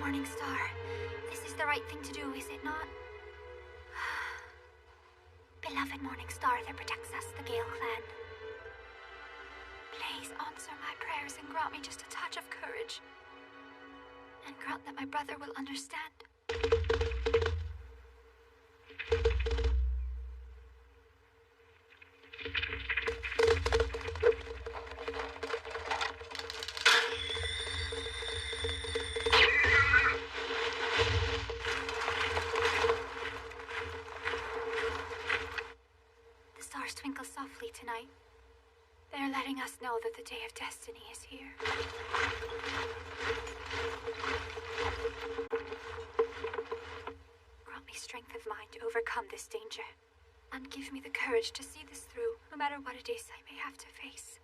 Morningstar. This is the right thing to do, is it not? Beloved Morningstar that protects us, the Gale clan. Please answer my prayers and grant me just a touch of courage. And grant that my brother will understand. The stars twinkle softly tonight. They're letting us know that the day of destiny is here. Grant me strength of mind to overcome this danger. And give me the courage to see this through, no matter what it is I may have to face.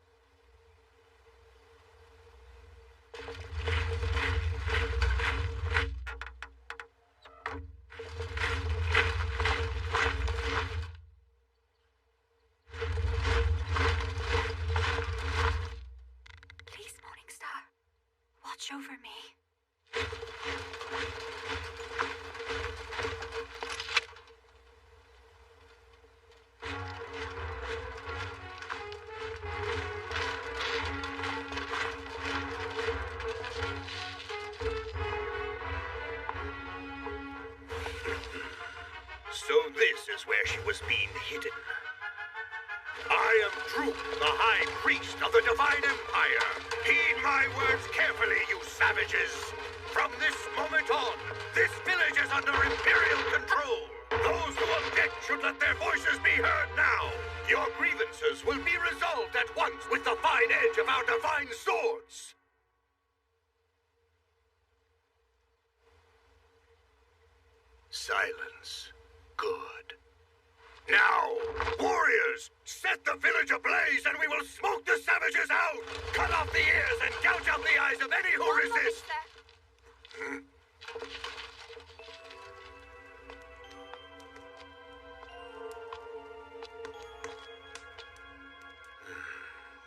Please, Morningstar, watch over me. So this is where she was being hidden. I am Droop, the High Priest of the Divine Empire. Heed my words carefully, you savages. From this moment on, this village is under Imperial control. Those who object should let their voices be heard now. Your grievances will be resolved at once with the fine edge of our divine swords. Silence. Good. Now, warriors, set the village ablaze and we will smoke the savages out! Cut off the ears and gouge out the eyes of any who resist!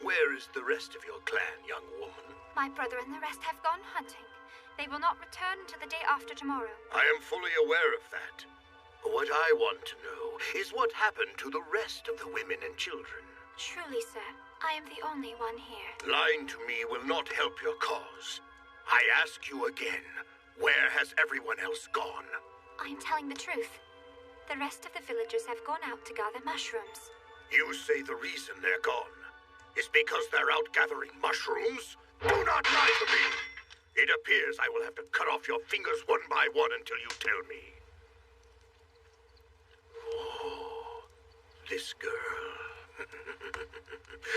Where is the rest of your clan, young woman? My brother and the rest have gone hunting. They will not return until the day after tomorrow. I am fully aware of that. What I want to know is what happened to the rest of the women and children. Truly, sir, I am the only one here. Lying to me will not help your cause. I ask you again, where has everyone else gone? I am telling the truth. The rest of the villagers have gone out to gather mushrooms. You say the reason they're gone is because they're out gathering mushrooms? Do not lie to me! It appears I will have to cut off your fingers one by one until you tell me. Oh, this girl.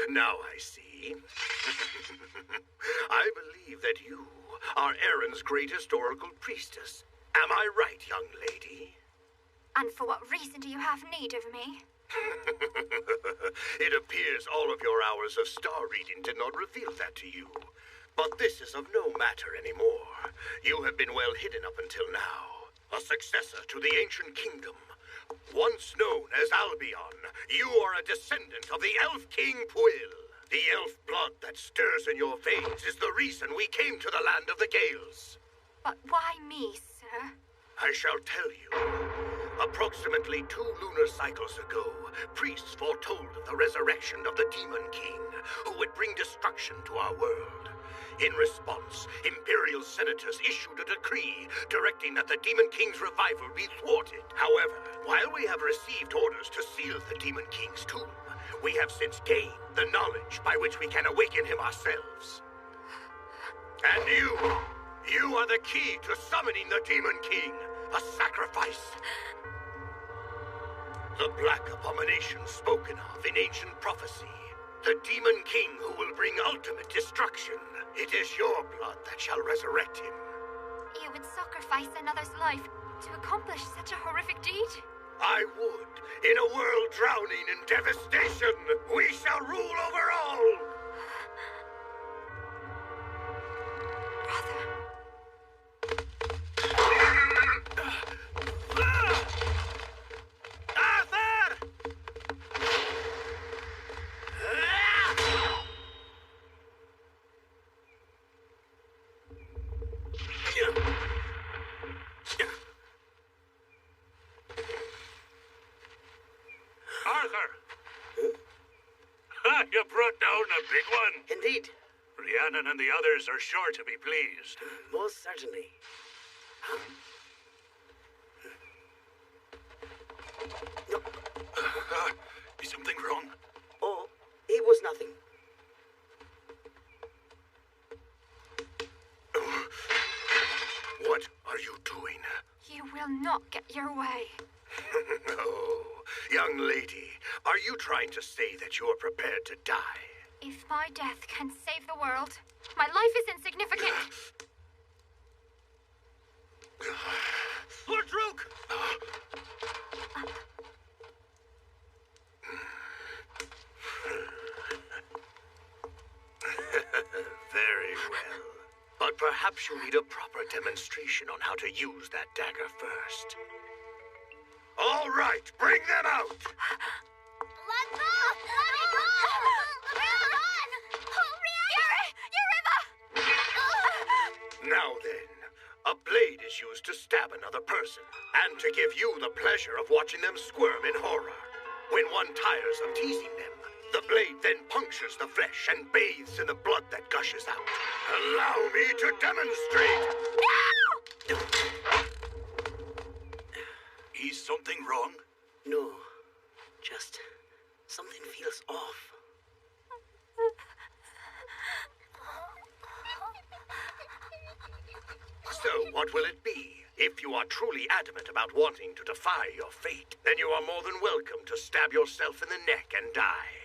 Now I see. I believe that you are Erin's greatest oracle priestess. Am I right, young lady? And for what reason do you have need of me? It appears all of your hours of star reading did not reveal that to you. But this is of no matter anymore. You have been well hidden up until now. A successor to the ancient kingdom. Once known as Albion, you are a descendant of the Elf King Puil. The elf blood that stirs in your veins is the reason we came to the land of the Gales. But why me, sir? I shall tell you. Approximately 2 lunar cycles ago, priests foretold of the resurrection of the Demon King, who would bring destruction to our world. In response, Imperial senators issued a decree directing that the Demon King's revival be thwarted. However, while we have received orders to seal the Demon King's tomb, we have since gained the knowledge by which we can awaken him ourselves. And you are the key to summoning the Demon King, a sacrifice. The black abomination spoken of in ancient prophecy. The Demon King who will bring ultimate destruction. It is your blood that shall resurrect him. You would sacrifice another's life to accomplish such a horrific deed? I would. In a world drowning in devastation, we shall rule over all. Brother. Arthur! Arthur! Ha, you brought down a big one. Indeed. Rhiannon and the others are sure to be pleased. Most certainly. No. Is something wrong? Oh, it was nothing. What are you doing? You will not get your way. Oh, young lady, are you trying to say that you're prepared to die? If my death can save the world, my life is insignificant. Lord Rook! Very well. But perhaps you need a proper demonstration on how to use that dagger first. All right, bring them out! Let go! Let me go! Run! Now then, a blade is used to stab another person, and to give you the pleasure of watching them squirm in horror. When one tires of teasing them, the blade then punctures the flesh and bathes in the blood that gushes out. Allow me to demonstrate! Is something wrong? No. Just something feels off. So, what will it be? If you are truly adamant about wanting to defy your fate, then you are more than welcome to stab yourself in the neck and die.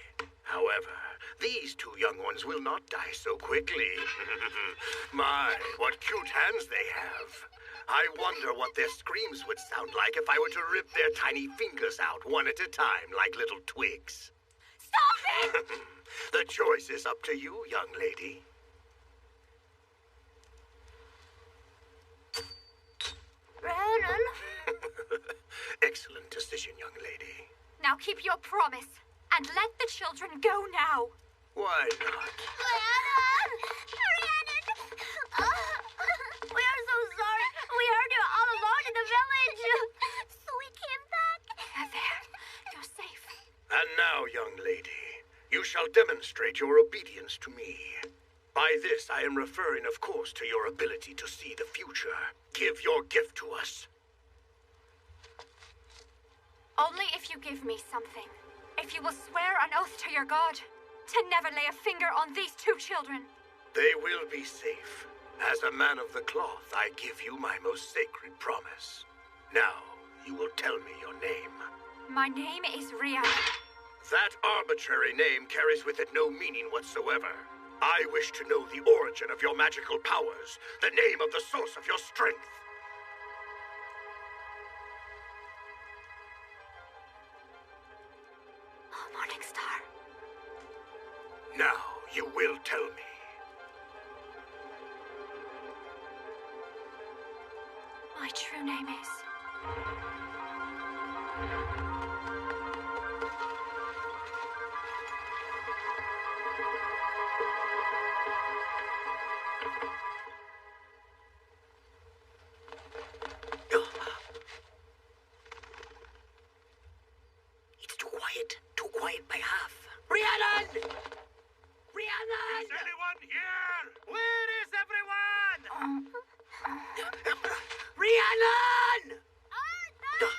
However, these two young ones will not die so quickly. My, what cute hands they have. I wonder what their screams would sound like if I were to rip their tiny fingers out one at a time like little twigs. Stop it! The choice is up to you, young lady. Rhiannon? Excellent decision, young lady. Now keep your promise, and let the children go now. Why not? Rhiannon! Rhiannon! We are so sorry. We heard you all alone in the village. So we came back. There, you're safe. And now, young lady, you shall demonstrate your obedience to me. By this, I am referring, of course, to your ability to see the future. Give your gift to us. Only if you give me something. If you will swear an oath to your god to never lay a finger on these two children. They will be safe. As a man of the cloth, I give you my most sacred promise. Now, you will tell me your name. My name is Rhiannon. That arbitrary name carries with it no meaning whatsoever. I wish to know the origin of your magical powers, the name of the source of your strength. Oh, Morning Star. Now, you will tell me. My true name is... It's too quiet. Too quiet by half. Rhiannon! Rhiannon! Is anyone here? Where is everyone? Rhiannon! Arthur!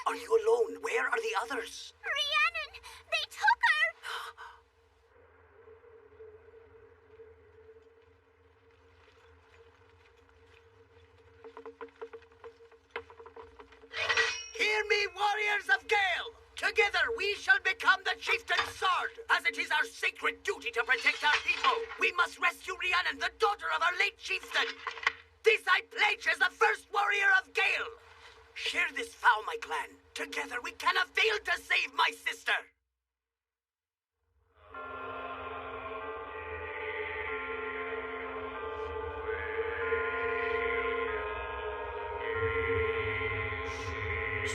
Are you alone? Where are the others? Rhiannon! They took her! Hear me, warriors of Gale! Together we shall become the chieftain's sword, as it is our sacred duty to protect our people. We must rescue Rhiannon, the daughter of our late chieftain. This I pledge as the first warrior of Gale. Share this vow, my clan. Together we cannot fail to save my sister.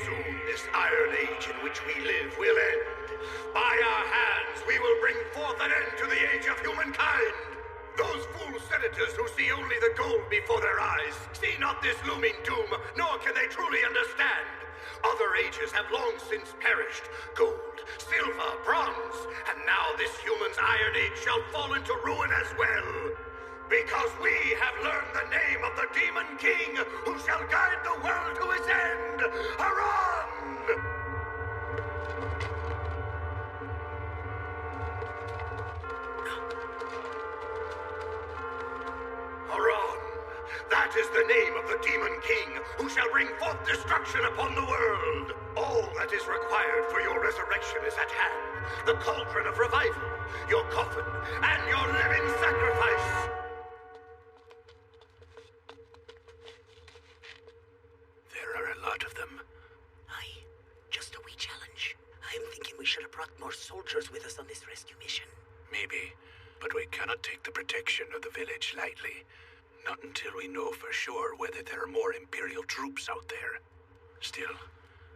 Soon this Iron Age in which we live will end. By our hands, we will bring forth an end to the age of humankind. Those fool senators who see only the gold before their eyes see not this looming doom, nor can they truly understand. Other ages have long since perished. Gold, silver, bronze, and now this human's Iron Age shall fall into ruin as well. Because we have learned the name of the Demon King, who shall guide the world to its end. Haran! Haran! That is the name of the Demon King, who shall bring forth destruction upon the world. All that is required for your resurrection is at hand. The cauldron of revival, your coffin, and your living sacrifice. There are a lot of them. Aye, just a wee challenge. I'm thinking we should have brought more soldiers with us on this rescue mission. Maybe, but we cannot take the protection of the village lightly. Not until we know for sure whether there are more Imperial troops out there. Still,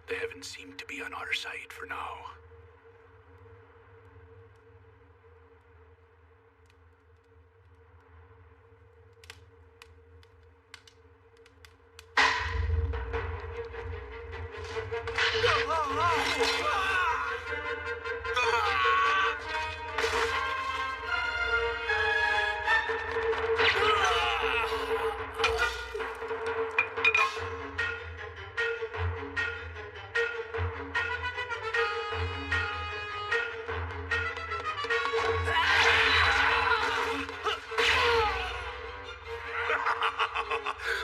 the heavens seem to be on our side for now.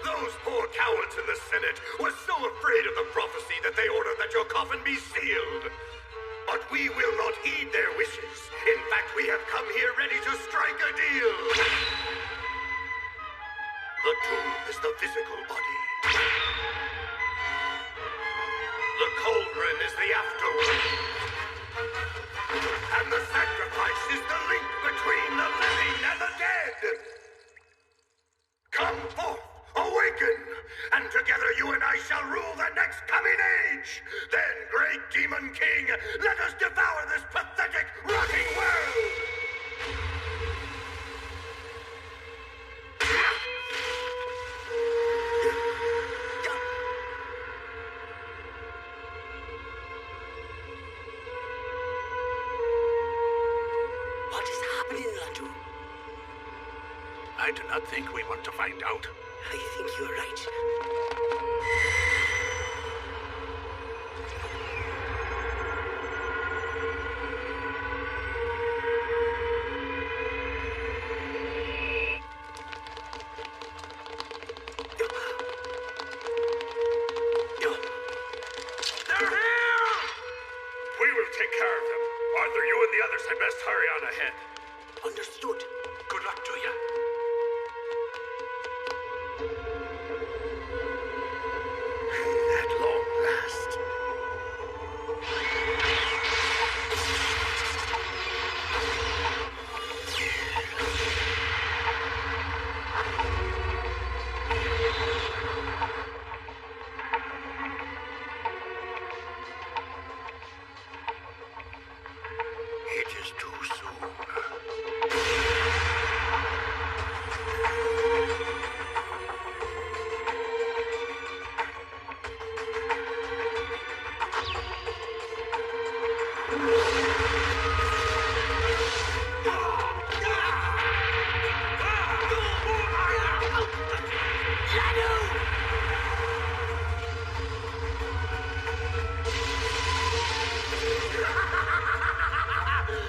Those poor cowards in the Senate were so afraid of the prophecy that they ordered that your coffin be sealed. But we will not heed their wishes. In fact, we have come here ready to strike a deal. The tomb is the physical body. The cauldron is the afterworld. And the sacrifice is the link between the living and the dead. Come forth, awaken, and together you and I shall rule the next coming age. Then, great Demon King, let us devour this pathetic, rotting world. What is happening, Ladu? I do not think we want to find out. I think you're right. They're here! We will take care of them. Arthur, you and the others had best hurry on ahead. Understood. Good luck to you. At long last. It is too soon.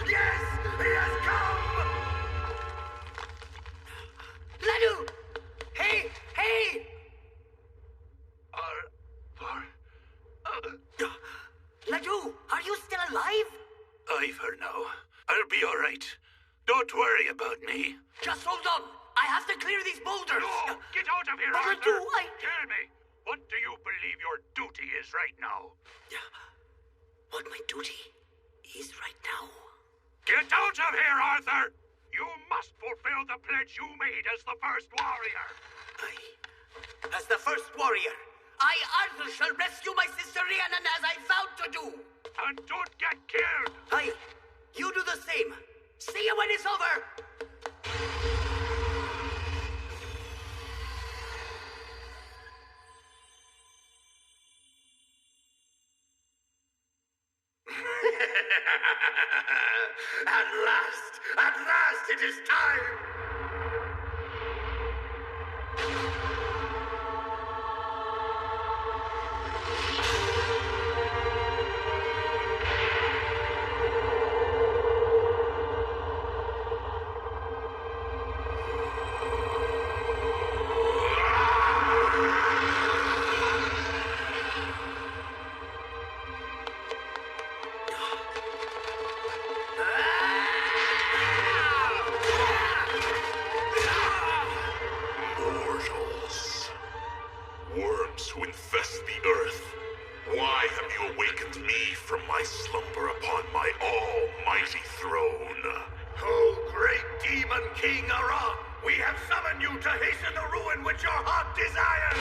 Yes, he has come! Ladu! Hey! Hey! Ladu, are you still alive? Ivor now. I'll be all right. Don't worry about me. Just hold on. I have to clear these boulders. No! Get out of here, But Arthur! Ladu, Tell me, what do you believe your duty is right now? What my duty is right now. Get out of here, Arthur! You must fulfill the pledge you made as the first warrior. As the first warrior, I, Arthur, shall rescue my sister Rhiannon as I vowed to do. And don't get killed! You do the same. See you when it's over. At last it is time! Mortals. Worms who infest the earth. Why have you awakened me from my slumber upon my almighty throne? Oh, great Demon King Aram, we have summoned you to hasten the ruin which your heart desires!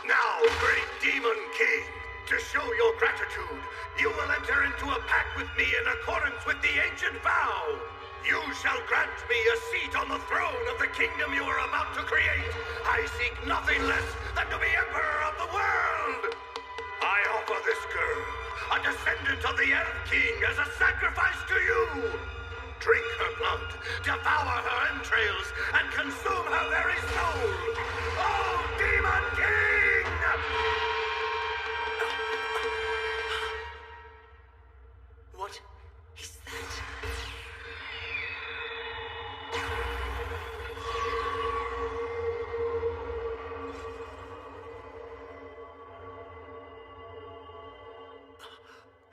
Now, great Demon King, to show your gratitude, you will enter into a pact with me in accordance with the ancient vow. You shall grant me a seat on the throne of the kingdom you are about to create. I seek nothing less than to be Emperor of the world. I offer this girl, a descendant of the Elf King, as a sacrifice to you. Drink her blood, devour her entrails, and consume her very soul. Oh, Demon King! What is that?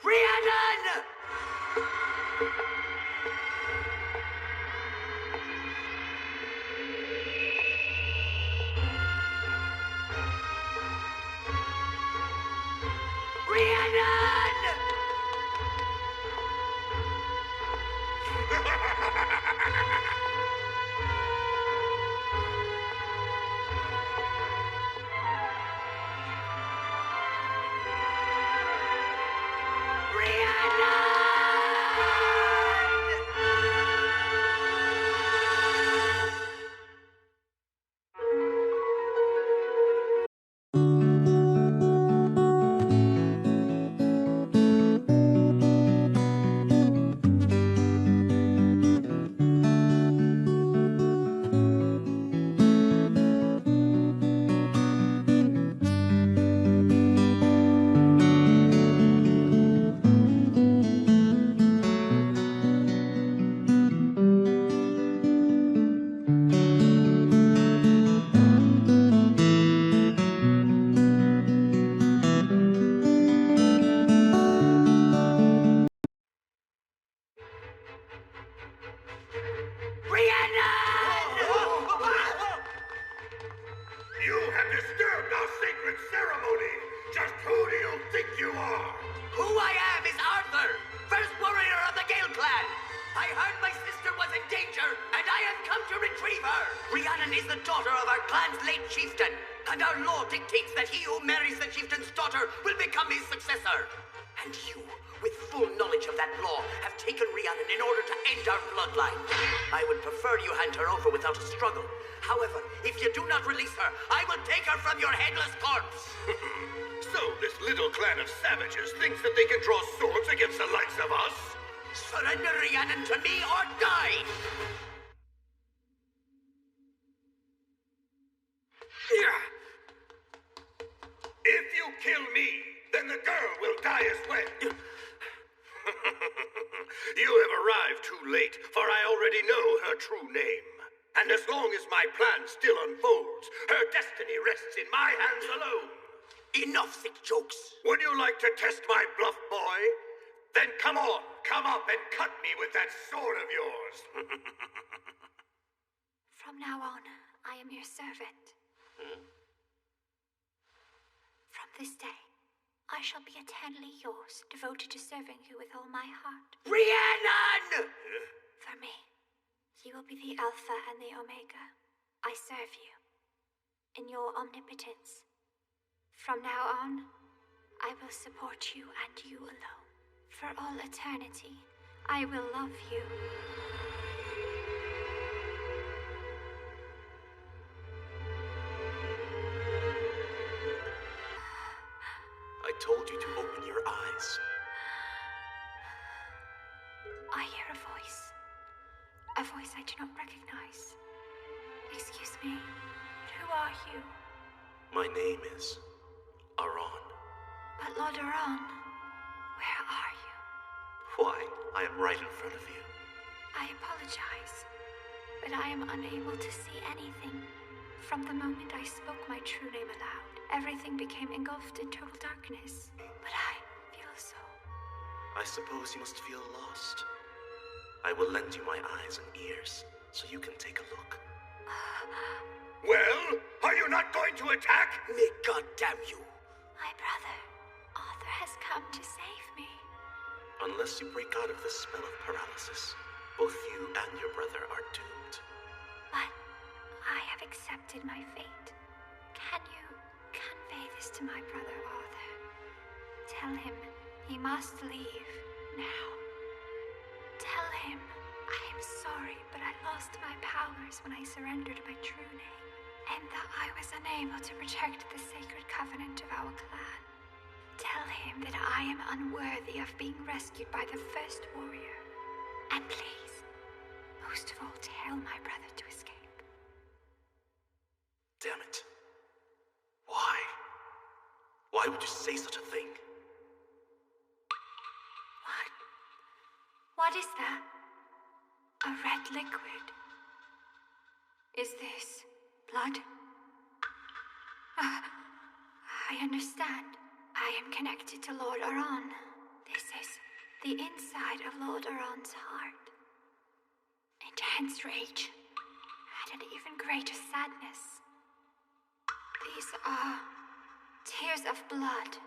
Rhiannon! Rhiannon! You have disturbed our sacred ceremony! Just who do you think you are? Who I am is Arthur, first warrior of the Gale clan. I heard my sister was in danger, and I have come to retrieve her. Rhiannon is the daughter of our clan's late chieftain, and our law dictates that he who marries the chieftain's daughter will become his successor. And you, with full knowledge of that law, have taken Rhiannon in order to end our bloodline. I would prefer you hand her over without a struggle. However, if you do not release her, I will take her from your headless corpse. So this little clan of savages thinks that they can draw swords against the likes of us? Surrender Rhiannon to me or die! If you kill me, then the girl will die as well. You have arrived too late, for I already know her true name. And as long as my plan still unfolds, her destiny rests in my hands alone. Enough sick jokes. Would you like to test my bluff, boy? Then come on, come up and cut me with that sword of yours. From now on, I am your servant. From this day, I shall be eternally yours, devoted to serving you with all my heart. Rhiannon! For me, you will be the Alpha and the Omega. I serve you in your omnipotence. From now on, I will support you and you alone. For all eternity, I will love you. I told you to open your eyes. I hear a voice. A voice I do not recognize. Excuse me, but who are you? My name is Aran. But Lord Aran, where are you? Why, I am right in front of you. I apologize, but I am unable to see anything. From the moment I spoke my true name aloud, everything became engulfed in total darkness. But I feel so. I suppose you must feel lost. I will lend you my eyes and ears, so you can take a look. Well, are you not going to attack? May God damn you. My brother, Arthur has come to save me. Unless you break out of the spell of paralysis, both you and your brother are doomed. But I have accepted my fate. Can you convey this to my brother Arthur? Tell him he must leave now. Tell him I am sorry, but I lost my powers when I surrendered my true name, and that I was unable to protect the sacred covenant of our clan. Tell him that I am unworthy of being rescued by the first warrior. And please, most of all, tell my brother to escape. Damn it. Why? Why would you say such a thing? What is that? A red liquid. Is this blood? I understand. I am connected to Lord Aran. This is the inside of Lord Aran's heart. Intense rage and an even greater sadness. These are tears of blood.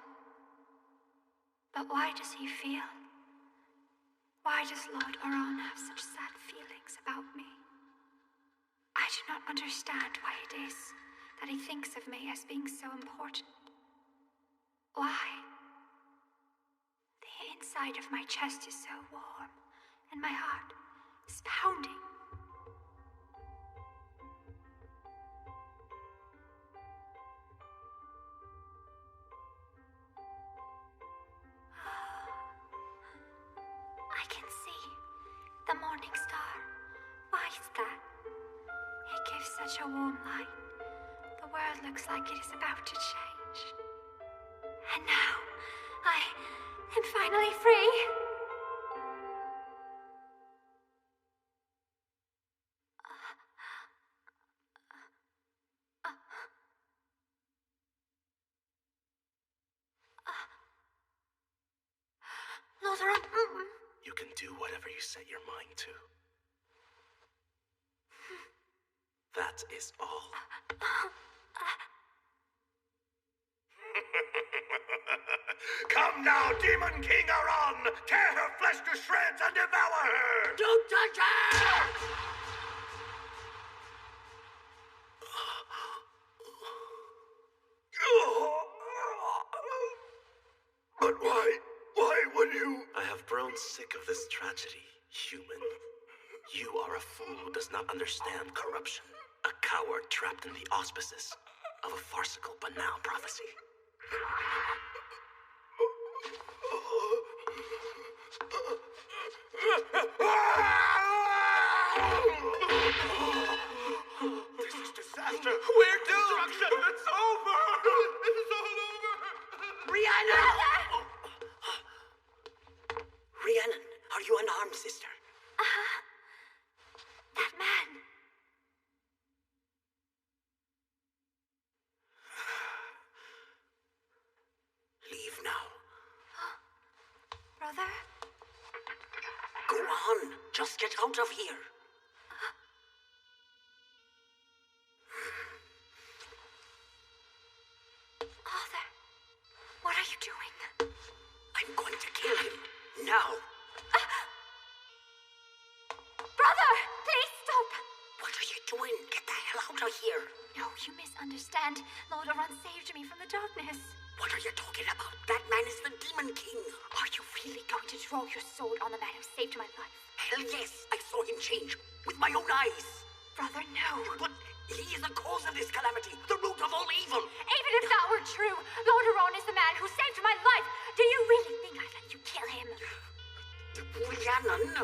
But why does he feel? Why does Lord Aran have such sad feelings about me? I do not understand why it is that he thinks of me as being so important. Why? The inside of my chest is so warm, and my heart is pounding. I can see the morning star. Why is that? It gives such a warm light. The world looks like it is about to change. And now, I am finally free. Lord Aran, You can do whatever you set your mind to. That is all. Come now, Demon King Aran! Tear her flesh to shreds and devour her! Don't touch her! But why would you? I have grown sick of this tragedy, human. You are a fool who does not understand corruption. A coward trapped in the auspices of a farcical banal prophecy. This is disaster! We're doomed! It's over! It's all over! Rhiannon! Rhiannon, are you unarmed, sister? that man. Leave now. Brother? Go on. Just get out of here. Arthur, what are you doing? I'm going to kill him. Now. Brother, please stop. What are you doing? Get the hell out of here. No, you misunderstand. Lord Oran saved me from the darkness. What are you talking about? That man is the Demon King. Are you really going to draw your sword on the man who saved my life? Hell yes, I saw him change with my own eyes. Brother, no. But he is the cause of this calamity, the root of all evil. Even if that were true, Lord Oran is the man who saved my life. Do you really think I'd let you kill him? Rhiannon,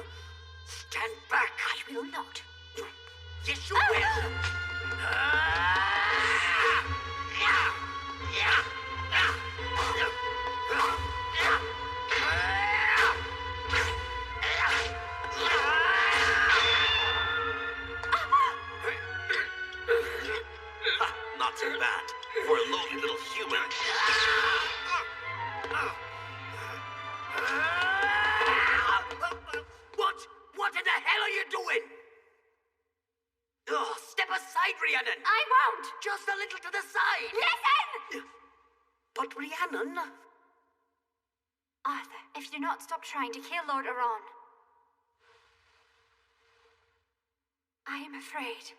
stand back. I will not. Yes, you will. Not too bad for a lowly little human. What in the hell are you doing? Oh, step aside, Rhiannon. I won't. Just a little to the side. Listen! But Rhiannon... Arthur, if you do not stop trying to kill Lord Oran, I am afraid.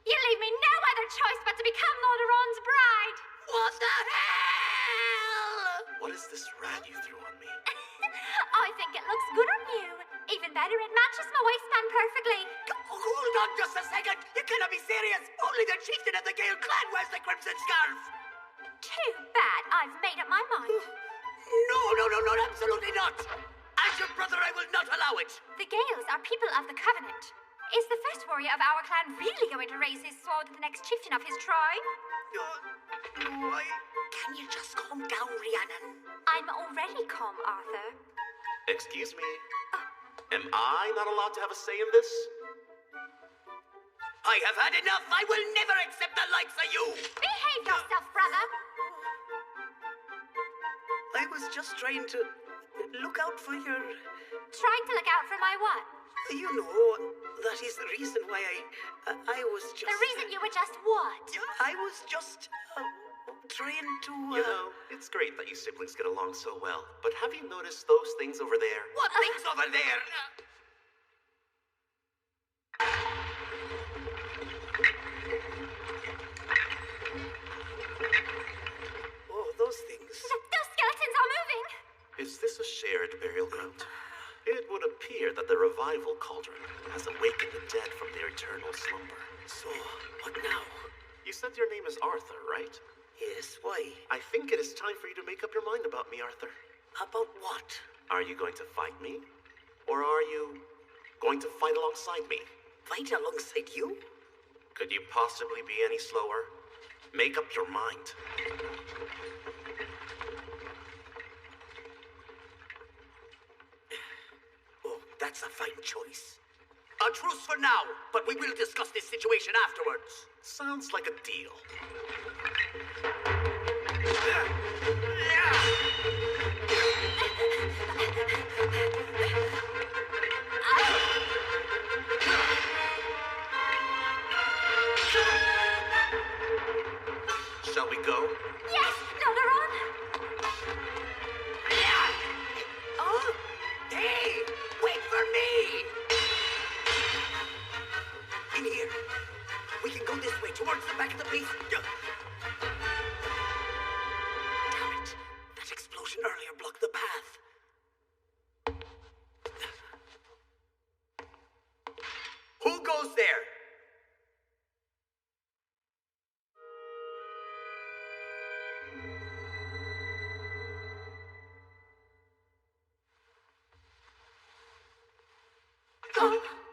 You leave me no other choice but to become Lord Oran's bride. What the hell? What is this rag you threw on me? I think it looks good on you. Even better, it matches my waistband perfectly. Hold on just a second. You cannot be serious. Only the chieftain of the Gale clan wears the crimson scarf. Too bad. I've made up my mind. No, absolutely not. As your brother, I will not allow it. The Gales are people of the Covenant. Is the first warrior of our clan really going to raise his sword to the next chieftain of his tribe? No, Can you just calm down, Rhiannon? I'm already calm, Arthur. Excuse me. Am I not allowed to have a say in this? I have had enough. I will never accept the likes of you. Behave yourself, brother. I was just trying to look out for your... Trying to look out for my what? You know, that is the reason why I was just... The reason you were just what? I was just trying to... You know, it's great that you siblings get along so well, but have you noticed those things over there? What things over there? Oh, those things. Those skeletons are moving. Is this a shared burial ground? It would appear that the revival cauldron has awakened the dead from their eternal slumber. So, what now? You said your name is Arthur, right? Yes, why? I think it is time for you to make up your mind about me, Arthur. About what? Are you going to fight me? Or are you going to fight alongside me? Fight alongside you? Could you possibly be any slower? Make up your mind. Oh, that's a fine choice. A truce for now, but we will discuss this situation afterwards. Sounds like a deal. Shall we go? Yes, Lord Oran. Oh, hey, wait for me! In here. We can go this way, towards the back of the place. Damn it. That explosion earlier blocked the path. Who goes there?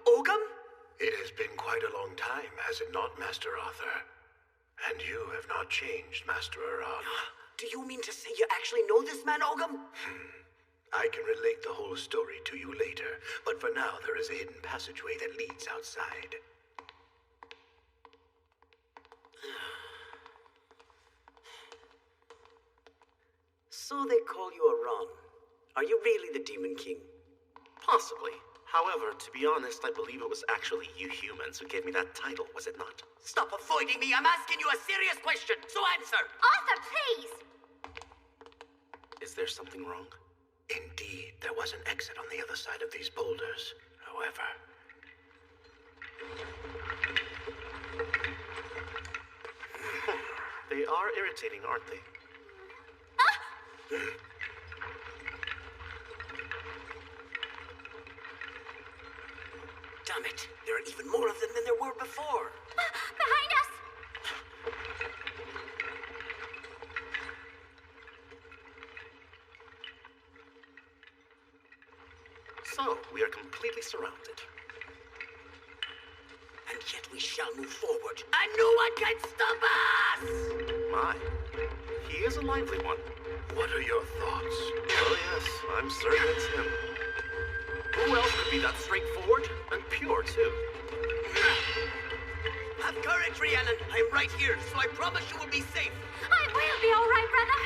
Ogham? It has been quite a long time, has it not, Master Arthur? And you have not changed, Master Oran. Do you mean to say you actually know this man, Ogham? I can relate the whole story to you later, but for now there is a hidden passageway that leads outside. So they call you Oran. Are you really the Demon King? Possibly. However, to be honest, I believe it was actually you humans who gave me that title, was it not? Stop avoiding me. I'm asking you a serious question, so answer. Arthur, please. Is there something wrong? Indeed, there was an exit on the other side of these boulders. However, are irritating, aren't they? Damn it. There are even more of them than there were before. Behind us! So, we are completely surrounded. And yet we shall move forward. And no one can stop us! My, he is a lively one. What are your thoughts? Oh yes, I'm certain it's him. Who else could be that straightforward and pure, too? Have courage, Rhiannon. I'm right here, so I promise you will be safe. I will be all right, brother.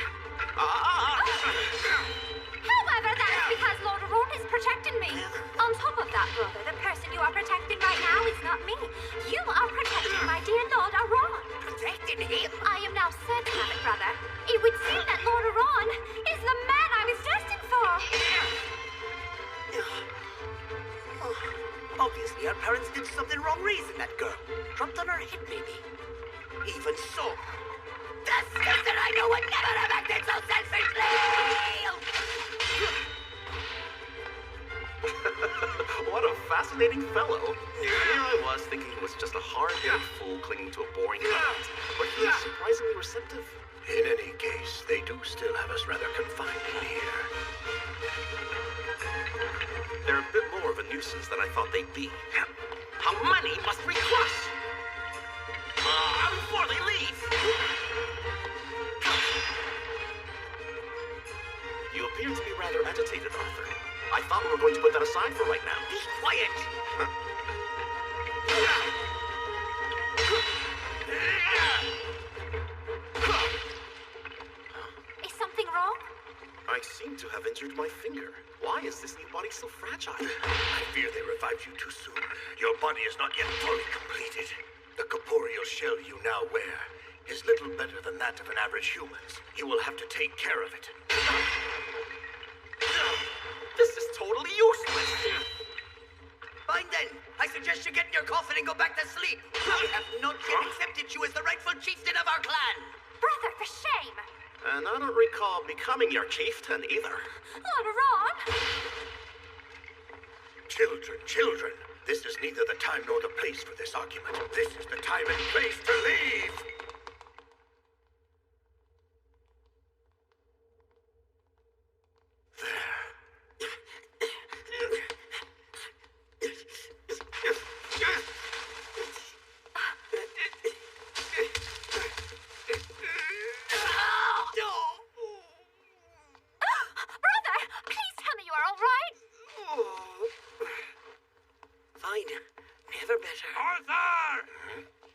However, that is because Lord Aron is protecting me. On top of that, brother, the person you are protecting right now is not me. You are protecting my dear Lord Aron. Protecting him? I am now certain of it, brother. It would seem that Lord Aron is the man I was destined for. Obviously, our parents did something wrong raising that girl. Dropped on her head, maybe. Even so, the sister I know would never have acted so selfishly! What a fascinating fellow. Here I was thinking he was just a hard-headed fool clinging to a boring habit, but he is surprisingly receptive. In any case, they do still have us rather confined in here. They're a bit more of a nuisance than I thought they'd be. How many must we crush? Before they leave! You appear to be rather agitated, Arthur. I thought we were going to put that aside for right now. Be quiet! Is something wrong? I seem to have injured my finger. Why is this new body so fragile? I fear they revived you too soon. Your body is not yet fully completed. The corporeal shell you now wear is little better than that of an average human's. You will have to take care of it. This is totally useless. Fine then. I suggest you get in your coffin and go back to sleep. I have not yet accepted you as the rightful chieftain of our clan. Brother, for shame. And I don't recall becoming your chieftain either. Lord Aron! Children, this is neither the time nor the place for this argument. This is the time and place to leave! Brother, please tell me you are all right. Fine. Never better. Arthur!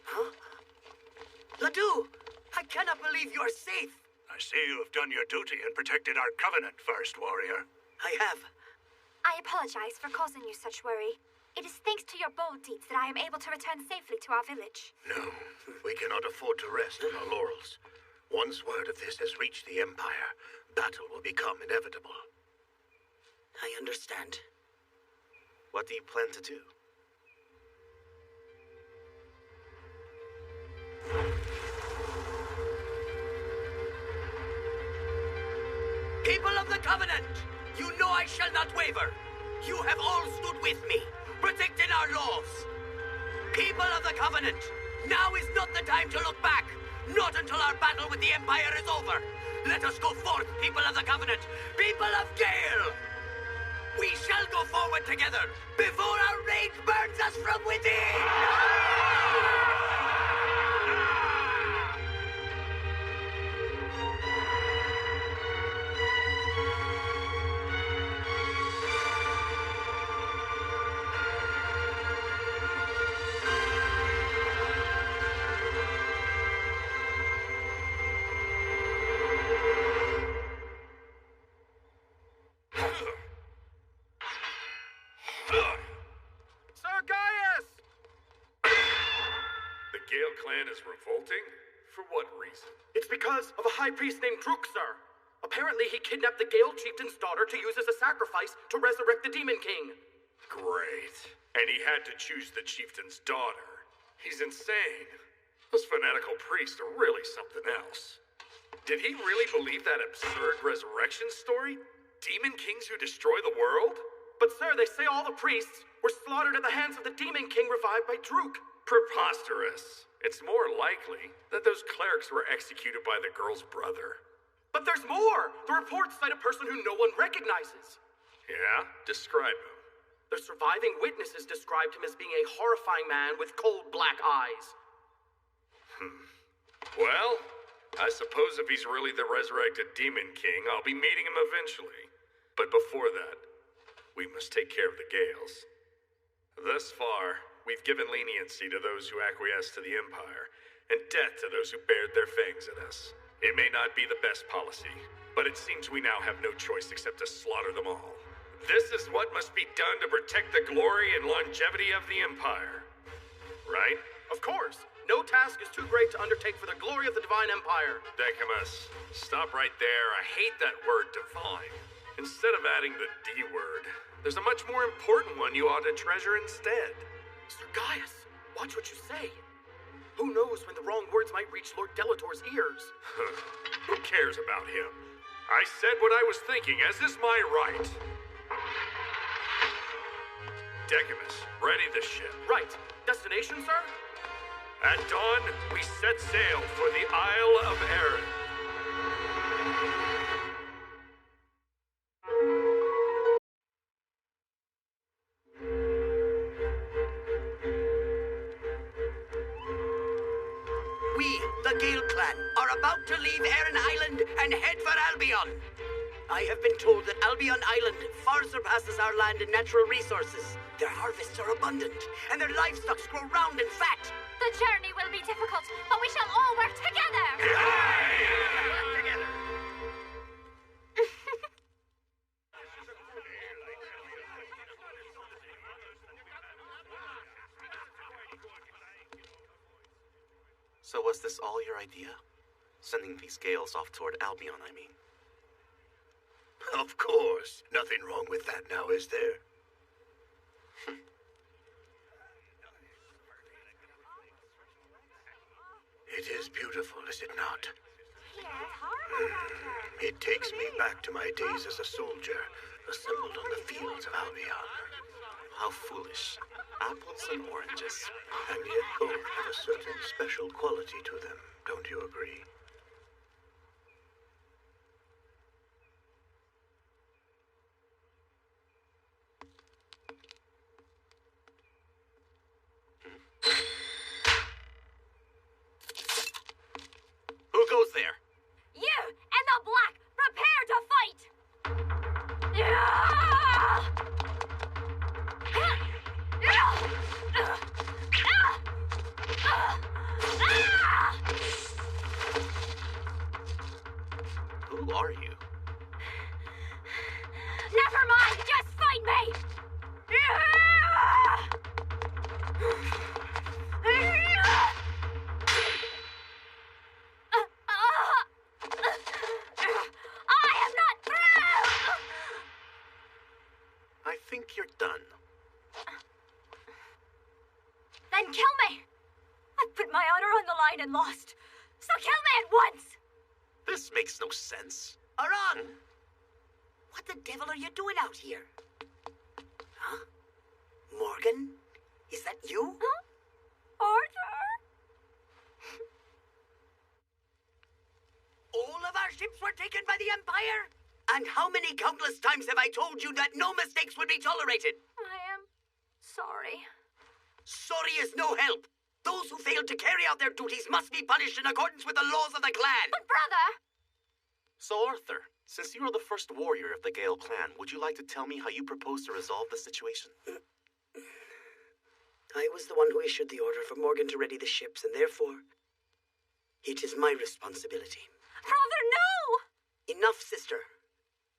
Huh? Ledoux, I cannot believe you are safe. I see you have done your duty and protected our covenant first, warrior. I have. I apologize for causing you such worry. It is thanks to your bold deeds that I am able to return safely to our village. No, we cannot afford to rest on our laurels. Once word of this has reached the Empire, battle will become inevitable. I understand. What do you plan to do? People of the Covenant, you know I shall not waver. You have all stood with me, protecting our laws. People of the Covenant, now is not the time to look back. Not until our battle with the Empire is over. Let us go forth, people of the Covenant, people of Gale. We shall go forward together before our rage burns us from within. Sir Gaius! The Gale clan is revolting? For what reason? It's because of a high priest named Druxar. Apparently he kidnapped the Gale chieftain's daughter to use as a sacrifice to resurrect the Demon King. Great. And he had to choose the chieftain's daughter. He's insane. Those fanatical priests are really something else. Did he really believe that absurd resurrection story? Demon kings who destroy the world? But sir, they say all the priests were slaughtered at the hands of the Demon King revived by Druk. Preposterous. It's more likely that those clerics were executed by the girl's brother. But there's more! The reports cite a person who no one recognizes. Yeah? Describe him. The surviving witnesses described him as being a horrifying man with cold black eyes. Well, I suppose if he's really the resurrected Demon King, I'll be meeting him eventually. But before that, we must take care of the Gales. Thus far, we've given leniency to those who acquiesce to the Empire, and death to those who bared their fangs at us. It may not be the best policy, but it seems we now have no choice except to slaughter them all. This is what must be done to protect the glory and longevity of the Empire. Right? Of course. No task is too great to undertake for the glory of the Divine Empire. Decimus, stop right there. I hate that word divine. Instead of adding the D word, there's a much more important one you ought to treasure instead. Sir Gaius, watch what you say. Who knows when the wrong words might reach Lord Delator's ears? Who cares about him? I said what I was thinking, as is my right. Decimus, ready the ship. Right. Destination, sir? At dawn, we set sail for the Isle of Arran. We, the Gale clan, are about to leave Arran Island and head for Albion. I have been told that Albion Island far surpasses our land in natural resources. Their harvests are abundant, and their livestock grow round and fat. The journey will be difficult, but we shall all work together. Together. So was this all your idea? Sending these Gales off toward Albion, I mean. Of course. Nothing wrong with that now, is there? It is beautiful, is it not? Yeah, it's horrible, Doctor. It takes me back to my days as a soldier, assembled on the fields of Albion. How foolish. Apples and oranges. And yet both have a certain special quality to them, don't you agree? Who goes there? You and the Black, prepare to fight! Who are you? Never mind, just fight me! I am not through! I think you're done. Then kill me! I've put my honor on the line and lost. So kill me at once! This makes no sense. Aran! What the devil are you doing out here? Huh? Morgan? Is that you? Huh? Arthur? All of our ships were taken by the Empire? And how many countless times have I told you that no mistakes would be tolerated? I am sorry. Sorry is no help. Those who failed to carry out their duties must be punished in accordance with the laws of the clan. But brother! So Arthur, since you are the first warrior of the Gale clan, would you like to tell me how you propose to resolve the situation? I was the one who issued the order for Morgan to ready the ships, and therefore, it is my responsibility. Brother, no! Enough, sister.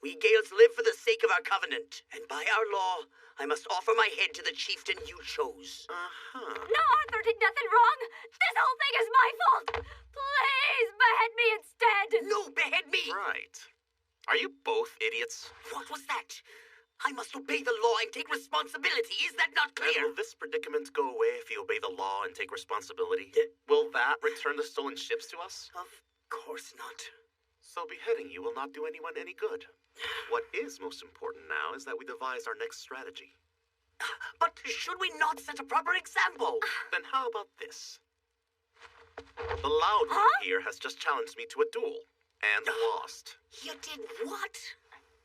We Gales live for the sake of our covenant, and by our law, I must offer my head to the chieftain you chose. Uh-huh. No, Arthur did nothing wrong! This whole thing is my fault! Please, behead me instead! No, behead me! Right. Are you both idiots? What was that? I must obey the law and take responsibility. Is that not And clear? will this predicament go away if you obey the law and take responsibility? Will that return the stolen ships to us? Of course not. So beheading you will not do anyone any good. What is most important now is that we devise our next strategy. But should we not set a proper example? Then how about this? The loud one here has just challenged me to a duel, and lost. You did what?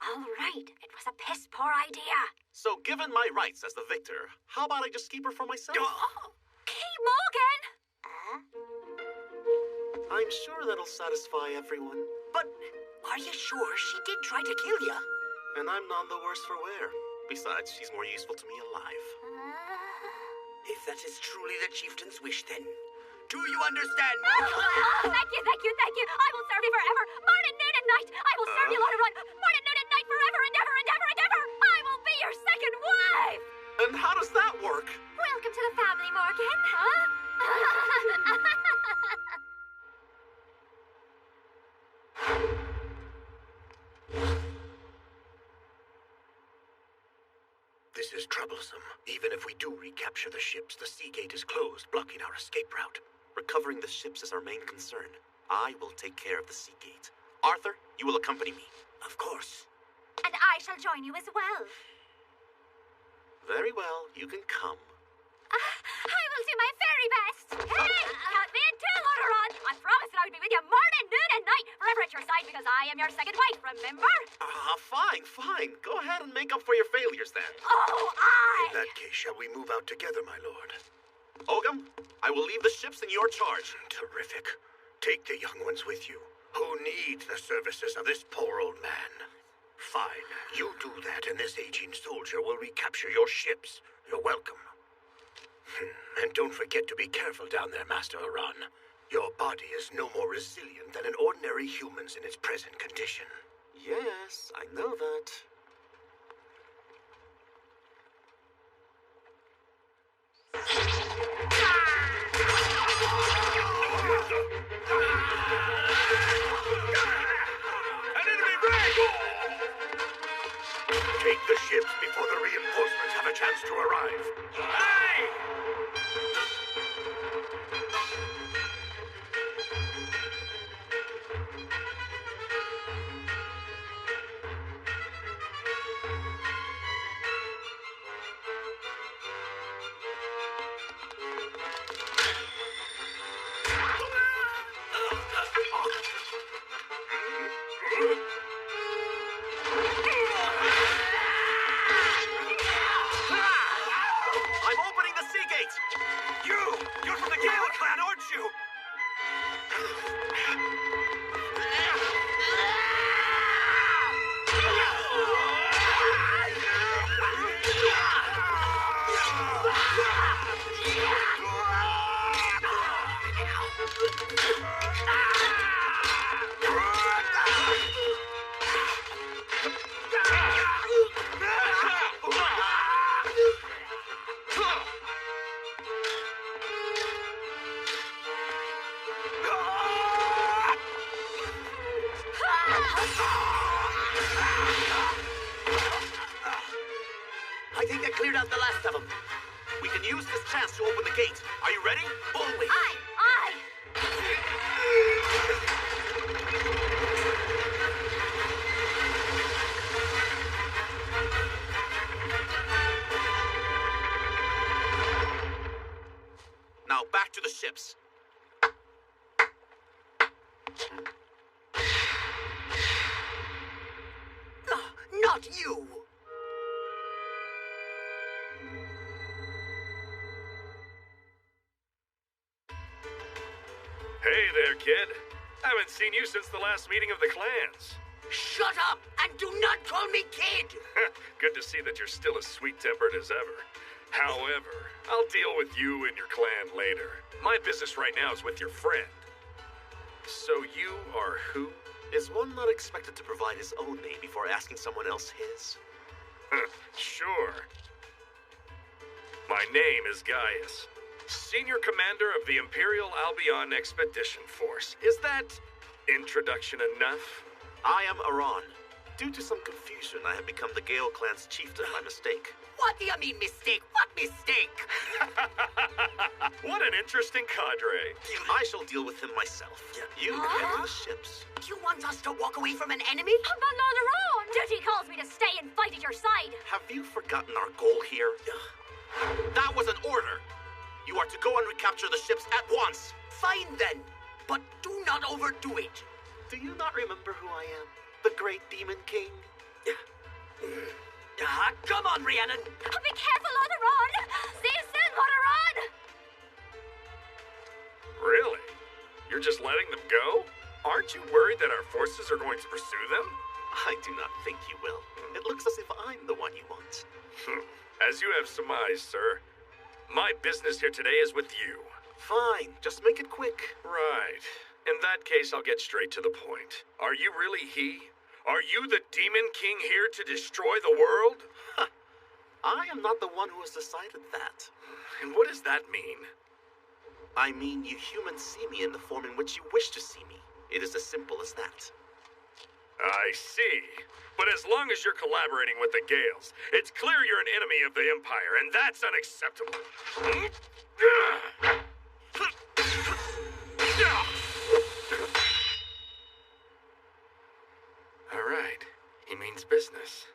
All right, it was a piss-poor idea. So given my rights as the victor, how about I just keep her for myself? Kay Morgan! I'm sure that'll satisfy everyone. But are you sure she did try to kill you? And I'm none the worse for wear. Besides, she's more useful to me alive. If that is truly the chieftain's wish, then do you understand? Thank you, thank you, thank you. I will serve you forever. Morning, noon, and night. I will serve you, Lord Run. Morning, noon, and night, forever and ever and ever and ever. I will be your second wife. And how does that work? Welcome to the family, Morgan. This is troublesome. Even if we do recapture the ships, the sea gate is closed, blocking our escape route. Recovering the ships is our main concern. I will take care of the sea gate. Arthur, you will accompany me. Of course. And I shall join you as well. Very well, you can come. I will do my very best. Hey, count me in too, Lord Run. I promised that I would be with you morning, noon, and night, forever at your side, because I am your second wife, remember? Fine. Go ahead and make up for your failures then. In that case, shall we move out together, my lord? Ogum, I will leave the ships in your charge. Terrific. Take the young ones with you, who need the services of this poor old man. Fine. You do that, and this aging soldier will recapture your ships. You're welcome. And don't forget to be careful down there, Master Aran. Your body is no more resilient than an ordinary human's in its present condition. Yes, I know that. An enemy brig! Take the ships before the reinforcements have a chance to arrive. Aye! I'm opening the sea gate! You're from the Gale clan, aren't you? I think I cleared out the last of them. We can use this chance to open the gate. Are you ready? Always. Aye. Now back to the ships. Not you! Hey there, kid. Haven't seen you since the last meeting of the clans. Shut up and do not call me kid! Good to see that you're still as sweet-tempered as ever. However, I'll deal with you and your clan later. My business right now is with your friend. So you are who? Is one not expected to provide his own name before asking someone else his? Sure. My name is Gaius, Senior Commander of the Imperial Albion Expedition Force. Is that introduction enough? I am Aran, Due to some confusion, I have become the Gale clan's chieftain by mistake. What do you mean, mistake? What mistake? What an interesting cadre. I shall deal with him myself. You head to the ships. You want us to walk away from an enemy? But Lord Aron! Duty calls me to stay and fight at your side. Have you forgotten our goal here? That was an order. You are to go and recapture the ships at once. Fine then, but do not overdo it. Do you not remember who I am? The great Demon King? Come on, Rhiannon. Be careful, Lord Aron! See you soon, Lord Aron! Really? You're just letting them go? Aren't you worried that our forces are going to pursue them? I do not think you will. It looks as if I'm the one you want. As you have surmised, sir, my business here today is with you. Fine, just make it quick. Right. In that case, I'll get straight to the point. Are you really he? Are you the Demon King here to destroy the world? I am not the one who has decided that. And what does that mean? I mean, you humans see me in the form in which you wish to see me. It is as simple as that. I see. But as long as you're collaborating with the Gales, it's clear you're an enemy of the Empire, and that's unacceptable. All right. He means business.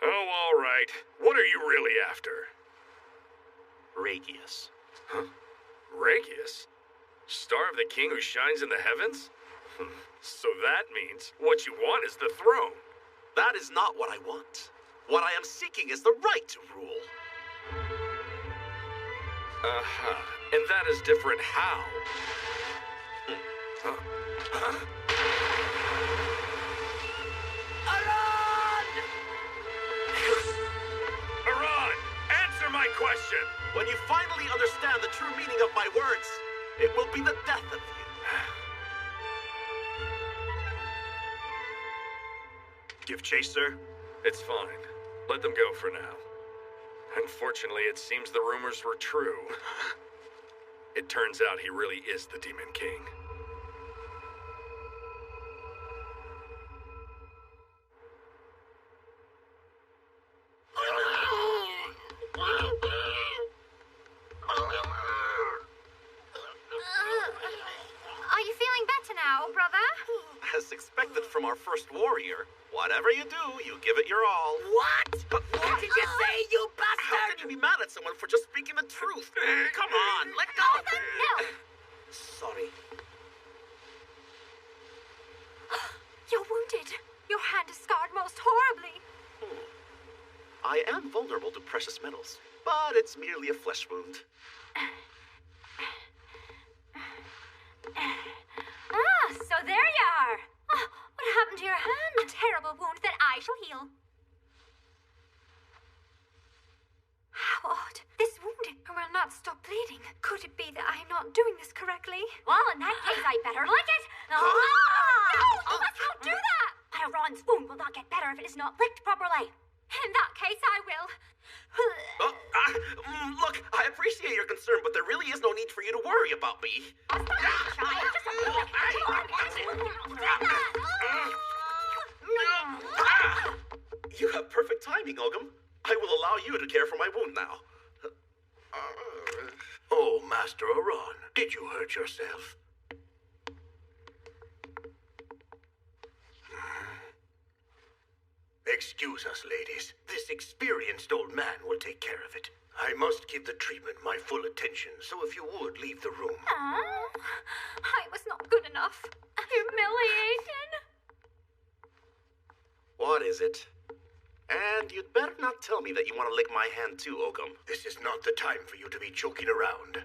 Oh, all right. What are you really after? Ragius. Huh? Ragius? Star of the King who shines in the heavens? So that means what you want is the throne. That is not what I want. What I am seeking is the right to rule. Uh-huh. And that is different how? Huh? Aron! Answer my question! When you finally understand the true meaning of my words, it will be the death of you. Give chase, sir? It's fine. Let them go for now. Unfortunately, it seems the rumors were true. It turns out he really is the Demon King. Are you feeling better now, brother? As expected from our first warrior, whatever you do, you give it your all. What? What did you say, you How bastard? can you be mad at someone for just speaking the truth? Come on, let go. No! Sorry. You're wounded. Your hand is scarred most horribly. I am vulnerable to precious metals, but it's merely a flesh wound. So there you are. Oh, what happened to your hand? A terrible wound that I shall heal. How odd. This wound will not stop bleeding. Could it be that I am not doing this correctly? Well, in that case, I better lick it. No, you must not do that. But Aron's wound will not get better if it is not licked properly. In that case, I will. Look, I appreciate your concern, but there really is no need for you to worry about me. You have perfect timing, Ogum. I will allow you to care for my wound now. Oh, Master Aron, did you hurt yourself? Excuse us, ladies. This experienced old man will take care of it. I must give the treatment my full attention, so if you would leave the room. I was not good enough. Humiliated. What is it? And you'd better not tell me that you want to lick my hand too, Ogum. This is not the time for you to be joking around.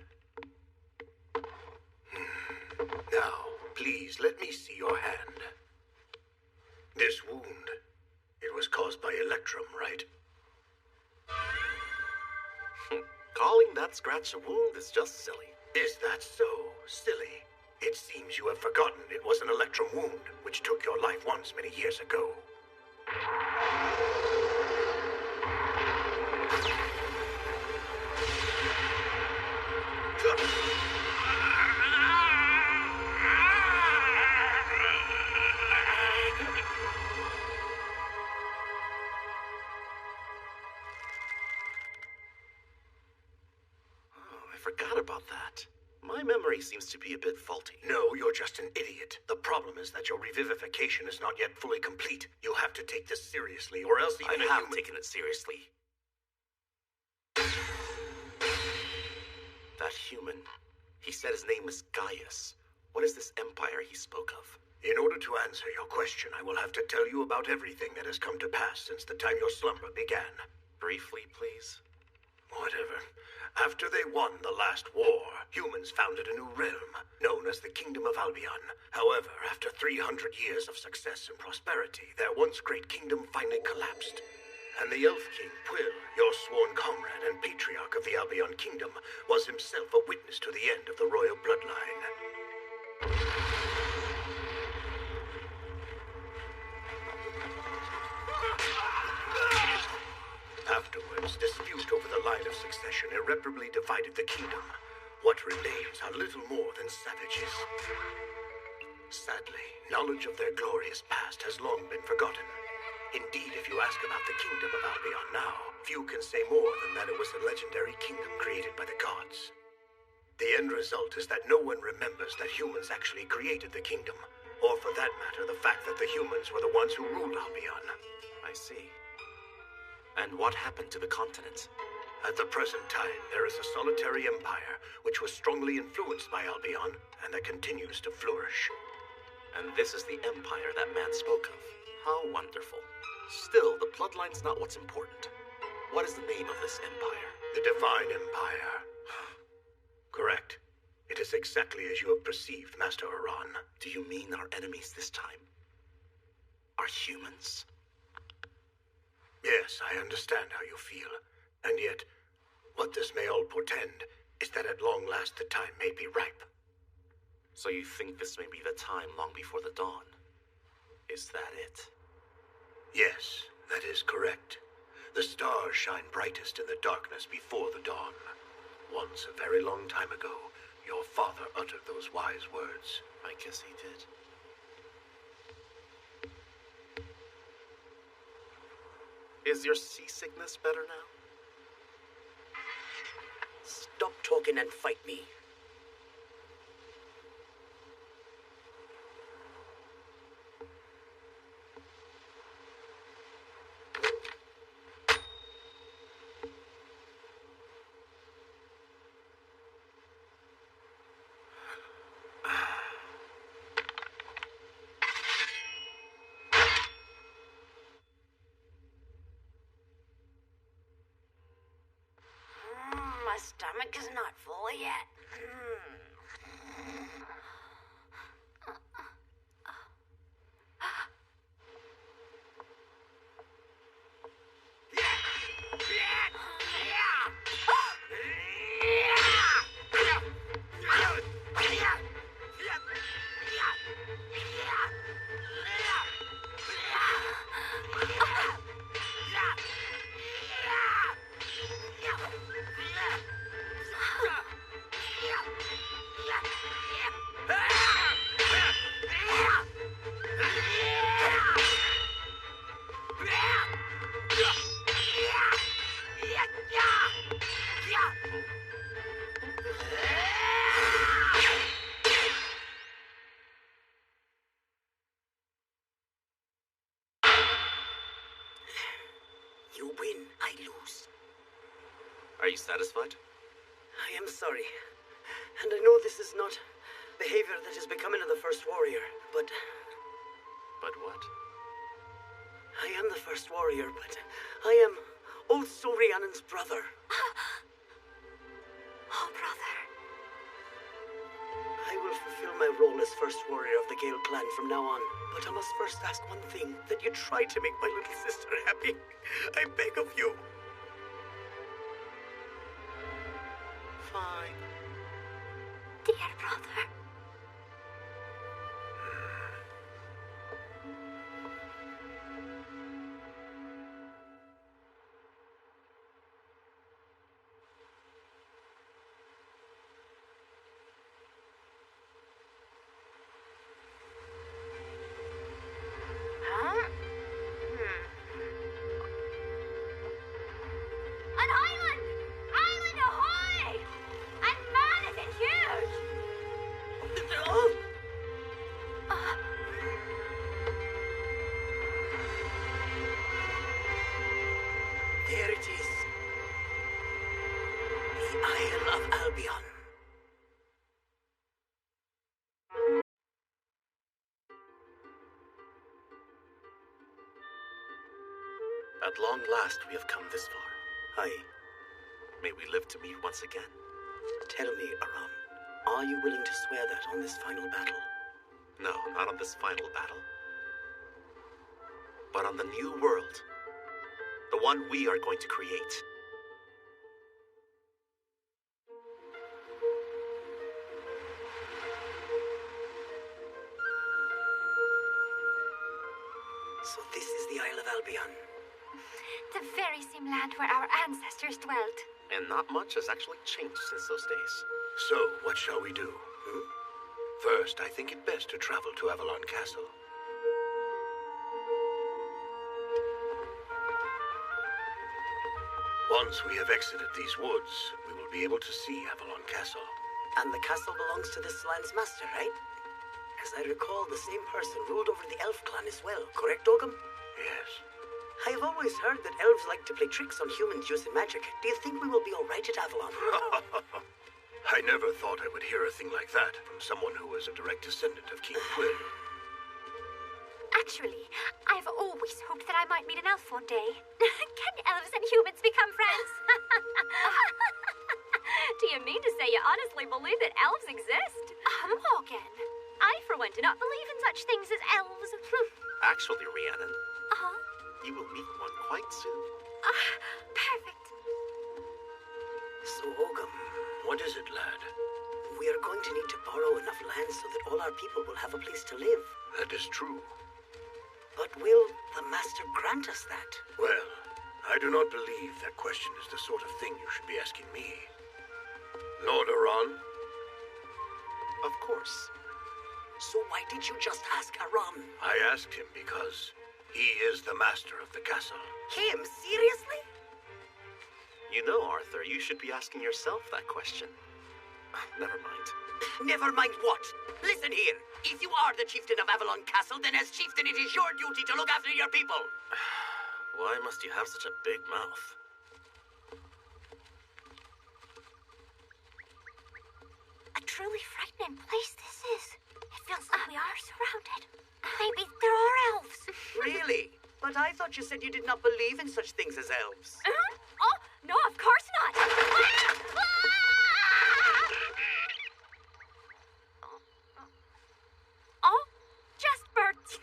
Now, please let me see your hand. This wound, it was caused by Electrum, right? Calling that scratch a wound is just silly. Is that so? Silly. It seems you have forgotten it was an Electrum wound, which took your life once many years ago. forgot about that. My memory seems to be a bit faulty. No, you're just an idiot. The problem is that your revivification is not yet fully complete. You have to take this seriously, or else even I a have human... taken it seriously. That human, he said his name was Gaius. What is this empire he spoke of? In order to answer your question, I will have to tell you about everything that has come to pass since the time your slumber began. Briefly, please. Whatever. After they won the last war, humans founded a new realm, known as the Kingdom of Albion. However, after 300 years of success and prosperity, their once great kingdom finally collapsed. And the Elf King, Quill, your sworn comrade and patriarch of the Albion Kingdom, was himself a witness to the end of the royal bloodline. Afterwards, dispute over the line of succession irreparably divided the kingdom. What remains are little more than savages. Sadly, knowledge of their glorious past has long been forgotten. Indeed, if you ask about the Kingdom of Albion now, few can say more than that it was a legendary kingdom created by the gods. The end result is that no one remembers that humans actually created the kingdom, or for that matter, the fact that the humans were the ones who ruled Albion. I see. And what happened to the continent? At the present time, there is a solitary empire, which was strongly influenced by Albion, and that continues to flourish. And this is the empire that man spoke of. How wonderful. Still, the bloodline's not what's important. What is the name of this empire? The Divine Empire. Correct. It is exactly as you have perceived, Master Aran. Do you mean our enemies this time are humans? Yes, I understand how you feel. And yet, what this may all portend is that at long last the time may be ripe. So you think this may be the time long before the dawn? Is that it? Yes, that is correct. The stars shine brightest in the darkness before the dawn. Once, a very long time ago, your father uttered those wise words. I guess he did. Is your seasickness better now? Stop talking and fight me. My stomach is not full yet. You win, I lose. Are you satisfied? I am sorry. And I know this is not behavior that is becoming of the First Warrior, but... But what? I am the First Warrior, but I am old Sorianen's brother. Oh, brother. I will fulfill my role as First Warrior of the Gale clan from now on. But I must first ask one thing, that you try to make my little sister happy. I beg of you. Fine. Dear brother. An island! Island ahoy! And The Isle of Albion. At long last, we have come this far. Aye. May we live to meet once again. Tell me, Aram, are you willing to swear that on this final battle? No, not on this final battle. But on the new world. The one we are going to create. So this is the Isle of Albion. The very same land where our ancestors dwelt. And not much has actually changed since those days. So, what shall we do? First, I think it best to travel to Avalon Castle. Once we have exited these woods, we will be able to see Avalon Castle. And the castle belongs to this land's master, right? As I recall, the same person ruled over the elf clan as well, correct, Ogham? Yes. I have always heard that elves like to play tricks on humans using magic. Do you think we will be all right at Avalon? I never thought I would hear a thing like that from someone who was a direct descendant of King Quinn. Actually, I've always hoped that I might meet an elf one day. Can elves and humans become friends? Do you mean to say you honestly believe that elves exist? Morgan, I for one do not believe in such things as elves. Actually, Rhiannon, Uh-huh. you will meet one quite soon. Perfect. So, Ogham, What is it, lad? we are going to need to borrow enough land so that all our people will have a place to live. That is true. But will the master grant us that? Well, I do not believe that question is the sort of thing you should be asking me. Lord Aran? Of course. So why did you just ask Aram? I asked him because he is the master of the castle. Him? Seriously? You know, Arthur, you should be asking yourself that question. Never mind. Never mind what. Listen here. If you are the chieftain of Avalon Castle, then as chieftain it is your duty to look after your people. Why must you have such a big mouth? A truly frightening place this is. It feels like we are surrounded. Maybe there are elves. Really? But I thought you said you did not believe in such things as elves. Oh, no, of course not. Oh, just birds.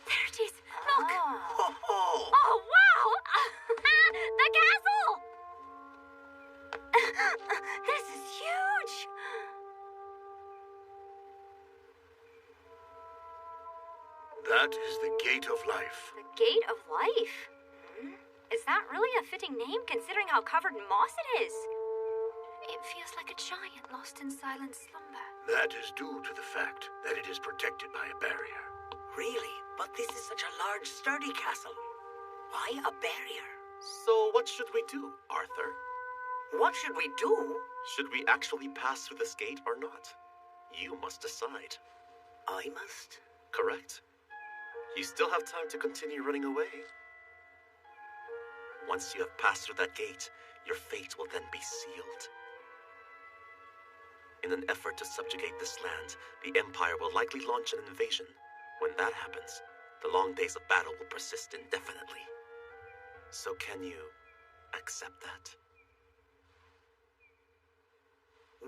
There it is. Look. Oh, Oh, wow! The castle! This is huge! That is the Gate of Life. The Gate of Life? Is that really a fitting name considering how covered in moss it is? It feels like a giant lost in silent slumber. That is due to the fact that it is protected by a barrier. really? But this is such a large, sturdy castle. Why a barrier? So what should we do, Arthur? What should we do? Should we actually pass through this gate or not? You must decide. I must. Correct. You still have time to continue running away. Once you have passed through that gate, your fate will then be sealed. In an effort to subjugate this land, the Empire will likely launch an invasion. When that happens, the long days of battle will persist indefinitely. So can you accept that?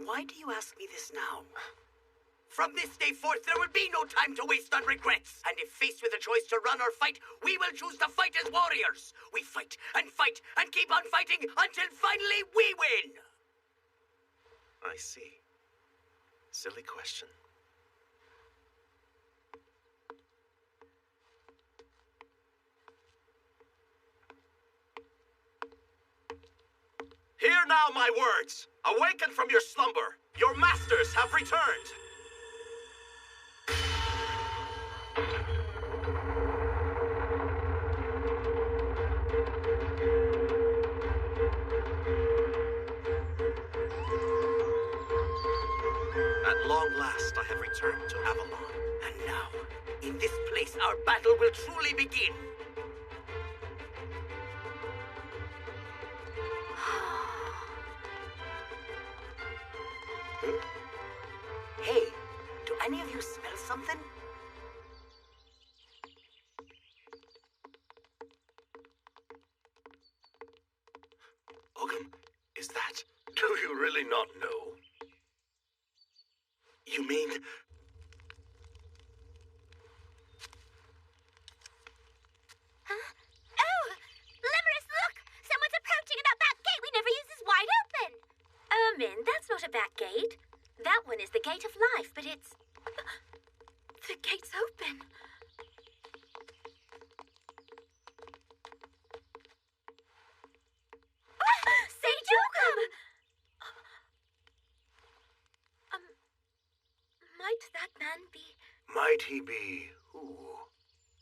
Why do you ask me this now? From this day forth, there will be no time to waste on regrets. And if faced with a choice to run or fight, we will choose to fight as warriors. We fight and keep on fighting until finally we win. I see. Silly question. Hear now my words. Awaken from your slumber. Your masters have returned. At long last, I have have returned to Avalon. And now, in this place, our battle will truly begin. Hey, do any of you smell something? Ogum, is that... Do you really not know? You mean... Huh? Oh! Limerick, look! Someone's approaching, and that back gate we never use is wide open! Ermin, that's not a back gate. That one is the gate of life, but it's... The gate's open. Sage Oakham! Might that man be Might he be who?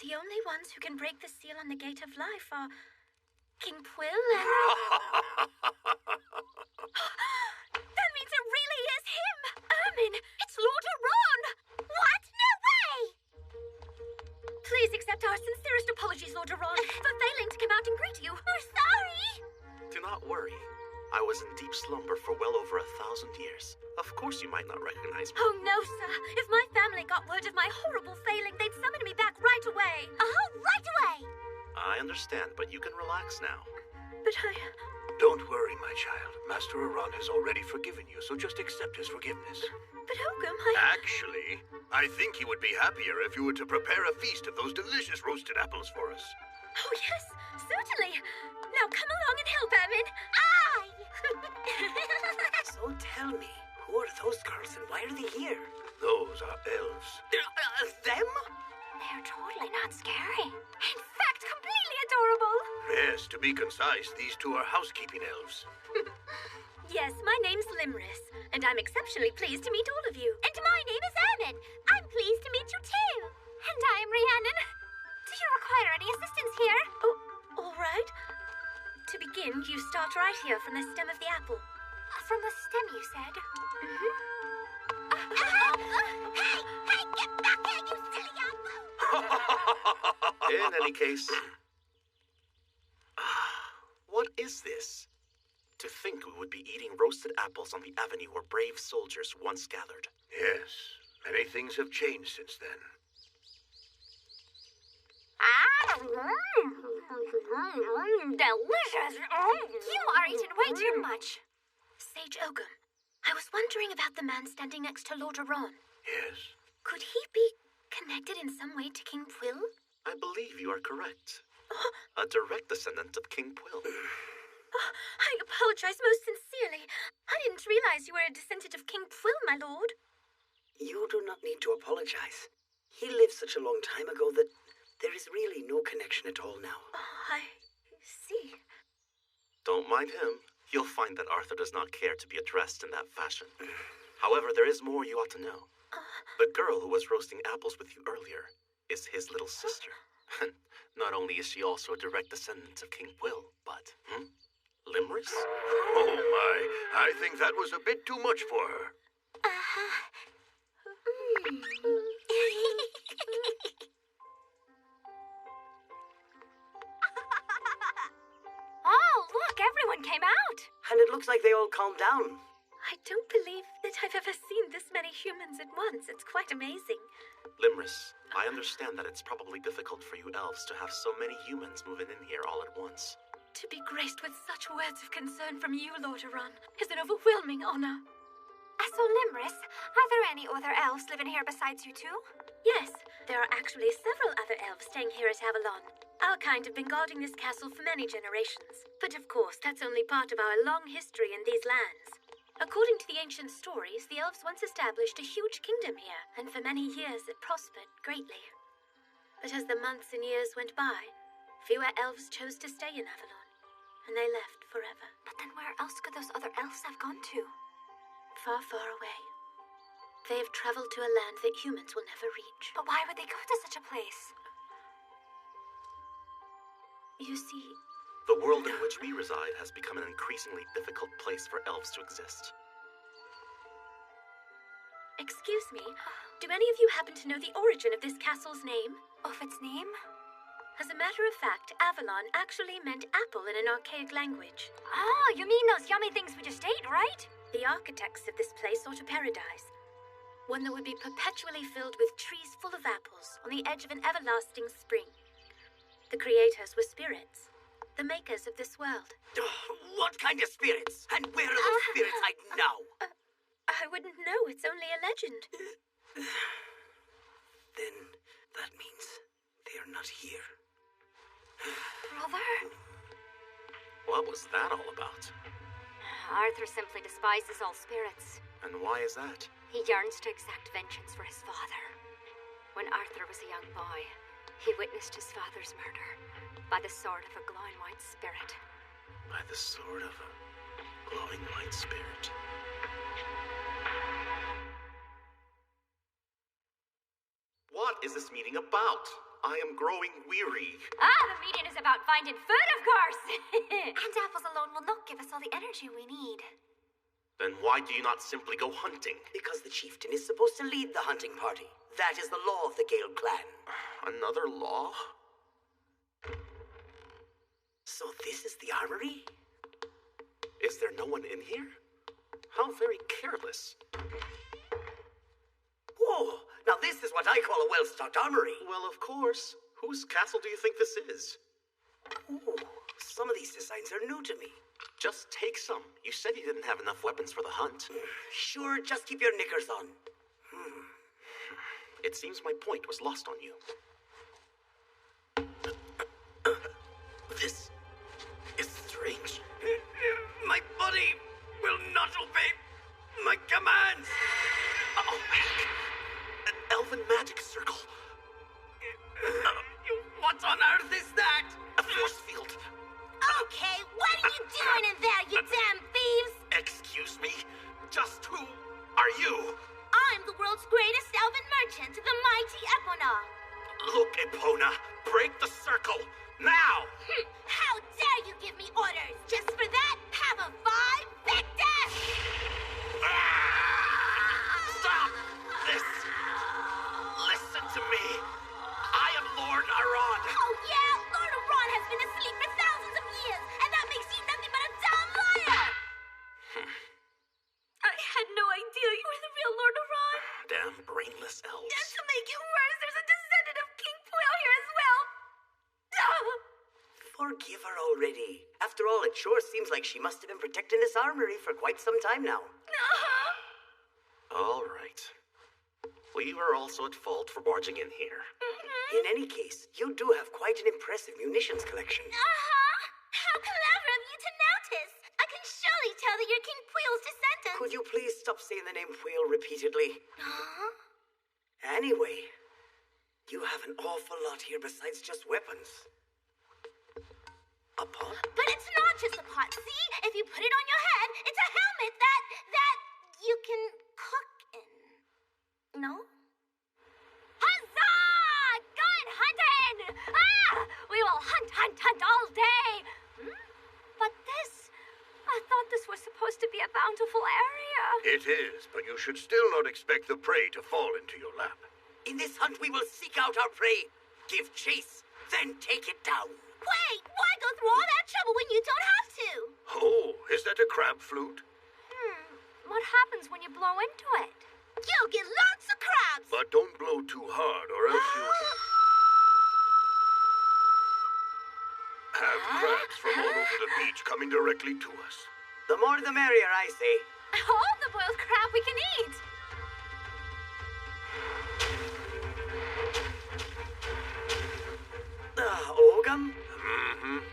the only ones who can break the seal on the gate of life are King Quill and... That means it really is him! Ermin, it's Lord Aron! What? No way! Please accept our sincerest apologies, Lord Aron, for failing to come out and greet you. We're sorry! Do not worry. I was in deep slumber for well over 1,000 years. Of course you might not recognize me. Oh, no, sir. If my family got word of my horrible failing, they'd summon me back right away. Oh, right away! I understand, but you can relax now. But I... Don't worry, my child. Master Aron has already forgiven you, so just accept his forgiveness. But Oakham, Actually, I think he would be happier if you were to prepare a feast of those delicious roasted apples for us. Oh, yes, certainly. Now come along and help, Ermin. Aye! So tell me, who are those girls and why are they here? Those are elves. Them? They're totally not scary. In fact, completely adorable. Yes, to be concise, these two are housekeeping elves. Yes, my name's Limris, and I'm exceptionally pleased to meet all of you. And my name is Ermin. I'm pleased to meet you too. And I'm Rhiannon. Do you require any assistance here? Oh, all right. To begin, you start right here from the stem of the apple. From the stem, you said? Hey, get back here, you silly apple! In any case... What is this? To think we would be eating roasted apples on the avenue where brave soldiers once gathered. Yes, many things have changed since then. Delicious! You are eating way too much. Sage Oakham, I was wondering about the man standing next to Lord Aron. Yes. Could he be connected in some way to King Quill? I believe you are correct. A direct descendant of King Quill. I apologize most sincerely. I didn't realize you were a descendant of King Quill, my lord. You do not need to apologize. He lived such a long time ago that there is really no connection at all now. I see. Don't mind him. You'll find that Arthur does not care to be addressed in that fashion. However, there is more you ought to know. The girl who was roasting apples with you earlier is his little sister. And not only is she also a direct descendant of King Quill, but, Limris? Oh my, I think that was a bit too much for her. Oh, look, everyone came out. And it looks like they all calmed down. I don't believe that I've ever seen this many humans at once. It's quite amazing. Limris, I understand that it's probably difficult for you elves to have so many humans moving in here all at once. To be graced with such words of concern from you, Lord Aron, is an overwhelming honor. So, Limris, are there any other elves living here besides you two? Yes, there are actually several other elves staying here at Avalon. Our kind have been guarding this castle for many generations. But of course, that's only part of our long history in these lands. According to the ancient stories, the elves once established a huge kingdom here, and for many years it prospered greatly. But as the months and years went by, fewer elves chose to stay in Avalon, and they left forever. But then where else could those other elves have gone to? Far, far away. They have traveled to a land that humans will never reach. But why would they go to such a place? You see... The world in which we reside has become an increasingly difficult place for elves to exist. Excuse me, Do any of you happen to know the origin of this castle's name? Of its name? As a matter of fact, Avalon actually meant apple in an archaic language. Oh, you mean those yummy things we just ate, right? The architects of this place sought a paradise. One that would be perpetually filled with trees full of apples on the edge of an everlasting spring. The creators were spirits, the makers of this world. What kind of spirits? And where are those spirits hiding now? I wouldn't know. It's only a legend. Then that means they are not here. Brother? What was that all about? Arthur simply despises all spirits. And why is that? He yearns to exact vengeance for his father. When Arthur was a young boy, he witnessed his father's murder by the sword of a glowing white spirit. By the sword of a glowing white spirit. What is this meeting about? I am growing weary. The meeting is about finding food, of course! And apples alone will not give us all the energy we need. Then why do you not simply go hunting? Because the chieftain is supposed to lead the hunting party. That is the law of the Gale clan. Another law? So this is the armory? Is there no one in here? How very careless. Whoa! Now this is what I call a well-stocked armory. Well, of course. Whose castle do you think this is? Ooh, some of these designs are new to me. Just take some. You said you didn't have enough weapons for the hunt. Sure, just keep your knickers on. It seems my point was lost on you. This is strange. My body will not obey my commands. Oh, heck. An elven magic circle. What on earth is that? A force field. Okay, what are you doing in there, you damn thieves? Excuse me? Just who are you? I'm the world's greatest elven merchant, the mighty Epona. Look, Epona, break the circle, now! How dare you give me orders? Just for that, have a vibe, Victor! Stop this! Listen to me. I am Lord Aron. Oh yeah, Lord Aron has been asleep for thousands of years, and that makes you nothing but a dumb liar! I had no idea you were the real Lord Aron. Damn brainless elves. And to make it worse, there's a descendant of King Puel here as well. Forgive her already. After all, it sure seems like she must have been protecting this armory for quite some time now. All right. We were also at fault for barging in here. In any case, you do have quite an impressive munitions collection. How clever of you to notice. I can surely tell that you're King Puel's descendant. Could you please stop saying the name Puel repeatedly? Anyway, you have an awful lot here besides just weapons. A pot? But it's not just a pot, see? If you put it on your head, it's a helmet that you can cook in. No? Huzzah! Going hunting! We will hunt all day! But I thought this was supposed to be a bountiful area. It is, but you should still not expect the prey to fall into your lap. In this hunt, we will seek out our prey, give chase, then take it down. Wait, why go through all that trouble when you don't have to? Oh, is that a crab flute? What happens when you blow into it? You'll get lots of crabs! But don't blow too hard, or else you have crabs from all over the beach coming directly to us. The more the merrier, I say. All the boiled crab we can eat! Ogum?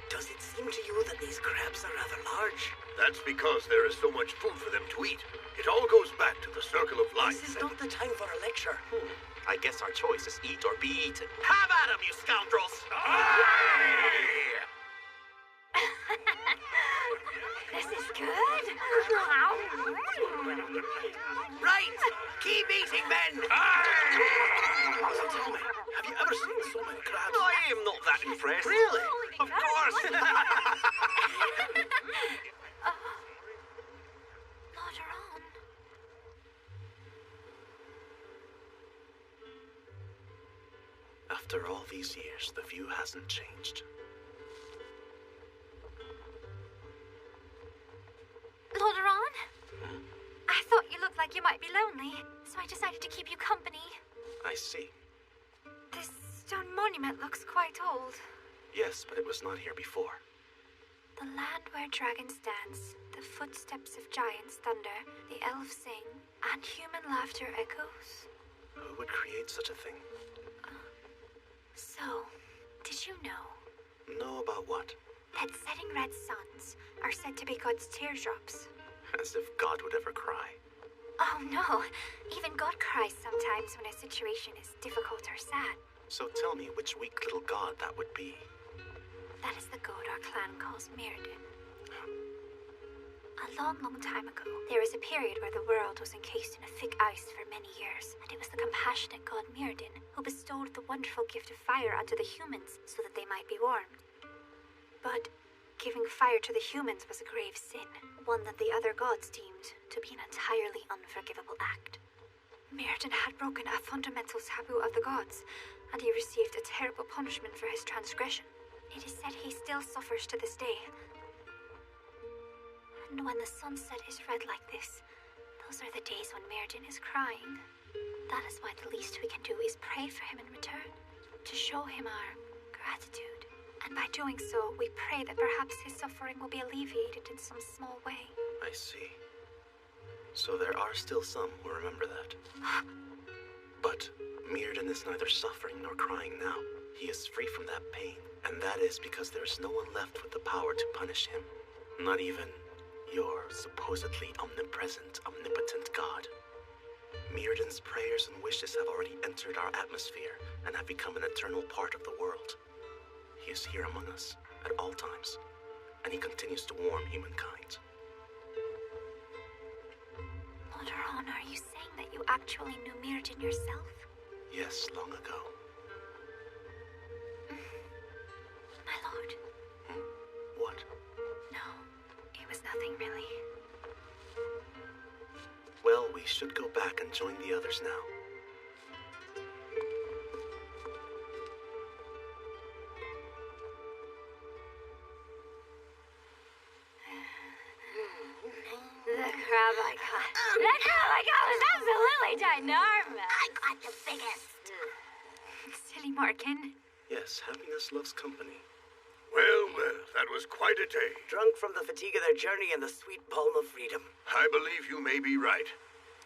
Does it seem to you that these crabs are rather large? That's because there is so much food for them to eat. It all goes back to the circle of life. This is not the time for a lecture. I guess our choice is eat or be eaten. Have at 'em, you scoundrels! This is good. Right! Keep eating, men! So tell me, have you ever seen so many crabs? I am not that impressed. Really? Of course! Lord Aron. After all these years, the view hasn't changed. Lord Aran? I thought you looked like you might be lonely, so I decided to keep you company. I see. This stone monument looks quite old. Yes, but it was not here before. The land where dragons dance, the footsteps of giants thunder, the elves sing, and human laughter echoes. Who would create such a thing? So, did you know Know about what? that setting red suns are said to be God's teardrops? As if God would ever cry. Oh no, even God cries sometimes when a situation is difficult or sad. So tell me which weak little god that would be. That is the god our clan calls Mirrodin. A long, long time ago, there was a period where the world was encased in a thick ice for many years, and it was the compassionate god Mirrodin who bestowed the wonderful gift of fire onto the humans so that they might be warmed. But giving fire to the humans was a grave sin, one that the other gods deemed to be an entirely unforgivable act. Mirrodin had broken a fundamental taboo of the gods, and he received a terrible punishment for his transgression. It is said he still suffers to this day. And when the sunset is red like this, those are the days when Mirrodin is crying. That is why the least we can do is pray for him in return, to show him our gratitude. And by doing so, we pray that perhaps his suffering will be alleviated in some small way. I see. So there are still some who remember that. But Mirrodin is neither suffering nor crying now. He is free from that pain, and that is because there is no one left with the power to punish him. Not even your supposedly omnipresent, omnipotent God. Mirrodin's prayers and wishes have already entered our atmosphere and have become an eternal part of the world. He is here among us at all times, and he continues to warm humankind. Lord Aran, are you saying that you actually knew Mirrodin yourself? Yes, long ago. My lord. What? No, it was nothing really. Well, we should go back and join the others now. The crab I caught. The crab I caught was absolutely ginormous. I got the biggest. Silly Morgan. Yes, happiness loves company. Well, well, that was quite a day. Drunk from the fatigue of their journey and the sweet balm of freedom. I believe you may be right.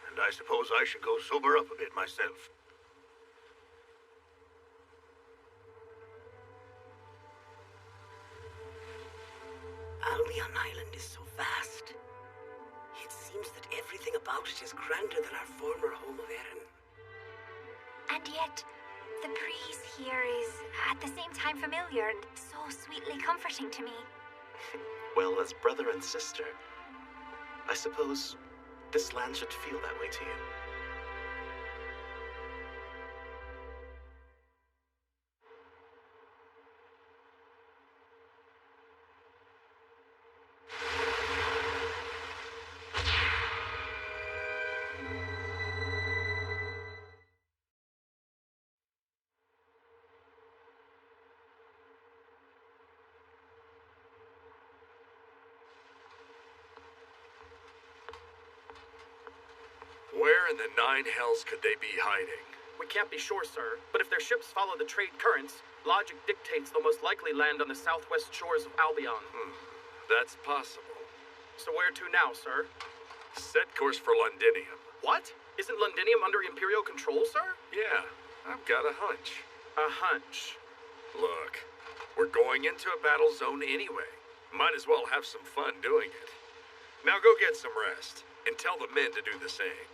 And I suppose I should go sober up a bit myself. Albion Island is so vast. It seems that everything about it is grander than our former home of Erin. And yet, the breeze here is at the same time familiar and so sweetly comforting to me. Well, as brother and sister, I suppose this land should feel that way to you. Where in the nine hells could they be hiding? We can't be sure, sir, but if their ships follow the trade currents, logic dictates they'll most likely land on the southwest shores of Albion. That's possible. So where to now, sir? Set course for Londinium. What? Isn't Londinium under Imperial control, sir? Yeah, I've got a hunch. A hunch. Look, we're going into a battle zone anyway. Might as well have some fun doing it. Now go get some rest, and tell the men to do the same.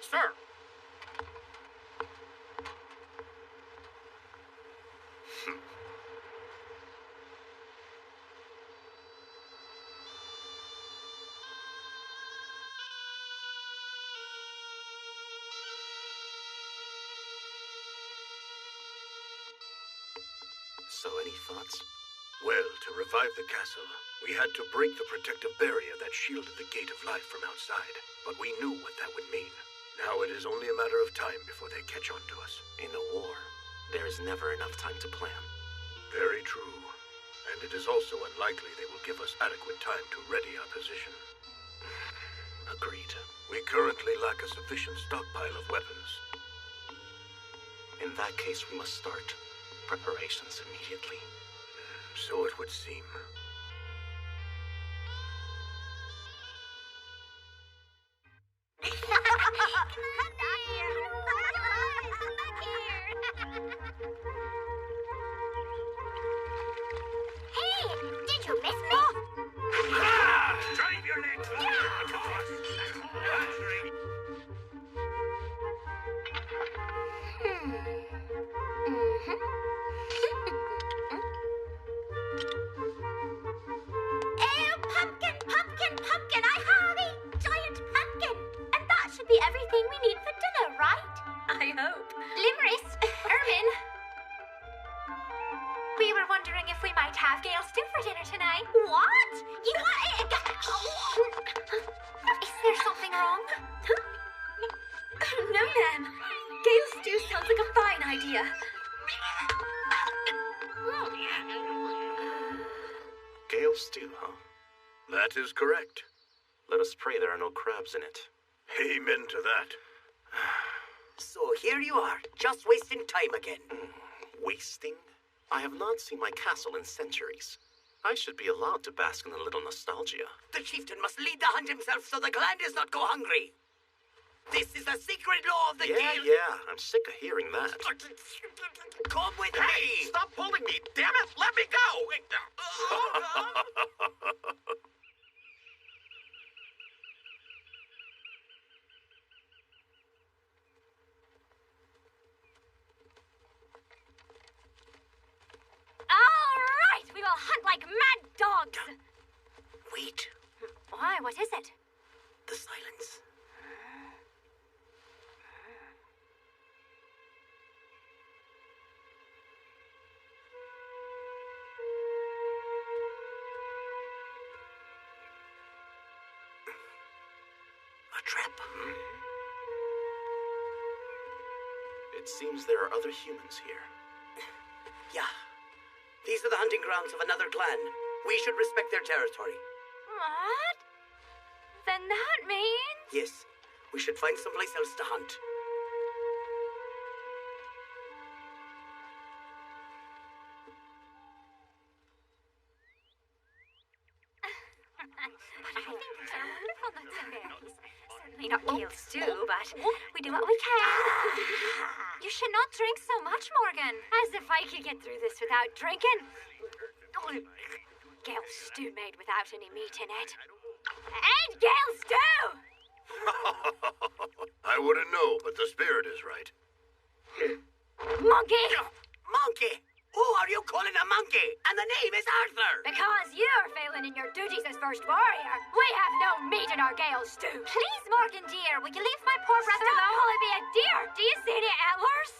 Sir! So, any thoughts? Well, to revive the castle, we had to break the protective barrier that shielded the Gate of Life from outside. But we knew what that would mean. Now it is only a matter of time before they catch on to us. In a war, There is never enough time to plan. Very true. And it is also unlikely they will give us adequate time to ready our position. Agreed. We currently lack a sufficient stockpile of weapons. In that case, we must start preparations immediately. So it would seem. That is correct. Let us pray there are no crabs in it. Amen to that. So here you are, just wasting time again. Wasting? I have not seen my castle in centuries. I should be allowed to bask in a little nostalgia. The chieftain must lead the hunt himself so the clan does not go hungry. This is the secret law of the guild. Yeah, I'm sick of hearing that. Come with me. Hey, stop pulling me, damn it! Let me go! We will hunt like mad dogs! Wait. Why? What is it? The silence. A trap. It seems there are other humans here. Yeah. These are the hunting grounds of another clan. We should respect their territory. What? Then that means... Yes. We should find someplace else to hunt. I think these are wonderful nuts and berries. Certainly not kale stew, but we do what we can. You should not drink so much, Morgan. As if I could get through this without drinking. Gale stew made without any meat in it. And Gale stew! I wouldn't know, but the spirit is right. Monkey! Monkey! Who are you calling a monkey? And the name is Arthur! Because you're failing in your duties as first warrior. We have no meat in our Gale stew. Please, Morgan dear, will you leave my poor brother alone? Stop calling me a deer! Do you see the antlers?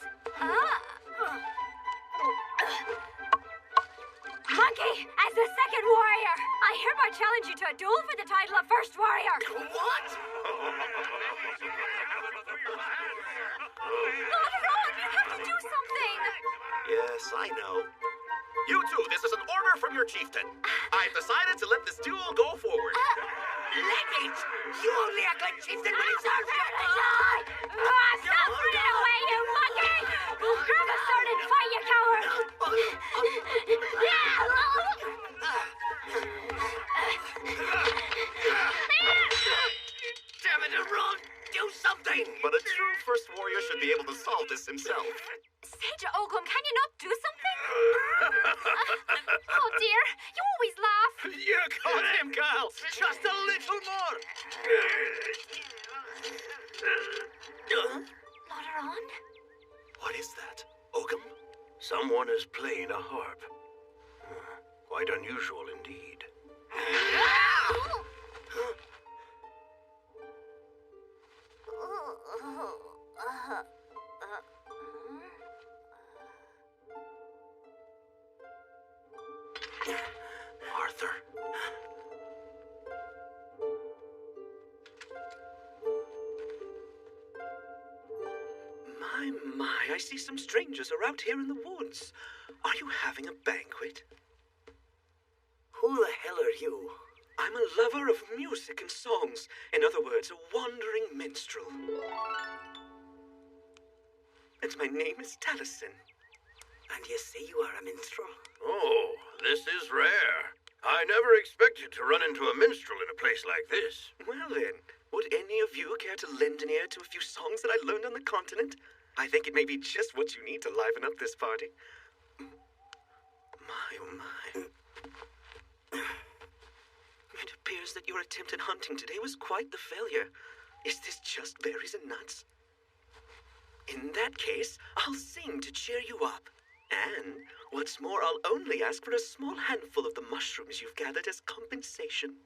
Monkey, as the second warrior, I hereby challenge you to a duel for the title of first warrior. What? Ron, you have to do something. Yes, I know. You two, this is an order from your chieftain. I've decided to let this duel go forward. Let it! You only act like chieftain when it's our Stop running away, you monkey! Grab a sword and fight, you coward! Damn it, Ron! Do something! But a true first warrior should be able to solve this himself. Sage Ogum, can you not do something? Oh dear, you always laugh. You got him, girl! Just a little more! Lauderon? What is that? Ogum? Someone is playing a harp. Quite unusual indeed. Arthur. My. I see some strangers are out here in the woods. Are you having a banquet? Who the hell are you? I'm a lover of music and songs. In other words, a wandering minstrel. And my name is Taliesin. And you say you are a minstrel? Oh, this is rare. I never expected to run into a minstrel in a place like this. Well then, would any of you care to lend an ear to a few songs that I learned on the continent? I think it may be just what you need to liven up this party. My, oh my. It appears that your attempt at hunting today was quite the failure. Is this just berries and nuts? In that case, I'll sing to cheer you up. And, what's more, I'll only ask for a small handful of the mushrooms you've gathered as compensation.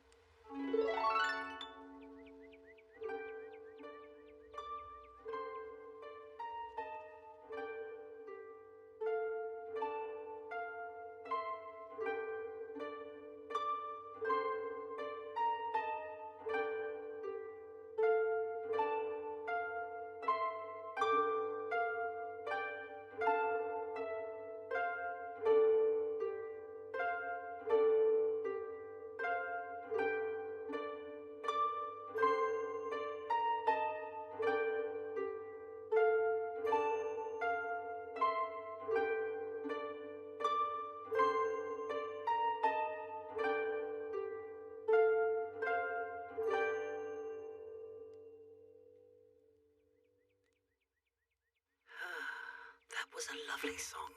That was a lovely song.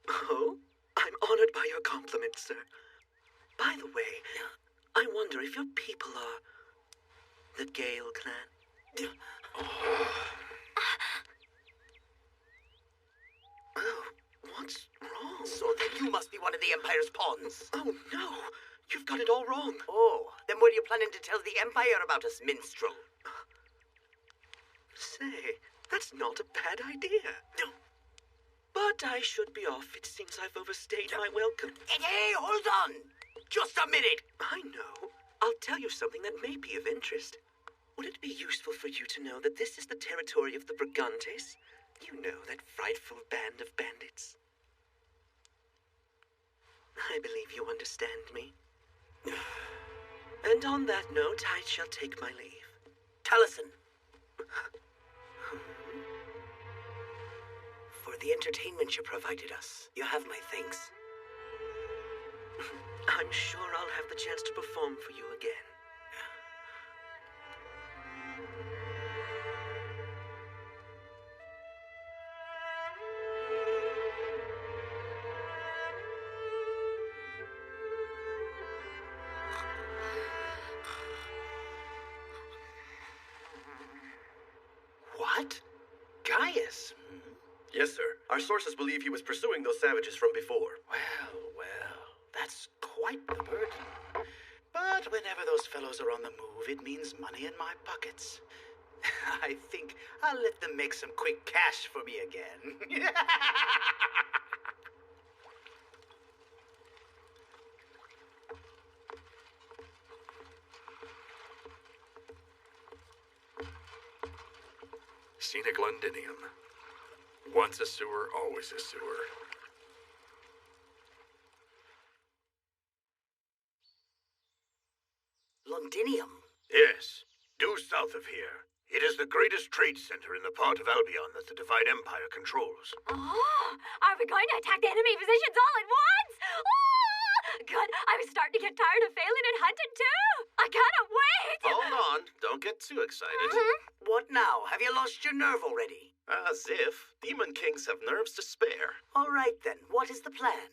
Oh, I'm honored by your compliment, sir. By the way, I wonder if your people are the Gale clan. Oh, what's wrong? So then you must be one of the Empire's pawns. Oh, no. You've got it all wrong. Oh, then were you planning to tell the Empire about us, minstrel? Say, that's not a bad idea. But I should be off. It seems I've overstayed my welcome. Hey, hold on! Just a minute! I know. I'll tell you something that may be of interest. Would it be useful for you to know that this is the territory of the Brigantes? You know, that frightful band of bandits. I believe you understand me. And on that note, I shall take my leave. Taliesin. For the entertainment you provided us, you have my thanks. I'm sure I'll have the chance to perform for you again. What? Gaius? Yes, sir. Our sources believe he was pursuing those savages from before. Well, that's quite the burden. But whenever those fellows are on the move, it means money in my pockets. I think I'll let them make some quick cash for me again. Scenic Londinium. Once a sewer, always a sewer. Londinium? Yes, due south of here. It is the greatest trade center in the part of Albion that the Divine Empire controls. Oh, are we going to attack the enemy positions all at once? Oh, good. I was starting to get tired of failing at hunting too. I cannot wait. Hold on. Don't get too excited. What now? Have you lost your nerve already? As if. Demon Kings have nerves to spare. All right then. What is the plan?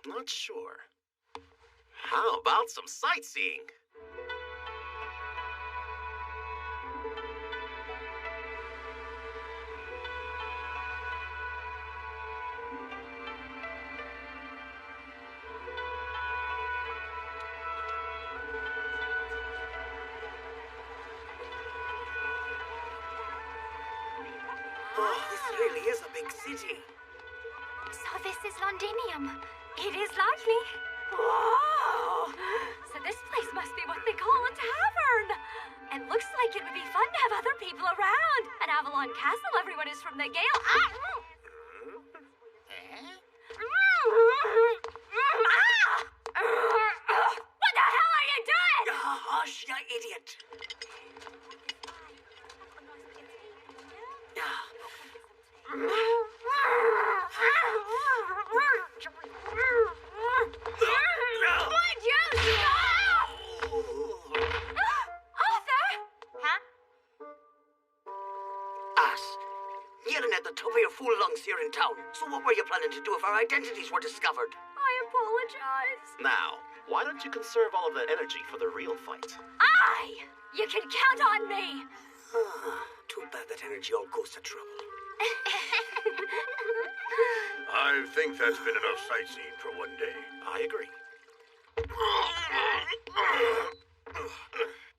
Not sure. How about some sightseeing? Oh, this really is a big city. So this is Londinium. It is likely. Whoa! So this place must be what they call a tavern. It looks like it would be fun to have other people around. At Avalon Castle, everyone is from the Gale. What the hell are you doing? Hush, you idiot. Would you stop? Arthur? Huh? Us. Yelling at the top of your fool lungs here in town. So what were you planning to do if our identities were discovered? I apologize. Now, why don't you conserve all of that energy for the real fight? You can count on me. Too bad that energy all goes to trouble. I think that's been enough sightseeing for one day. I agree.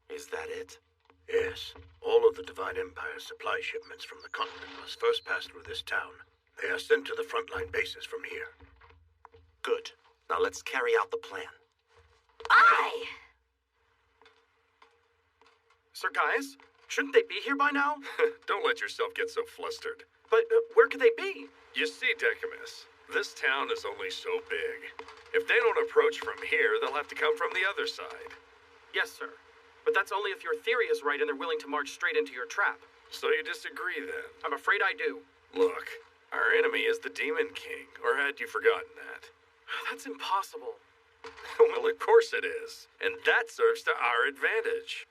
Is that it? Yes. All of the Divine Empire's supply shipments from the continent must first pass through this town. They are sent to the frontline bases from here. Good. Now let's carry out the plan. Sir Gaius, shouldn't they be here by now? Don't let yourself get so flustered. But where could they be? You see, Decimus, this town is only so big. If they don't approach from here, they'll have to come from the other side. Yes, sir. But that's only if your theory is right and they're willing to march straight into your trap. So you disagree, then? I'm afraid I do. Look, our enemy is the Demon King, or had you forgotten that? That's impossible. Well, of course it is. And that serves to our advantage.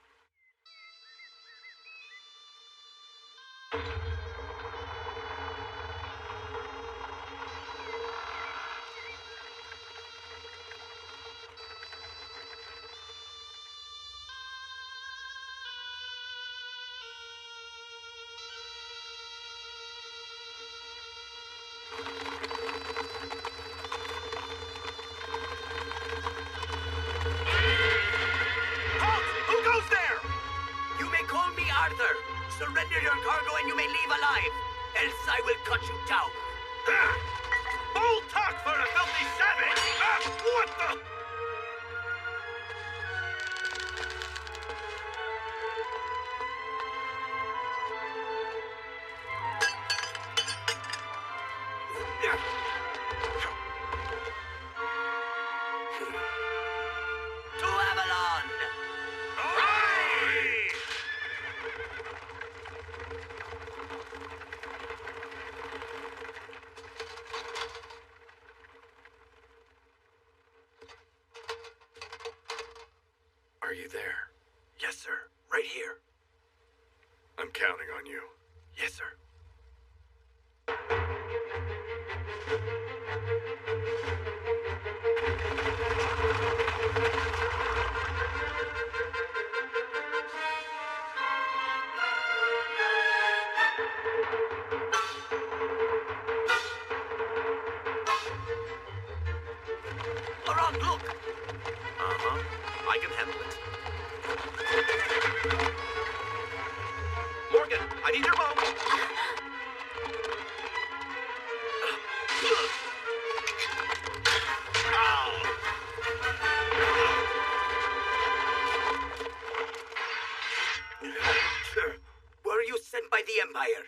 Surrender your cargo and you may leave alive, else I will cut you down. Bold talk for a filthy savage! What the? To Avalon! Are you there? Yes, sir. Right here. I'm counting on you. Yes, sir. Laurent, look! I can handle it. Morgan, I need your bow. Were you sent by the Empire?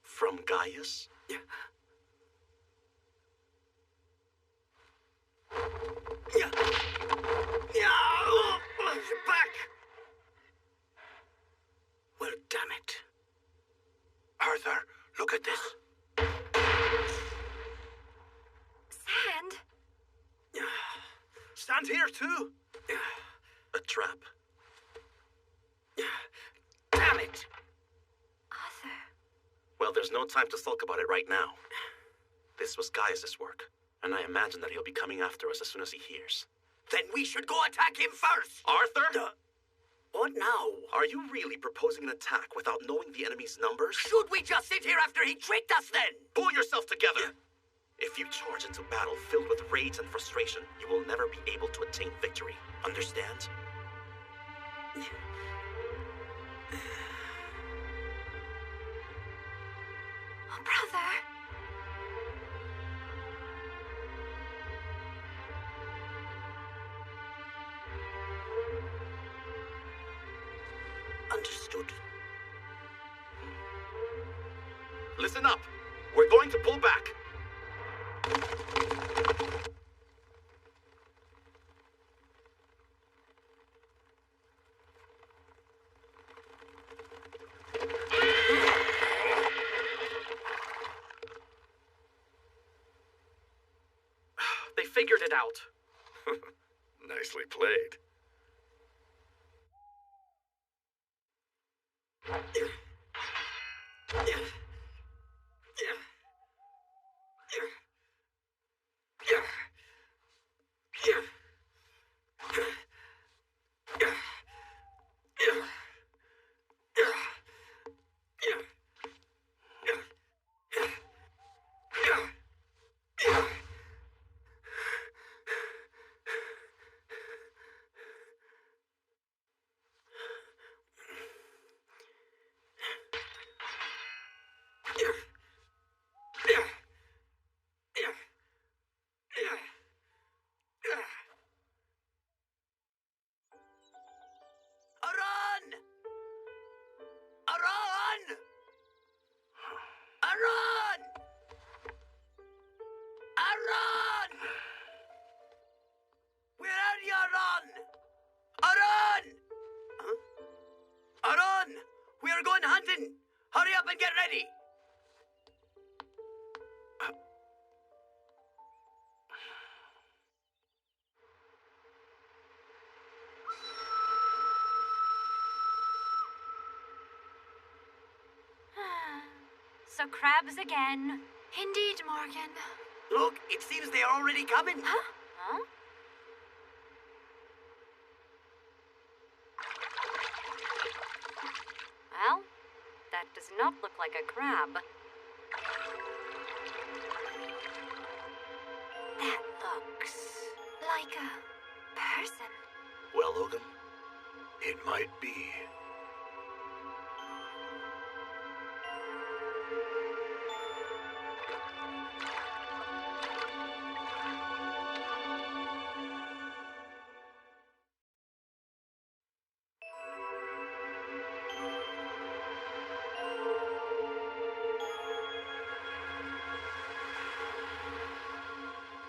From Gaius? Back! Well, damn it. Arthur, look at this. Sand? Stand here, too. A trap. Damn it! Arthur. Well, there's no time to sulk about it right now. This was Gaius' work, and I imagine that he'll be coming after us as soon as he hears. Then we should go attack him first! Arthur? What now? Are you really proposing an attack without knowing the enemy's numbers? Should we just sit here after he tricked us then? Pull yourself together! If you charge into battle filled with rage and frustration, you will never be able to attain victory. Understand? Oh, brother. listen up. We're going to pull back. They figured it out. Nicely played. Hurry up and get ready! So crabs again. Indeed, Morgan. Look, it seems they are already coming. Huh? Huh? Well, that does not look like a crab. That looks like a person. Well, Logan, it might be.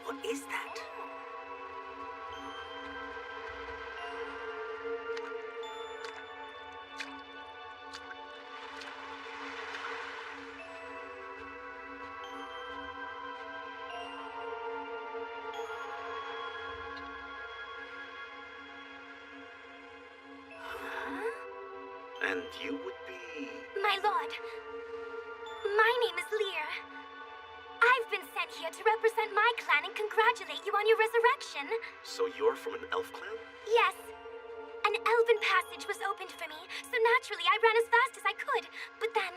What is that? And you would be... My lord, my name is Lear. I've been sent here to represent my clan and congratulate you on your resurrection. So you're from an elf clan? Yes. An elven passage was opened for me, so naturally I ran as fast as I could. But then...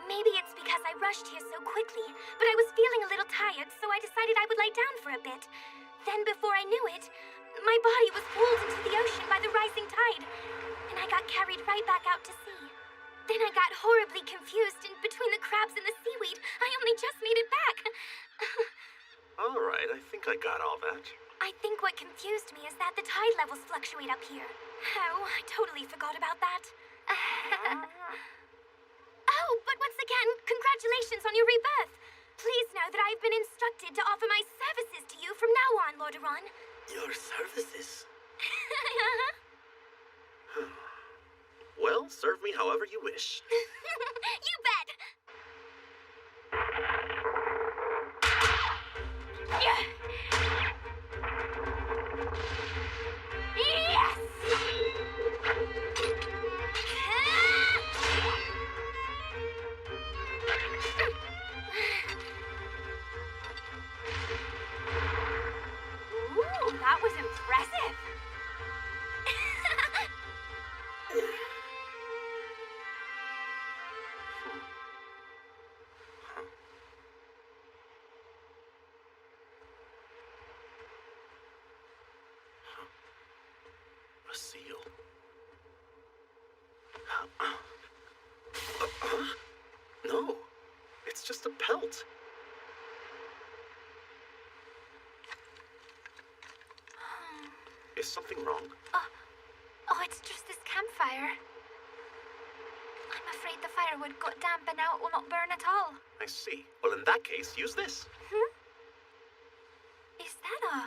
maybe it's because I rushed here so quickly, but I was feeling a little tired, so I decided I would lie down for a bit. Then before I knew it, my body was pulled into the ocean by the rising tide, and I got carried right back out to sea. Then I got horribly confused, and between the crabs and the seaweed, I only just made it back. All right, I think I got all that. I think what confused me is that the tide levels fluctuate up here. Oh, I totally forgot about that. Oh, but once again, congratulations on your rebirth. Please know that I've been instructed to offer my services to you from now on, Lord Aron. Your services? Well, serve me however you wish. You bet! Yes! Ooh, that was impressive. A seal. No, it's just a pelt. Is something wrong? Oh, it's just this campfire. afraid the firewood got damp and now it will not burn at all. I see. Well, in that case, use this. Is that a...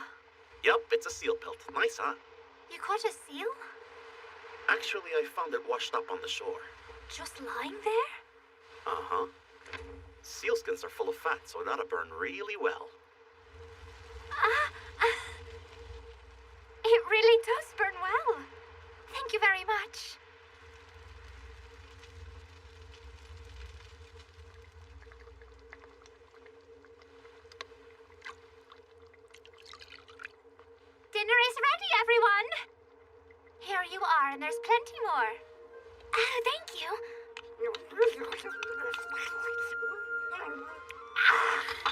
Yup, it's a seal pelt. Nice, huh? You caught a seal? Actually, I found it washed up on the shore. Just lying there? Uh-huh. Sealskins are full of fat, so it ought to burn really well. It really does burn well. Thank you very much. Dinner is ready, everyone. Here you are, and there's plenty more. Thank you.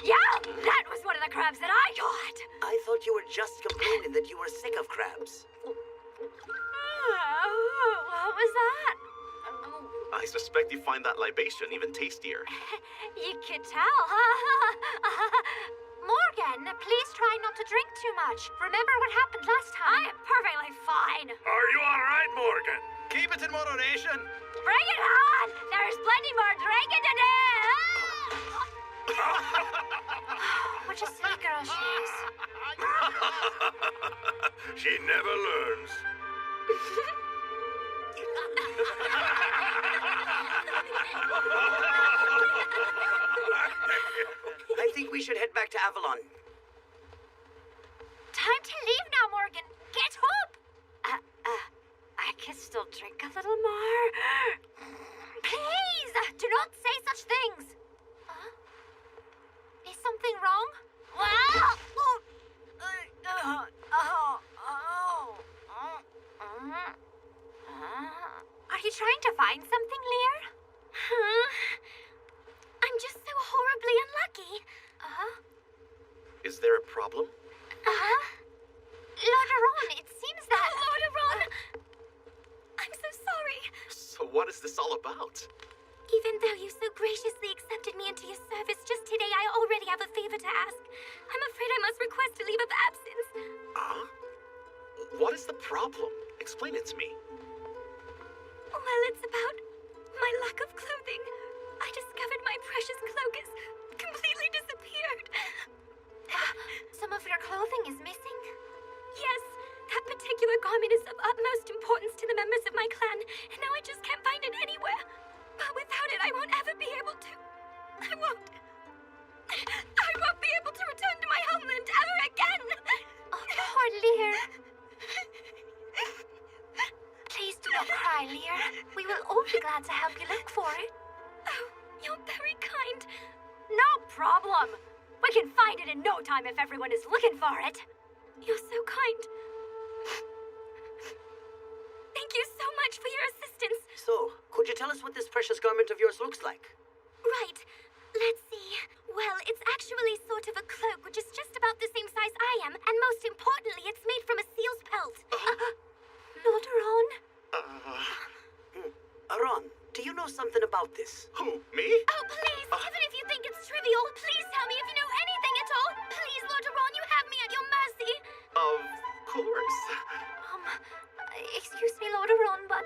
Yeah, that was one of the crabs that I caught. I thought you were just complaining that you were sick of crabs. What was that? I suspect you find that libation even tastier. You could tell, huh? Morgan, please try not to drink too much. Remember what happened last time? I am perfectly fine. Are you all right, Morgan? Keep it in moderation. Bring it on! There's plenty more drinking to do! What a silly girl she is. She never learns. I think we should head back to Avalon. Time to leave now, Morgan. Get up! I can still drink a little more. Please, do not say such things. Is something wrong? Are you trying to find something, Lear? I'm just so horribly unlucky. Is there a problem? Lauderon, it seems that... Lauderon! I'm so sorry. So what is this all about? Even though you so graciously accepted me into your service just today, I already have a favor to ask. I'm afraid I must request a leave of absence. What is the problem? Explain it to me. Well, it's about my lack of clothing. I discovered my precious cloak has completely disappeared. Some of your clothing is missing? Yes, that particular garment is of utmost importance to the members of my clan, and now I just can't find it anywhere. But without it, I won't ever be able to... I won't be able to return to my homeland ever again! Oh, poor Lear. Please do not cry, Lear. We will all be glad to help you look for it. Oh, you're very kind. No problem. We can find it in no time if everyone is looking for it. You're so kind. Thank you so much for your assistance. So, could you tell us what this precious garment of yours looks like? Right. Let's see. Well, it's actually sort of a cloak, which is just about the same size I am, and most importantly, it's made from a seal's pelt. Lauderon? Aron, do you know something about this? Who, me? Oh, please, even if you think it's trivial, please tell me if you know anything at all. Please, Lauderon, you have me at your mercy. Of course. Excuse me, Lauderon, but...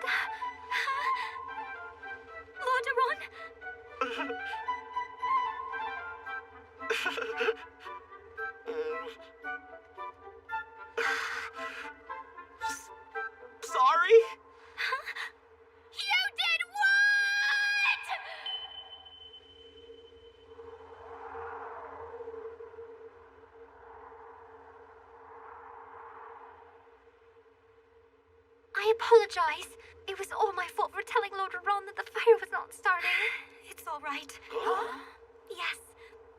Lauderon? Sorry? You did what? I apologize. It was all my fault for telling Lauderon that the fire was not starting. It's all right. Yes,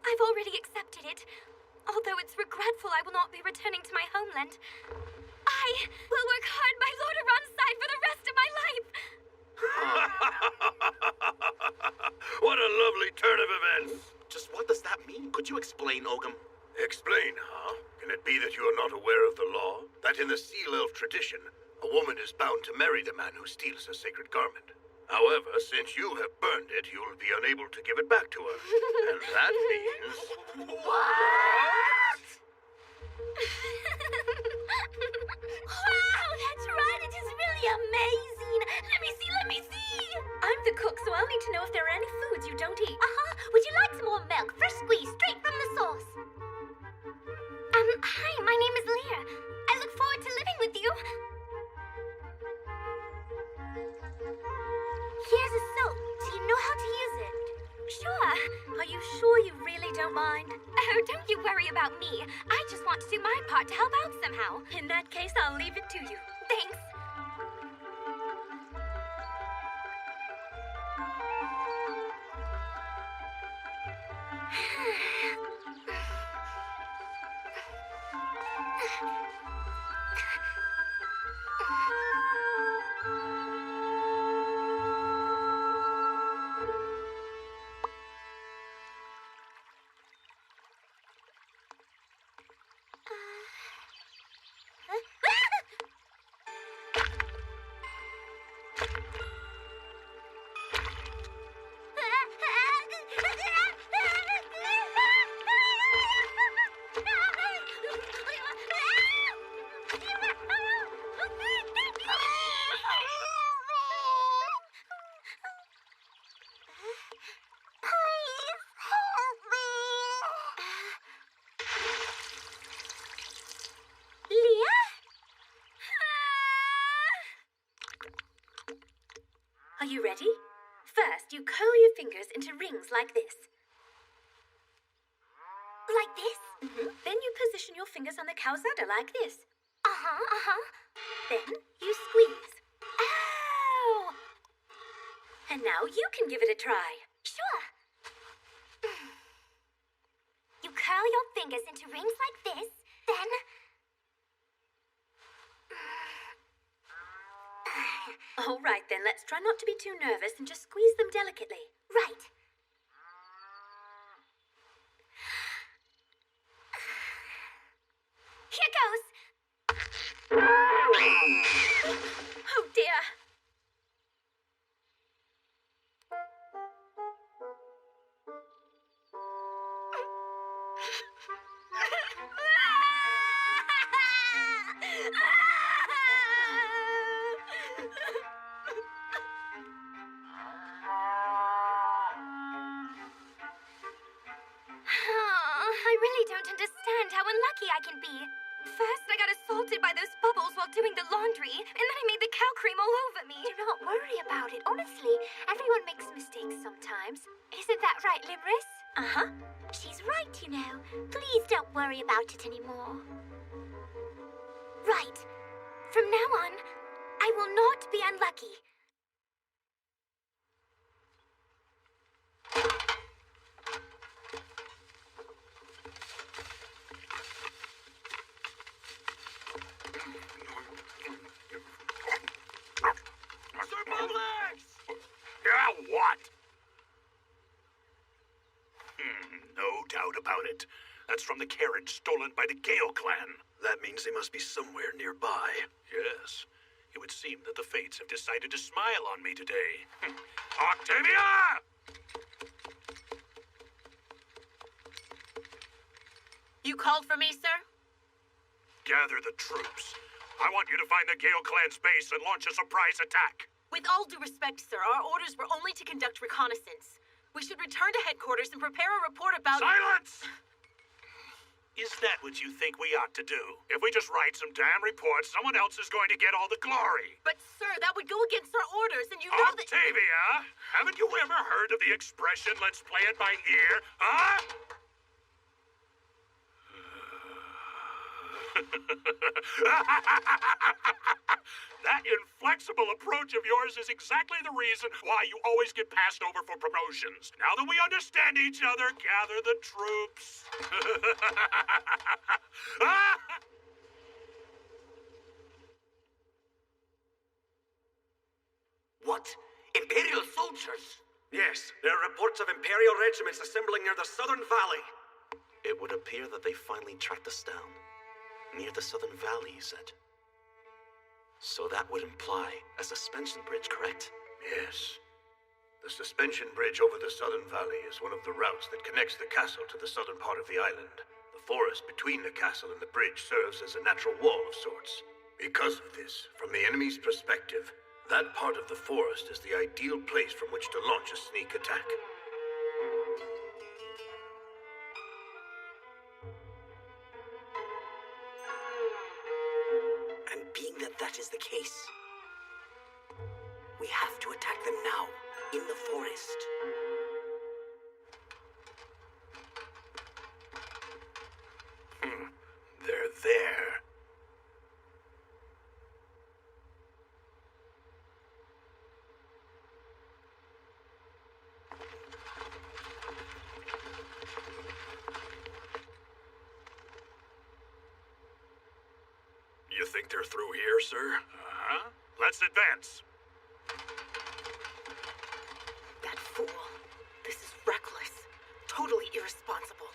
I've already accepted it. Although it's regretful I will not be returning to my homeland. I will work hard by Lauderon's side for the rest of my life. What a lovely turn of events. Just what does that mean? Could you explain, Ogum? Explain, huh? Can it be that you are not aware of the law? That in the Seal Elf tradition, a woman is bound to marry the man who steals her sacred garment. However, since you have burned it, you'll be unable to give it back to her. And that means... What? Wow, that's right. It is really amazing. Let me see. I'm the cook, so I'll Here's a soap. Do you know how to use it? Sure. Are you sure you really don't mind? Oh, don't you worry about me. I just want to do my part to help out somehow. In that case, I'll leave it to you. Thanks. Are you ready? First, you curl your fingers into rings like this. Like this? Then you position your fingers on the cow's udder like this. Then you squeeze. Oh! And now you can give it a try. Sure. You curl your fingers into rings like this, then... All right, then, let's try not to be too nervous and just squeeze them delicately. Right. Here goes. Oh, dear. I really don't understand how unlucky I can be. First, I got assaulted by those bubbles while doing the laundry, and then I made the cow cream all over me. Do not worry about it. Honestly, everyone makes mistakes sometimes. Isn't that right, Limris? Uh-huh. She's right, you know. Please don't worry about it anymore. Right. From now on, I will not be unlucky. Yeah, what? No doubt about it. That's from the carriage stolen by the Gale clan. That means they must be somewhere nearby. Yes. It would seem that the fates have decided to smile on me today. Octavia! You called for me, sir? Gather the troops. I want you to find the Gale clan's base and launch a surprise attack. With all due respect, sir, our orders were only to conduct reconnaissance. We should return to headquarters and prepare a report about— Silence! Is that what you think we ought to do? If we just write some damn reports, someone else is going to get all the glory. But, sir, that would go against our orders, and you know that— Octavia, haven't you ever heard of the expression, let's play it by ear, huh? That inflexible approach of yours is exactly the reason why you always get passed over for promotions. Now that we understand each other, gather the troops. What? Imperial soldiers? Yes, there are reports of Imperial regiments assembling near the Southern Valley. It would appear that they finally tracked us down. Near the Southern Valley, you said. So that would imply a suspension bridge, correct? Yes. The suspension bridge over the Southern Valley is one of the routes that connects the castle to the southern part of the island. The forest between the castle and the bridge serves as a natural wall of sorts. Because of this, from the enemy's perspective, that part of the forest is the ideal place from which to launch a sneak attack. And being that that is the case, we have to attack them now. in the forest. They're there. You think they're through here, sir? Uh-huh. Let's advance. That fool. This is reckless. Totally irresponsible.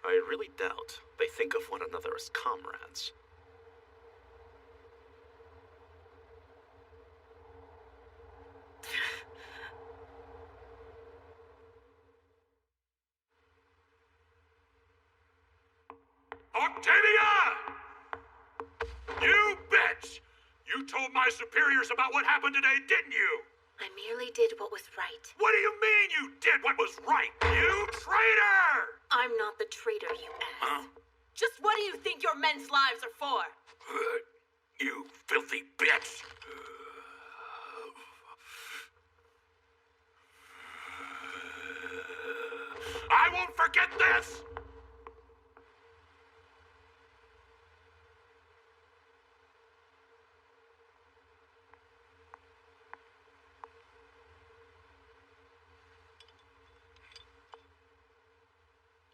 I really doubt they think of one another as comrades. Octavia! You bitch! You told my superiors about what happened today, didn't you? I merely did what was right. What do you mean you did what was right? You traitor! I'm not the traitor, you ass. Huh? Just what do you think your men's lives are for? You filthy bitch! I won't forget this!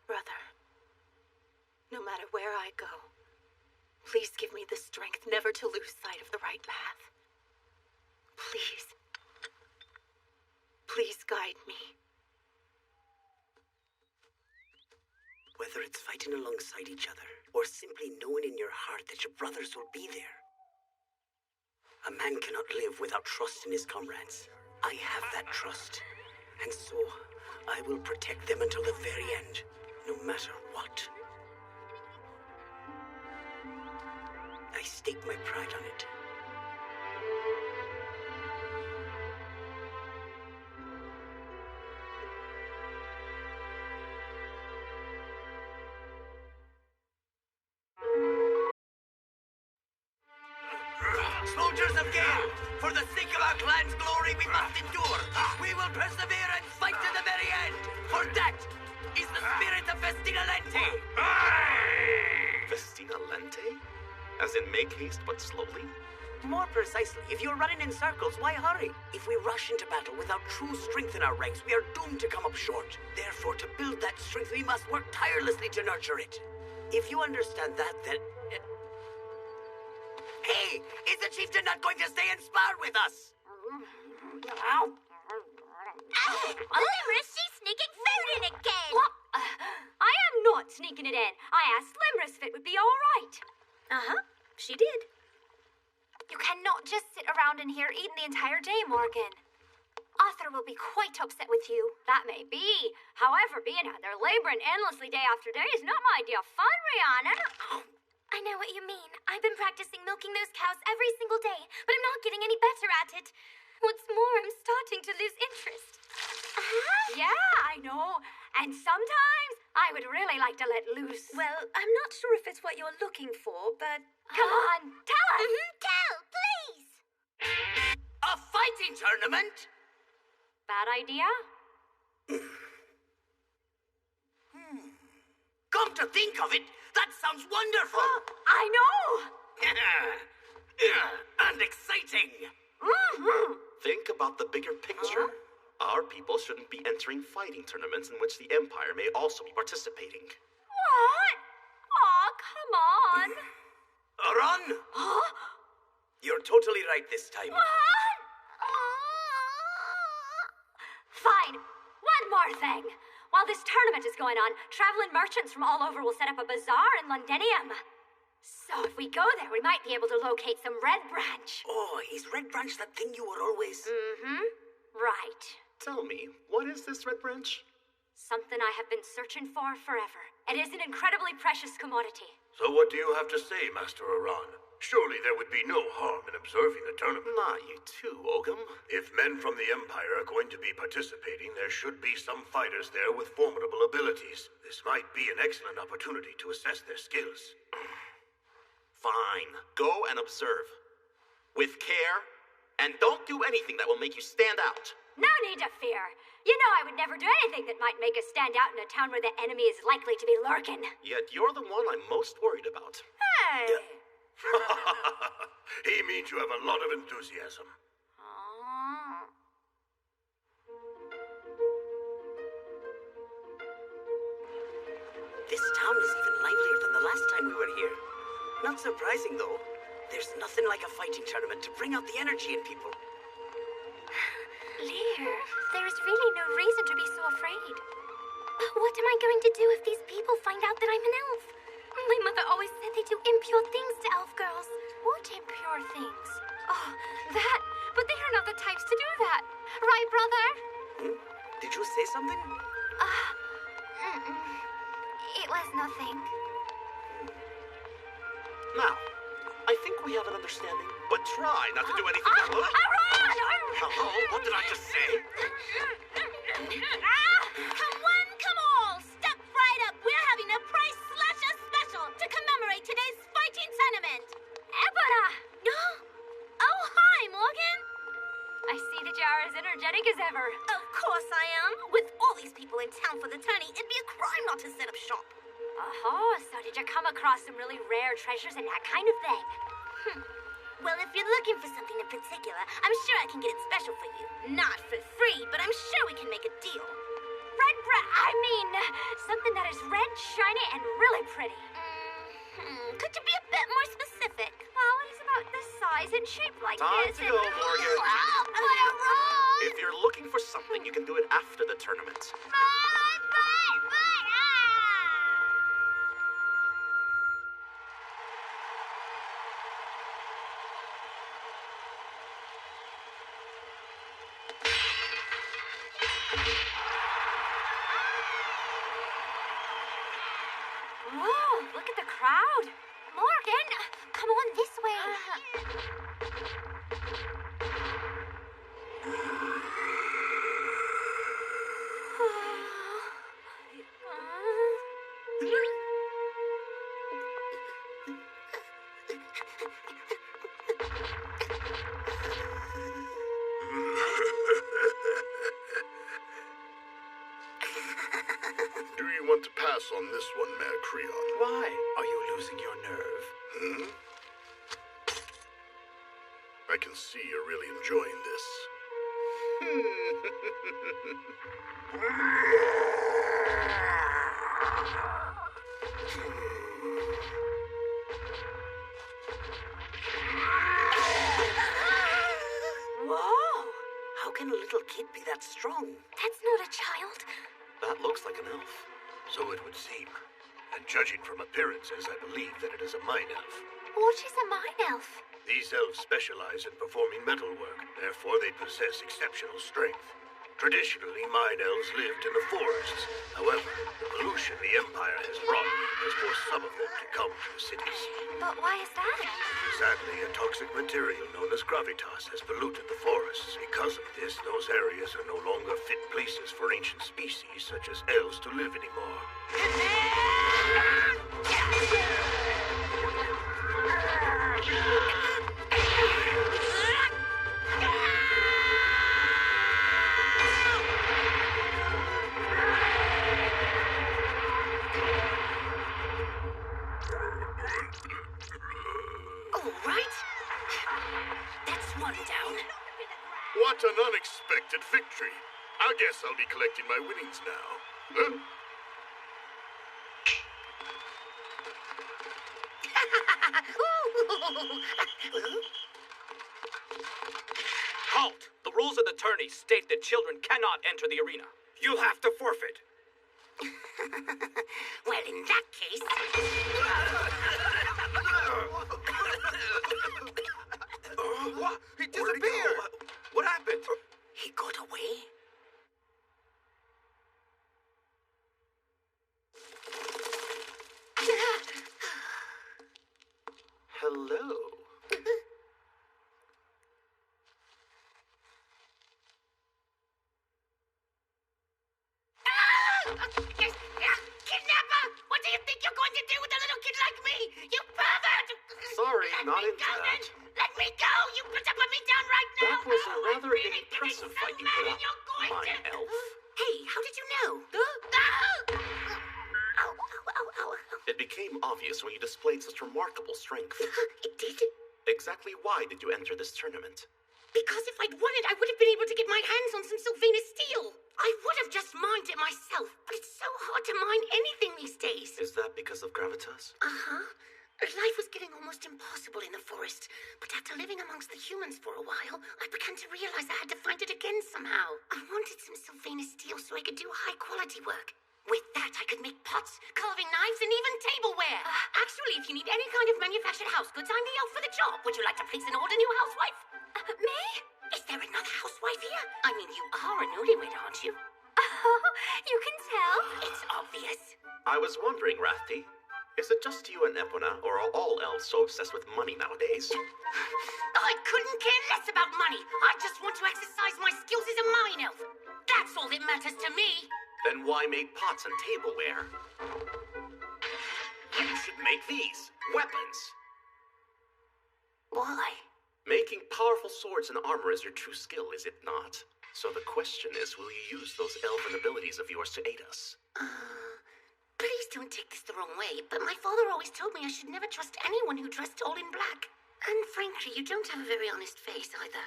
Brother, no matter where I go, Please give me the strength never to lose sight of the right path. Please. Please guide me. Whether it's fighting alongside each other, or simply knowing in your heart that your brothers will be there. A man cannot live without trust in his comrades. I have that trust. And so, I will protect them until the very end, no matter what. I stake my pride on it. Soldiers of Gale, for the sake of our clan's glory, we must endure. We will persevere and fight to the very end. For that is the spirit of Festina Lente. Festina Lente? As in make haste but slowly? More precisely, if you're running in circles, why hurry? If we rush into battle without true strength in our ranks, we are doomed to come up short. Therefore, to build that strength, we must work tirelessly to nurture it. If you understand that, then... Hey! Is the chieftain not going to stay and spar with us? Limerick, she's sneaking food in again! What? I am not sneaking it in. I asked Limerick if it would be all right. Uh-huh. She did. You cannot just sit around in here eating the entire day, Morgan. Arthur will be quite upset with you. That may be. However, being out there laboring endlessly day after day is not my idea of fun, Rihanna. I know what you mean. I've been practicing milking those cows every single day, but I'm not getting any better at it. What's more, I'm starting to lose interest. Yeah, I know. And sometimes I would really like to let loose. Well, I'm not sure if it's what you're looking for, but... Come on, tell us! Tell, please! A fighting tournament? Bad idea? Come to think of it, that sounds wonderful! I know! And exciting! Think about the bigger picture. Our people shouldn't be entering fighting tournaments in which the Empire may also be participating. What? Aw, come on. Run! Huh? You're totally right this time. What? Fine. One more thing. While this tournament is going on, traveling merchants from all over will set up a bazaar in Londinium. So if we go there, we might be able to locate some Red Branch. Oh, is Red Branch that thing you were always... Mm-hmm. Right. Tell me, what is this Red Branch? Something I have been searching for forever. It is an incredibly precious commodity. So what do you have to say, Master Aran? Surely there would be no harm in observing the tournament. Not you too, Ogum. If men from the Empire are going to be participating, there should be some fighters there with formidable abilities. This might be an excellent opportunity to assess their skills. Fine. Go and observe. With care, and don't do anything that will make you stand out. No need to fear. You know I would never do anything that might make us stand out in a town where the enemy is likely to be lurking. Yet you're the one I'm most worried about. Hey! He means you have a lot of enthusiasm. This town is even livelier than the last time we were here. Not surprising, though. There's nothing like a fighting tournament to bring out the energy in people. Lear, there's really no reason to be so afraid. But what am I going to do if these people find out that I'm an elf? My mother always said they do impure things to elf girls. What impure things? Oh, that? But they are not the types to do that. Right, brother? Did you say something? It was nothing. Now, I think we have an understanding, but try not to do anything that will... Hello? What did I just say? Come one, come all! Step right up! We're having a price slasher special to commemorate today's fighting tournament! Ebona! Oh, hi, Morgan! I see that you are as energetic as ever. Of course I am. With all these people in town for the tourney, it'd be a crime not to set up shop. Oh, so did you come across some really rare treasures and that kind of thing? Well, if you're looking for something in particular, I'm sure I can get it special for you. Not for free, but I'm sure we can make a deal. Something that is red, shiny, and really pretty. Could you be a bit more specific? isn't shaped like Time this. to go, Morgan. Oh, but a roll! If you're looking for something, you can do it after the tournament. Whoa, look at the crowd. Morgan, come on this way. Do you want to pass on this one, Mayor Creon? Why? Are you losing your nerve? I can see you're really enjoying this. Whoa! How can a little kid be that strong? That's not a child. That looks like an elf. So it would seem. And judging from appearances, I believe that it is a mine elf. What is a mine elf? These elves specialize in performing metal work, therefore they possess exceptional strength. Traditionally, mine elves lived in the forests. However, the pollution the Empire has brought has forced some of them to come to the cities. But why is that? Sadly, a toxic material known as gravitas has polluted the forests. Because of this, those areas are no longer fit places for ancient species such as elves to live anymore. All right. That's one down. What an unexpected victory. I guess I'll be collecting my winnings now. Huh? Halt! The rules of the tourney state that children cannot enter the arena. You'll have to forfeit. Well, in that case... What? He disappeared. What happened? He got away? Hello. Kidnapper! What do you think you're going to do with a little kid like me? You pervert! Sorry, not me into that. Let me go! You put me down right now! That was a rather impressive fight you put up, mine elf. Hey, how did you know? It became obvious when you displayed such remarkable strength. It did? Exactly why did you enter this tournament? Because if I'd won it, I would have been able to get my hands on some Sylvanus steel. I would have just mined it myself, but it's so hard to mine anything these days. Is that because of gravitas? Uh-huh. Life was getting almost impossible in the forest, but after living amongst the humans for a while, I began to realize I had to find it again somehow. I wanted some Sylvanus steel so I could do high-quality work. With that, I could make pots, carving knives, and even tableware. Actually, if you need any kind of manufactured house goods, I'm the elf for the job. Would you like to place an order, new housewife? Me? Is there another housewife here? I mean, you are a newlywed, aren't you? Oh, you can tell. It's obvious. I was wondering, Rathty, is it just you and Epona, or are all elves so obsessed with money nowadays? I couldn't care less about money. I just want to exercise my skills as a mine elf. That's all that matters to me. Then why make pots and tableware? You should make these weapons. Why? Making powerful swords and armor is your true skill, is it not? So the question is, will you use those elven abilities of yours to aid us? Please don't take this the wrong way, but my father always told me I should never trust anyone who dressed all in black. And frankly, you don't have a very honest face either.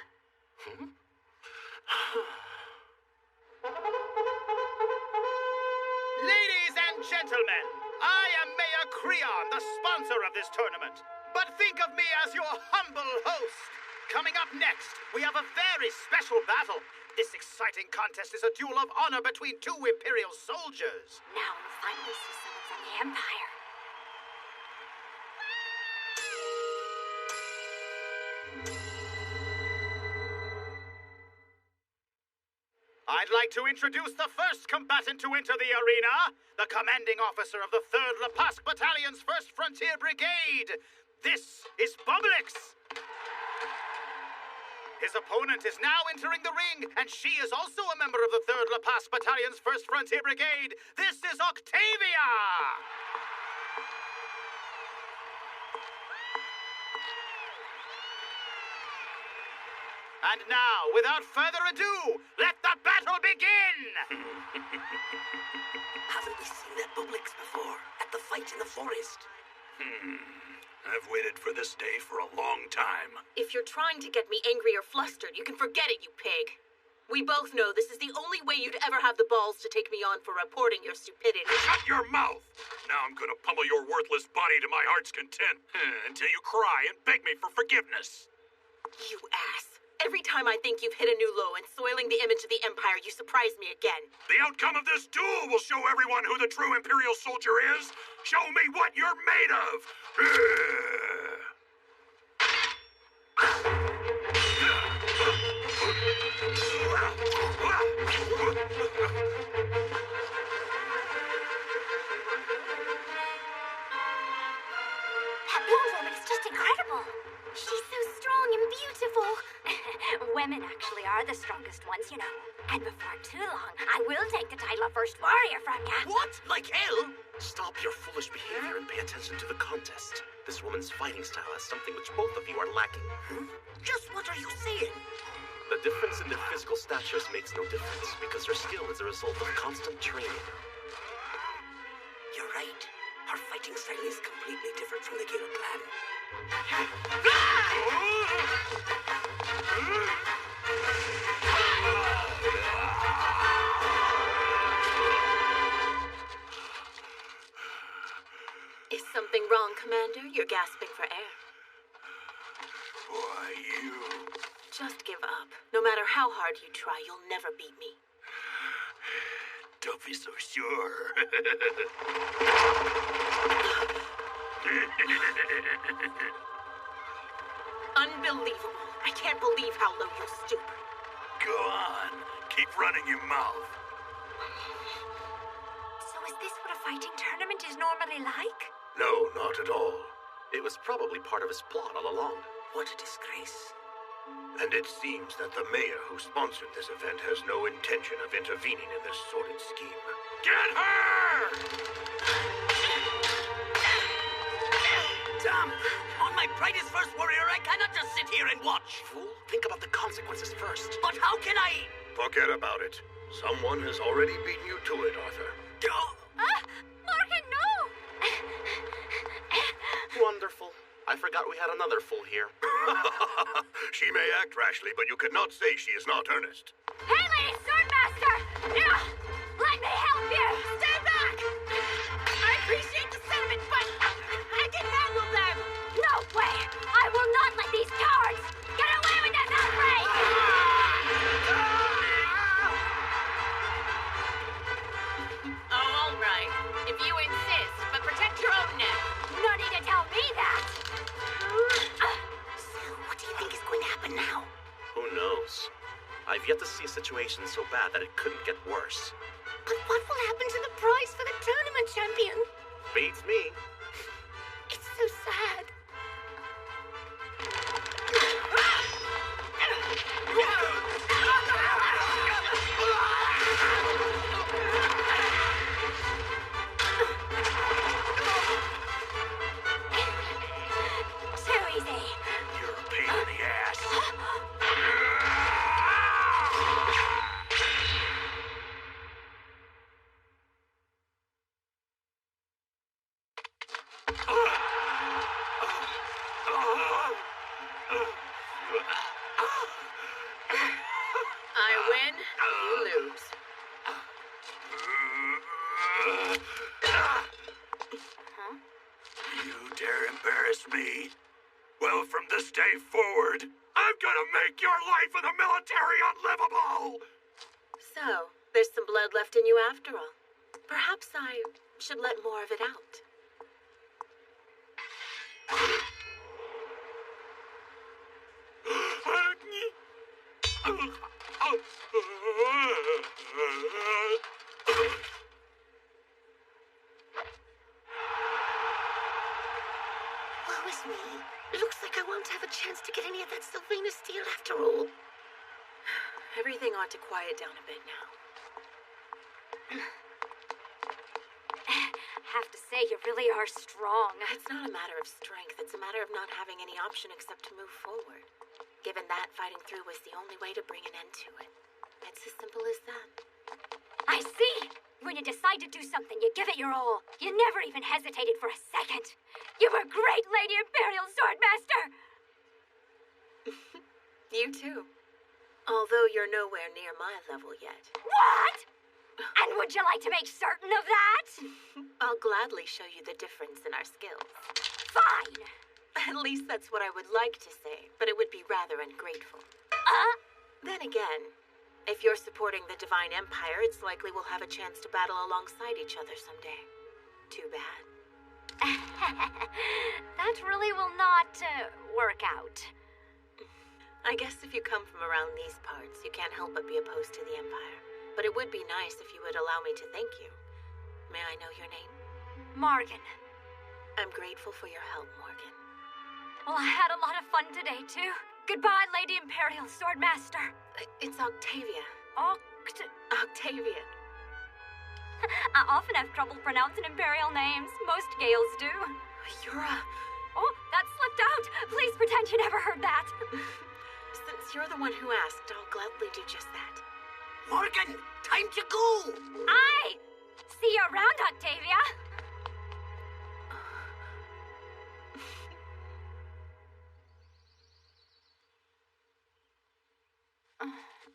Ladies and gentlemen, I am Mayor Creon, the sponsor of this tournament. but think of me as your humble host. Coming up next, we have a very special battle. This exciting contest is a duel of honor between two Imperial soldiers. Now we'll finally see someone from the Empire. I'd like to introduce the first combatant to enter the arena, the commanding officer of the 3rd Lepask Battalion's 1st Frontier Brigade. This is Bubblix. His opponent is now entering the ring, and she is also a member of the 3rd Lepask Battalion's 1st Frontier Brigade. This is Octavia! And now, without further ado, let the battle begin! Haven't we seen that Bubblix before? At the fight in the forest? I've waited for this day for a long time. If you're trying to get me angry or flustered, you can forget it, you pig. We both know this is the only way you'd ever have the balls to take me on for reporting your stupidity. Shut your mouth! Now I'm gonna pummel your worthless body to my heart's content until you cry and beg me for forgiveness. You ass. Every time I think you've hit a new low and soiling the image of the Empire, you surprise me again. The outcome of this duel will show everyone who the true Imperial soldier is. Show me what you're made of. That blonde woman is just incredible. She's so strong and beautiful. Women actually are the strongest ones, you know. And before too long, I will take the title of First Warrior from ya. What? Like hell? Stop your foolish behavior and pay attention to the contest. This woman's fighting style has something which both of you are lacking. Just what are you saying? The difference in their physical statures makes no difference because her skill is a result of constant training. You're right. Her fighting style is completely different from the Gale clan. Is something wrong, Commander? You're gasping for air. Why, you... Just give up. No matter how hard you try, you'll never beat me. Don't be so sure. Unbelievable. I can't believe how low you'll stoop. Go on. Keep running your mouth. So is this what a fighting tournament is normally like? No, not at all. It was probably part of his plot all along. What a disgrace. And it seems that the mayor who sponsored this event has no intention of intervening in this sordid scheme. Get her! Damn! On my pride as First Warrior, I cannot just sit here and watch. Fool, think about the consequences first. But how can I? Forget about it. Someone has already beaten you to it, Arthur. Morgan, no! Wonderful. I forgot we had another fool here. She may act rashly, but you could not say she is not earnest. Hey, Lady Swordmaster! Let me help you! Stay back! I appreciate the sentiment, but I can handle them! No way! I will not let these cowards get away with this outrage! Oh, all right. If you insist, but protect your own neck. No need to tell me that! So, what do you think is going to happen now? Who knows? I've yet to see a situation so bad that it couldn't get worse. But what will happen to the prize for the tournament champion? Beats me. It's so sad. Too easy. You're a pain in the ass. I win, you lose. You dare embarrass me? Well, from this day forward, I'm gonna make your life in the military unlivable! So, there's some blood left in you after all. Perhaps I should let more of it out. Woe is me. Looks like I won't have a chance to get any of that Sylvana steel after all. Everything ought to quiet down a bit now. Have to say, you really are strong. It's not a matter of strength. It's a matter of not having any option except to move forward. Given that, fighting through was the only way to bring an end to it. It's as simple as that. I see! When you decide to do something, you give it your all. You never even hesitated for a second. You were great, Lady Imperial Swordmaster! You too. Although you're nowhere near my level yet. What? And would you like to make certain of that? I'll gladly show you the difference in our skills. Fine! At least that's what I would like to say, but it would be rather ungrateful. Then again, if you're supporting the Divine Empire, it's likely we'll have a chance to battle alongside each other someday. Too bad. That really will not work out. I guess if you come from around these parts, you can't help but be opposed to the Empire. But it would be nice if you would allow me to thank you. May I know your name? Morgan. I'm grateful for your help, Morgan. Well, I had a lot of fun today, too. Goodbye, Lady Imperial Swordmaster. It's Octavia. Octavia. I often have trouble pronouncing Imperial names. Most Gales do. You're a... Oh, that slipped out. Please pretend you never heard that. Since you're the one who asked, I'll gladly do just that. Morgan, time to go! Aye! See you around, Octavia.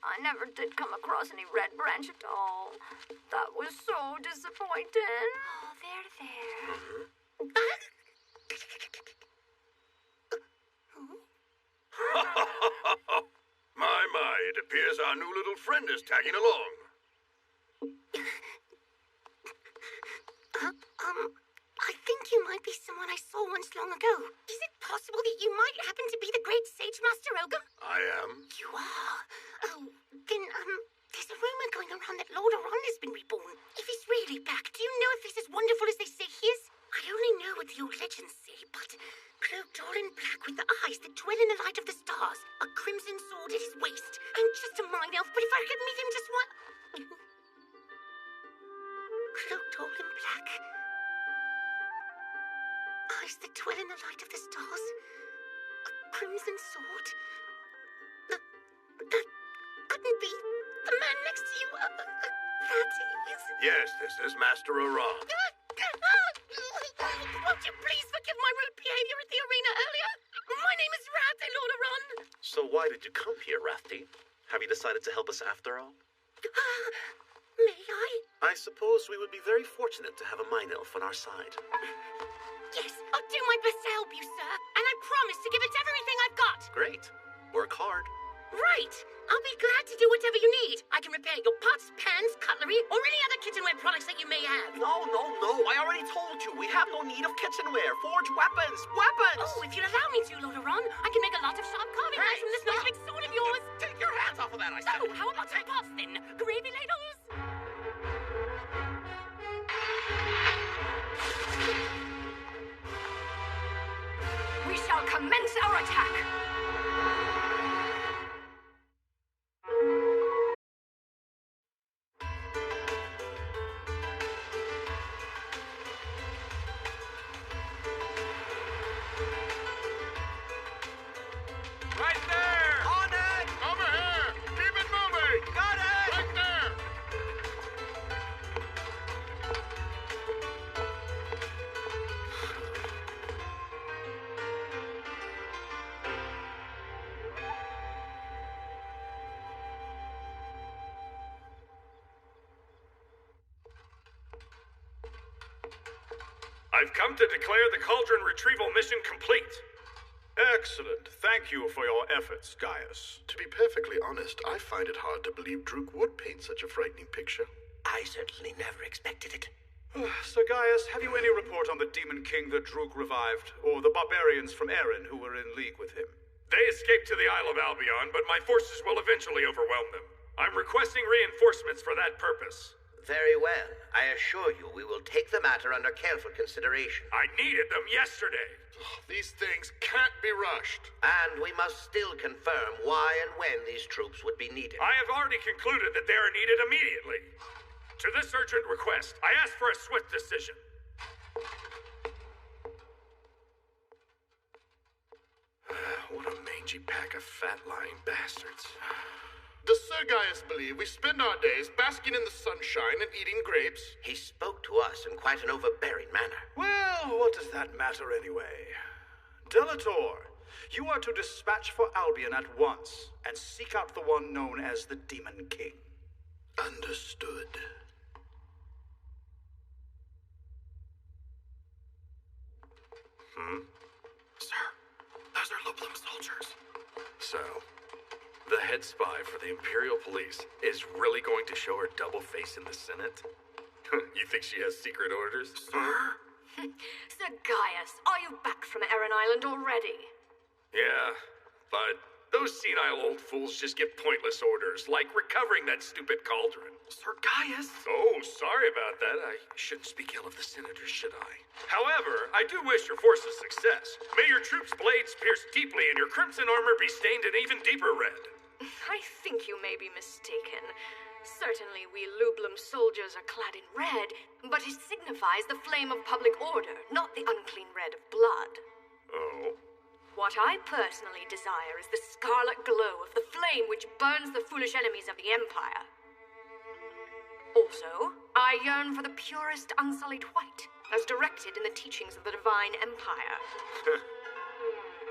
I never did come across any Red Branch at all. That was so disappointing. Oh, there. My, it appears our new little friend is tagging along. I think you might be someone I saw once long ago. Is it possible that you might happen to be the great Sage Master Ogum? I am. You are? Oh, then, there's a rumor going around that Lord Oron has been reborn. If he's really back, do you know if he's as wonderful as they say he is? I only know what the old legends say, but cloaked all in black with the eyes that dwell in the light of the stars, a crimson sword at his waist. I'm just a mine elf, but if I could meet him just one... Cloaked all in black. Eyes that dwell in the light of the stars. A crimson sword. That couldn't be the man next to you. That is... Yes, this is Master Oron. Won't you please forgive my rude behavior at the arena earlier? My name is Rathe, Lord Oron. So why did you come here, Rathe? Have you decided to help us after all? May I? I suppose we would be very fortunate to have a mine elf on our side. Yes, I'll do my best to help you, sir. And I promise to give it everything I've got. Great. Work hard. Right. I'll be glad to do whatever you need. I can repair your pots, pans, cutlery, or any other kitchenware products that you may have. No. I already told you. We have no need of kitchenware. Forge weapons. Oh, if you'll allow me to, Lord Oron, I can make a lot of sharp carving knives from this nice big sword of yours. Take your hands off of that, I said. So, how about some pots, then? Gravy ladles? We shall commence our attack. Right there! On it! Over here! Keep it moving! Got it! Right there! I've come to declare the Cauldron retrieval mission complete. Excellent. Thank you for your efforts, Gaius. To be perfectly honest, I find it hard to believe Druk would paint such a frightening picture. I certainly never expected it. Sir Gaius, have you any report on the Demon King that Druk revived, or the barbarians from Erin who were in league with him? They escaped to the Isle of Albion, but my forces will eventually overwhelm them. I'm requesting reinforcements for that purpose. Very well. I assure you we will take the matter under careful consideration. I needed them yesterday. These things can't be rushed. And we must still confirm why and when these troops would be needed. I have already concluded that they are needed immediately. To this urgent request, I ask for a swift decision. What a mangy pack of fat, lying bastards. Does Sir Gaius believe we spend our days basking in the sunshine and eating grapes? He spoke to us in quite an overbearing manner. Well, what does that matter anyway? Delator, you are to dispatch for Albion at once and seek out the one known as the Demon King. Understood. Sir, those are Lublum soldiers. So, the head spy for the Imperial Police is really going to show her double face in the Senate? You think she has secret orders? Sir Gaius, are you back from Erin Island already? Yeah, but those senile old fools just give pointless orders, like recovering that stupid cauldron. Sir Gaius? Oh, sorry about that. I shouldn't speak ill of the senators, should I? However, I do wish your forces success. May your troops' blades pierce deeply and your crimson armor be stained an even deeper red. I think you may be mistaken. Certainly we Lublum soldiers are clad in red, but it signifies the flame of public order, not the unclean red of blood. Oh? What I personally desire is the scarlet glow of the flame which burns the foolish enemies of the Empire. Also, I yearn for the purest unsullied white, as directed in the teachings of the Divine Empire.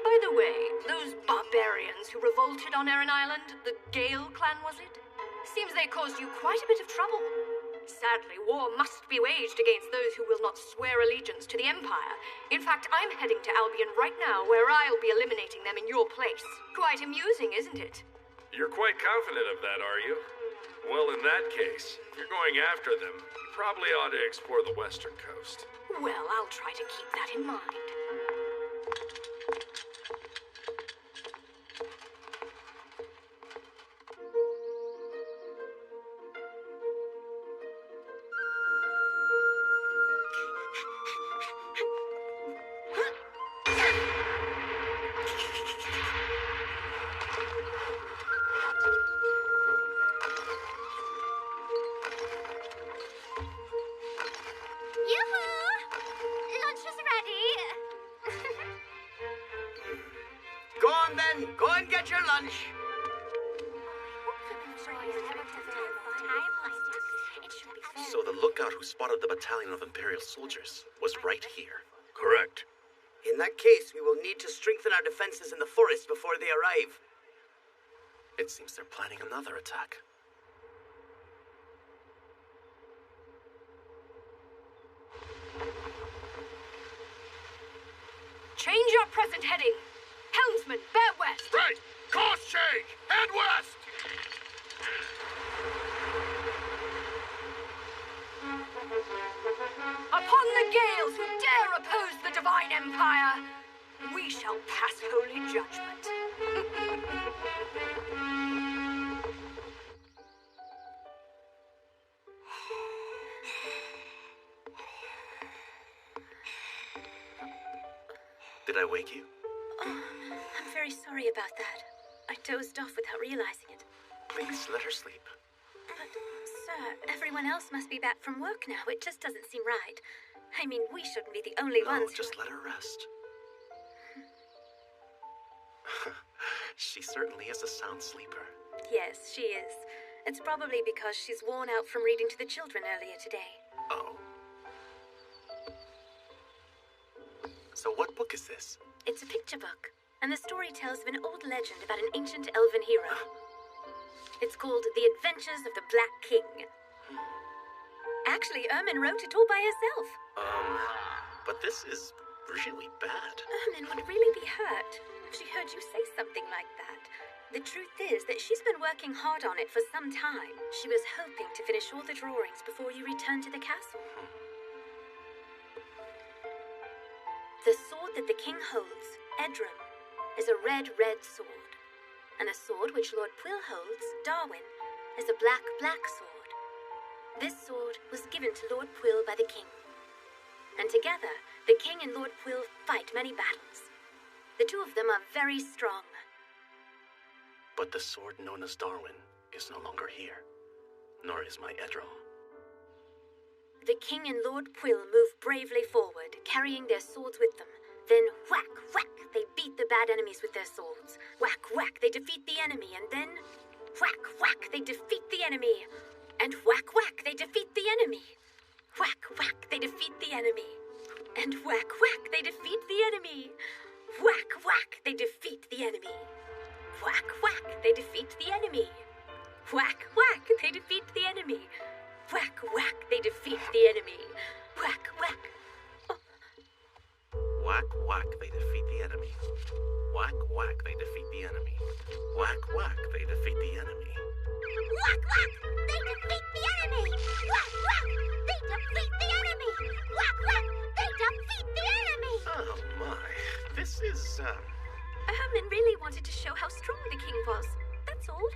By the way, those barbarians who revolted on Erin Island, the Gale clan, was it? Seems they caused you quite a bit of trouble. Sadly, war must be waged against those who will not swear allegiance to the Empire. In fact, I'm heading to Albion right now, where I'll be eliminating them in your place. Quite amusing, isn't it? You're quite confident of that, are you? Well, in that case, if you're going after them, you probably ought to explore the western coast. Well, I'll try to keep that in mind. Go on then. Go and get your lunch. So the lookout who spotted the battalion of Imperial soldiers was right here. Correct. In that case, we will need to strengthen our defenses in the forest before they arrive. It seems they're planning another attack. Change your present heading. Helmsman, bear west. Right! Course change! Head west! Upon the Gales who dare oppose the Divine Empire, we shall pass holy judgment. Did I wake you? Oh, I'm very sorry about that. I dozed off without realizing it. Please, let her sleep. But, sir, everyone else must be back from work now. It just doesn't seem right. I mean, we shouldn't be the only ones just let her rest. She certainly is a sound sleeper. Yes, she is. It's probably because she's worn out from reading to the children earlier today. Oh. So what book is this? It's a picture book, and the story tells of an old legend about an ancient elven hero. It's called The Adventures of the Black King. Actually, Ermin wrote it all by herself. But this is really bad. Ermin would really be hurt. The truth is that she's been working hard on it for some time. She was hoping to finish all the drawings before you return to the castle. The sword that the king holds, Edrum, is a red sword. And the sword which Lord Pwyll holds, Darwin, is a black sword. This sword was given to Lord Pwyll by the king. And together, the king and Lord Pwyll fight many battles. The two of them are very strong. But the sword known as Darwin is no longer here, nor is my Edrum. The king and Lord Pwyll move bravely forward, carrying their swords with them. Then whack, whack, they beat the bad enemies with their swords. Whack, whack, they defeat the enemy, and then whack, whack, they defeat the enemy. And whack, whack, they defeat the enemy. Whack, whack, they defeat the enemy. And whack, whack, they defeat the enemy. Whack, whack, they defeat the enemy. Whack, whack, they defeat the enemy. Whack, whack, they defeat the enemy. Whack, whack, they defeat the enemy. Whack, whack. Oh. Whack, whack, they defeat the enemy. Whack, whack, they defeat the enemy. Whack, whack, they defeat the enemy. Whack, whack, they defeat the enemy. Whack, whack, they defeat the enemy. Whack, whack, they defeat the enemy. Oh my, this is, Herman really wanted to show how strong the king was. That's all.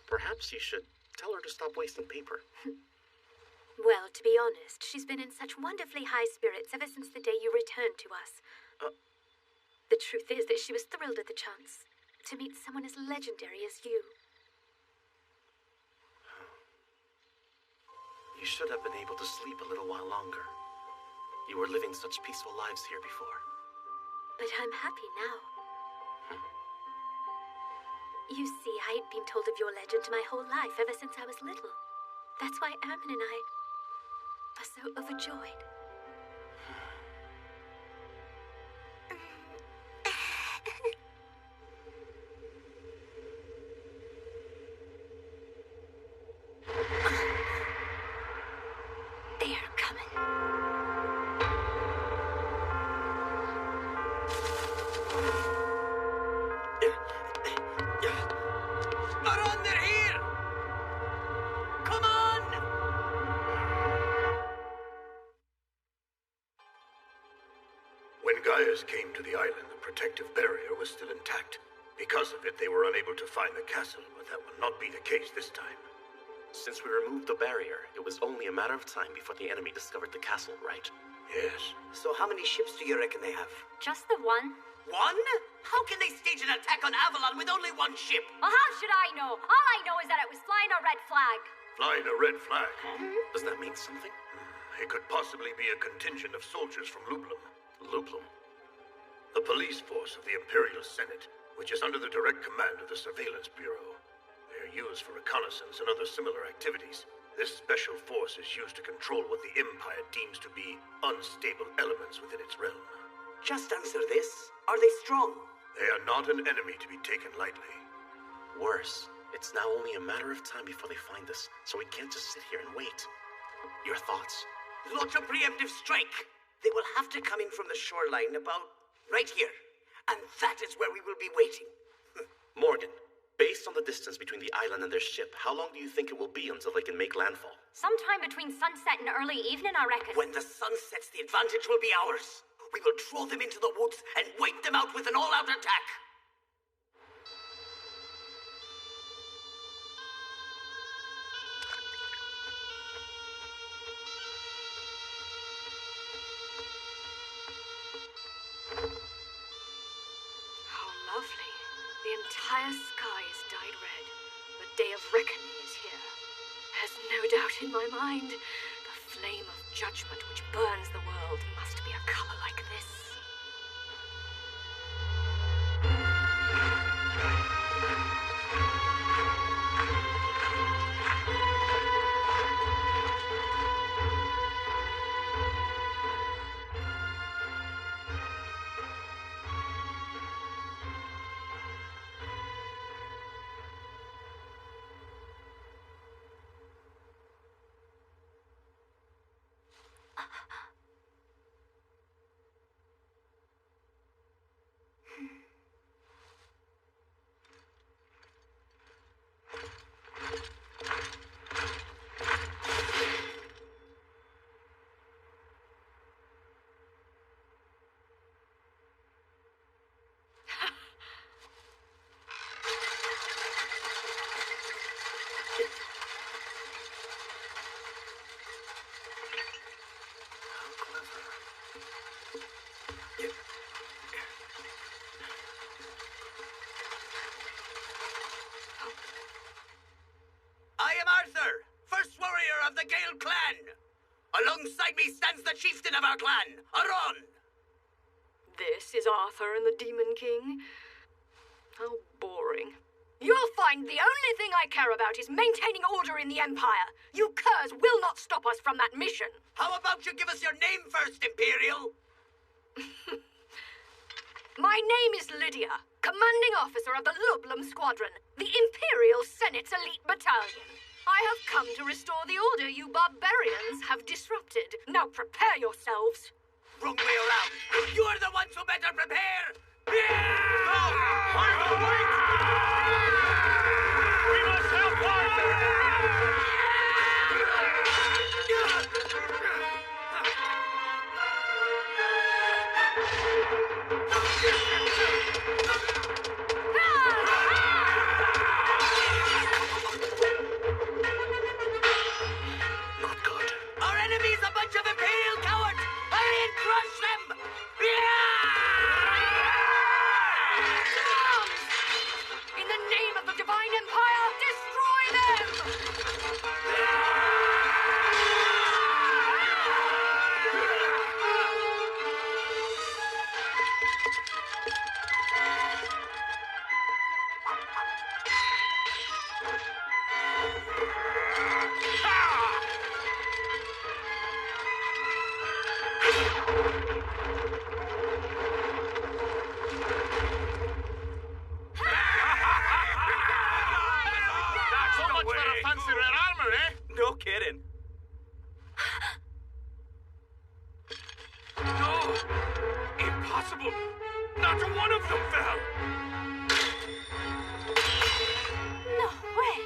Perhaps you should tell her to stop wasting paper. Well, to be honest, she's been in such wonderfully high spirits ever since the day you returned to us. The truth is that she was thrilled at the chance to meet someone as legendary as you. You should have been able to sleep a little while longer. You were living such peaceful lives here before. But I'm happy now. You see, I'd been told of your legend my whole life ever since I was little. That's why Ermin and I are so overjoyed. They're coming. Aron, they're here! Come on! When Gaius came to the island, the protective barrier was still intact. Because of it, they were unable to find the castle, but that will not be the case this time. Since we removed the barrier, it was only a matter of time before the enemy discovered the castle, right? Yes. So how many ships do you reckon they have? Just the one? One? How can they stage an attack on Avalon with only one ship? Well, how should I know? All I know is that it was flying a red flag. Flying a red flag. Does that mean something? It could possibly be a contingent of soldiers from Lublum. Lublum? The police force of the Imperial Senate, which is under the direct command of the Surveillance Bureau. They are used for reconnaissance and other similar activities. This special force is used to control what the Empire deems to be unstable elements within its realm. Just answer this. Are they strong? They are not an enemy to be taken lightly. Worse, it's now only a matter of time before they find us, so we can't just sit here and wait. Your thoughts? Launch a preemptive strike! They will have to come in from the shoreline about right here. And that is where we will be waiting. Morgan, based on the distance between the island and their ship, how long do you think it will be until they can make landfall? Sometime between sunset and early evening, I reckon. When the sun sets, the advantage will be ours. We will throw them into the woods and wipe them out with an all-out attack. How lovely. The entire sky is dyed red. The day of reckoning is here. There's no doubt in my mind. The flame of judgment which burns the world must be a color like this. our clan, Aron! This is Arthur and the Demon King. How boring. You'll find the only thing I care about is maintaining order in the Empire. You curs will not stop us from that mission. How about you give us your name first, Imperial? My name is Lydia, commanding officer of the Lublum Squadron, the Imperial Senate's elite battalion. I have come to restore the order you barbarians have disrupted. Now prepare yourselves. Wrong way around. You're the ones who better prepare. We must help Arthur! Not good. Our enemy's a bunch of Imperial cowards! Hurry and crush them! In the name of the Divine Empire, destroy them! So much for a fancy red armor, eh? No kidding. No! Impossible! Not one of them fell! No way.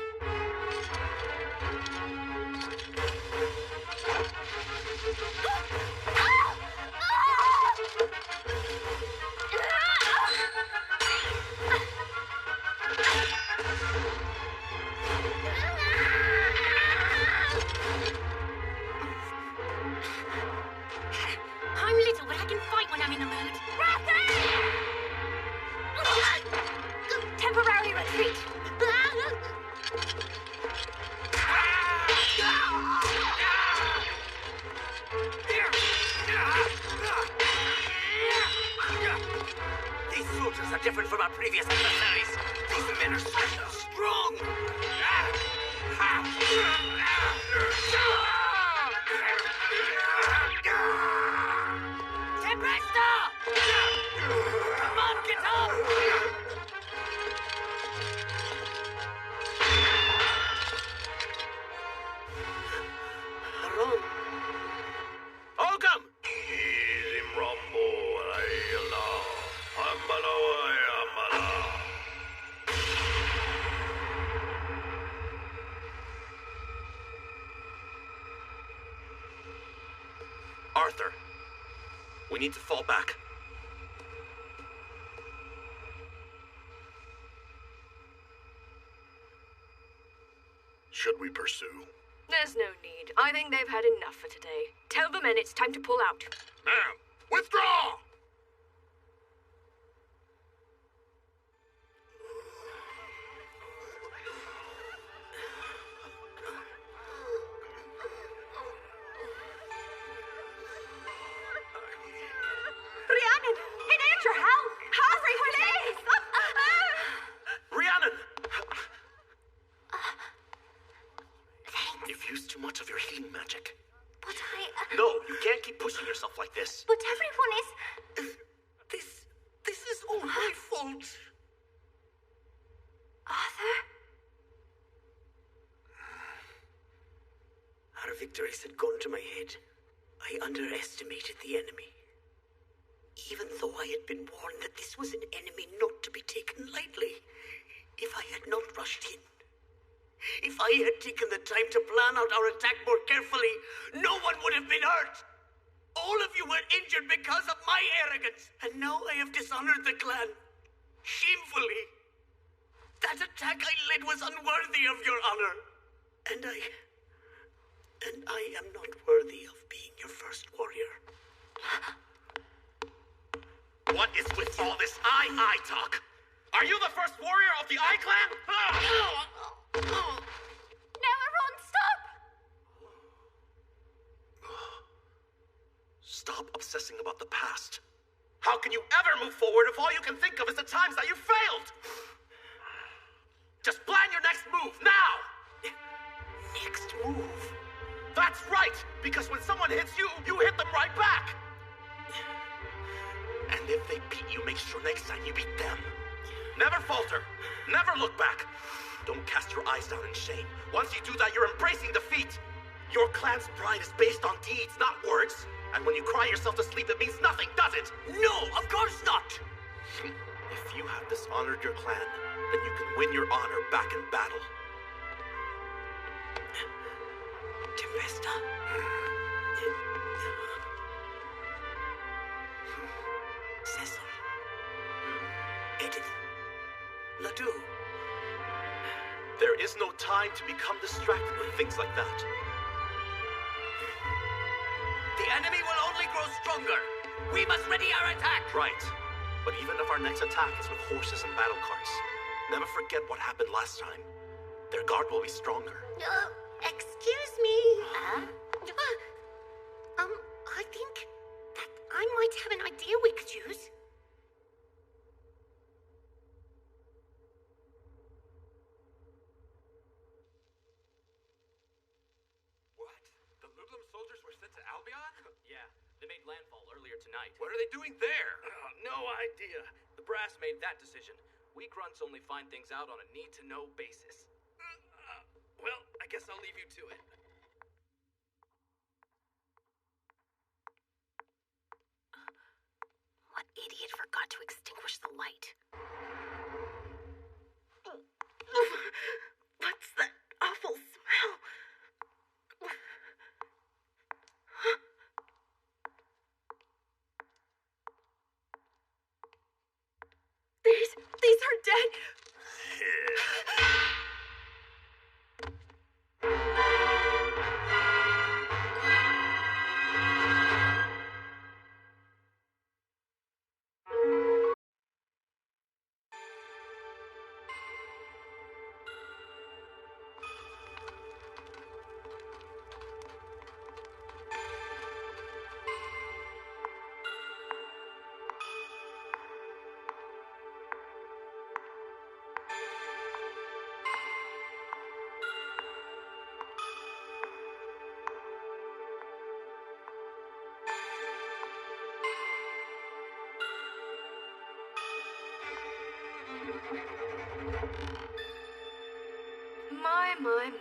I'm little, but I can fight when I'm in the mood. Temporary retreat. These soldiers are different from our previous adversaries. These men are strong. Tempesta! Come on, get up! Aron. Ogum! Arthur, we need to fall back. Should we pursue? There's no need. I think they've had enough for today. Tell the men it's time to pull out. Ma'am, withdraw! Rhiannon, I need your help. Hurry, please. Rhiannon! You've used too much of your healing magic. But No, you can't keep pushing yourself like this. But everyone is... This is all my fault. Arthur? Our victories had gone to my head. I underestimated the enemy. Even though I had been warned that this was an enemy not to be taken lightly, if I had not rushed in, if I had taken the time to plan out our attack more carefully, no one would have been hurt. All of you were injured because of my arrogance, and now I have dishonored the clan. Shamefully. That attack I led was unworthy of your honor. And I am not worthy of being your first warrior. What is with all this I talk? Are you the first warrior of the I clan? No, Aron, stop! stop obsessing about the past. How can you ever move forward if all you can think of is the times that you failed? Just plan your next move, now! Next move? That's right! Because when someone hits you, you hit them right back! And if they beat you, make sure next time you beat them. Never falter! Never look back! Don't cast your eyes down in shame. Once you do that, you're embracing defeat! Your clan's pride is based on deeds, not words. And when you cry yourself to sleep, it means nothing, does it? No, of course not! If you have dishonored your clan, then you can win your honor back in battle. Tempesta. Cecil. Edith. Ledoux. There is no time to become distracted with things like that. The enemy will only grow stronger. We must ready our attack. Right. But even if our next attack is with horses and battle carts, never forget what happened last time. Their guard will be stronger. Excuse me. I think that I might have an idea we could use. What? The Ludlum soldiers were sent to Albion? Yeah, they made landfall earlier tonight. What are they doing there? No idea. The brass made that decision. We grunts only find things out on a need-to-know basis. Well, I guess I'll leave you to it. What idiot forgot to extinguish the light? What's that awful smell? These are dead. My.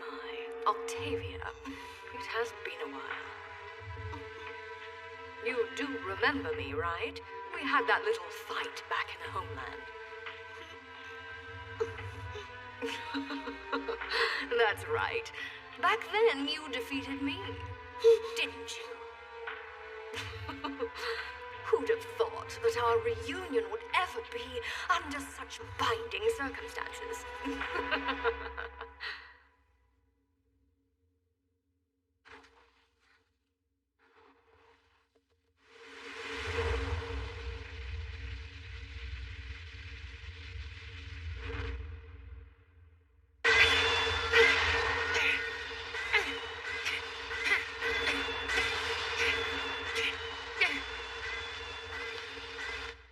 Octavia, it has been a while. You do remember me, right? We had that little fight back in the homeland. That's right. Back then, you defeated me, didn't you? Who'd have thought that our reunion would ever be under such binding circumstances?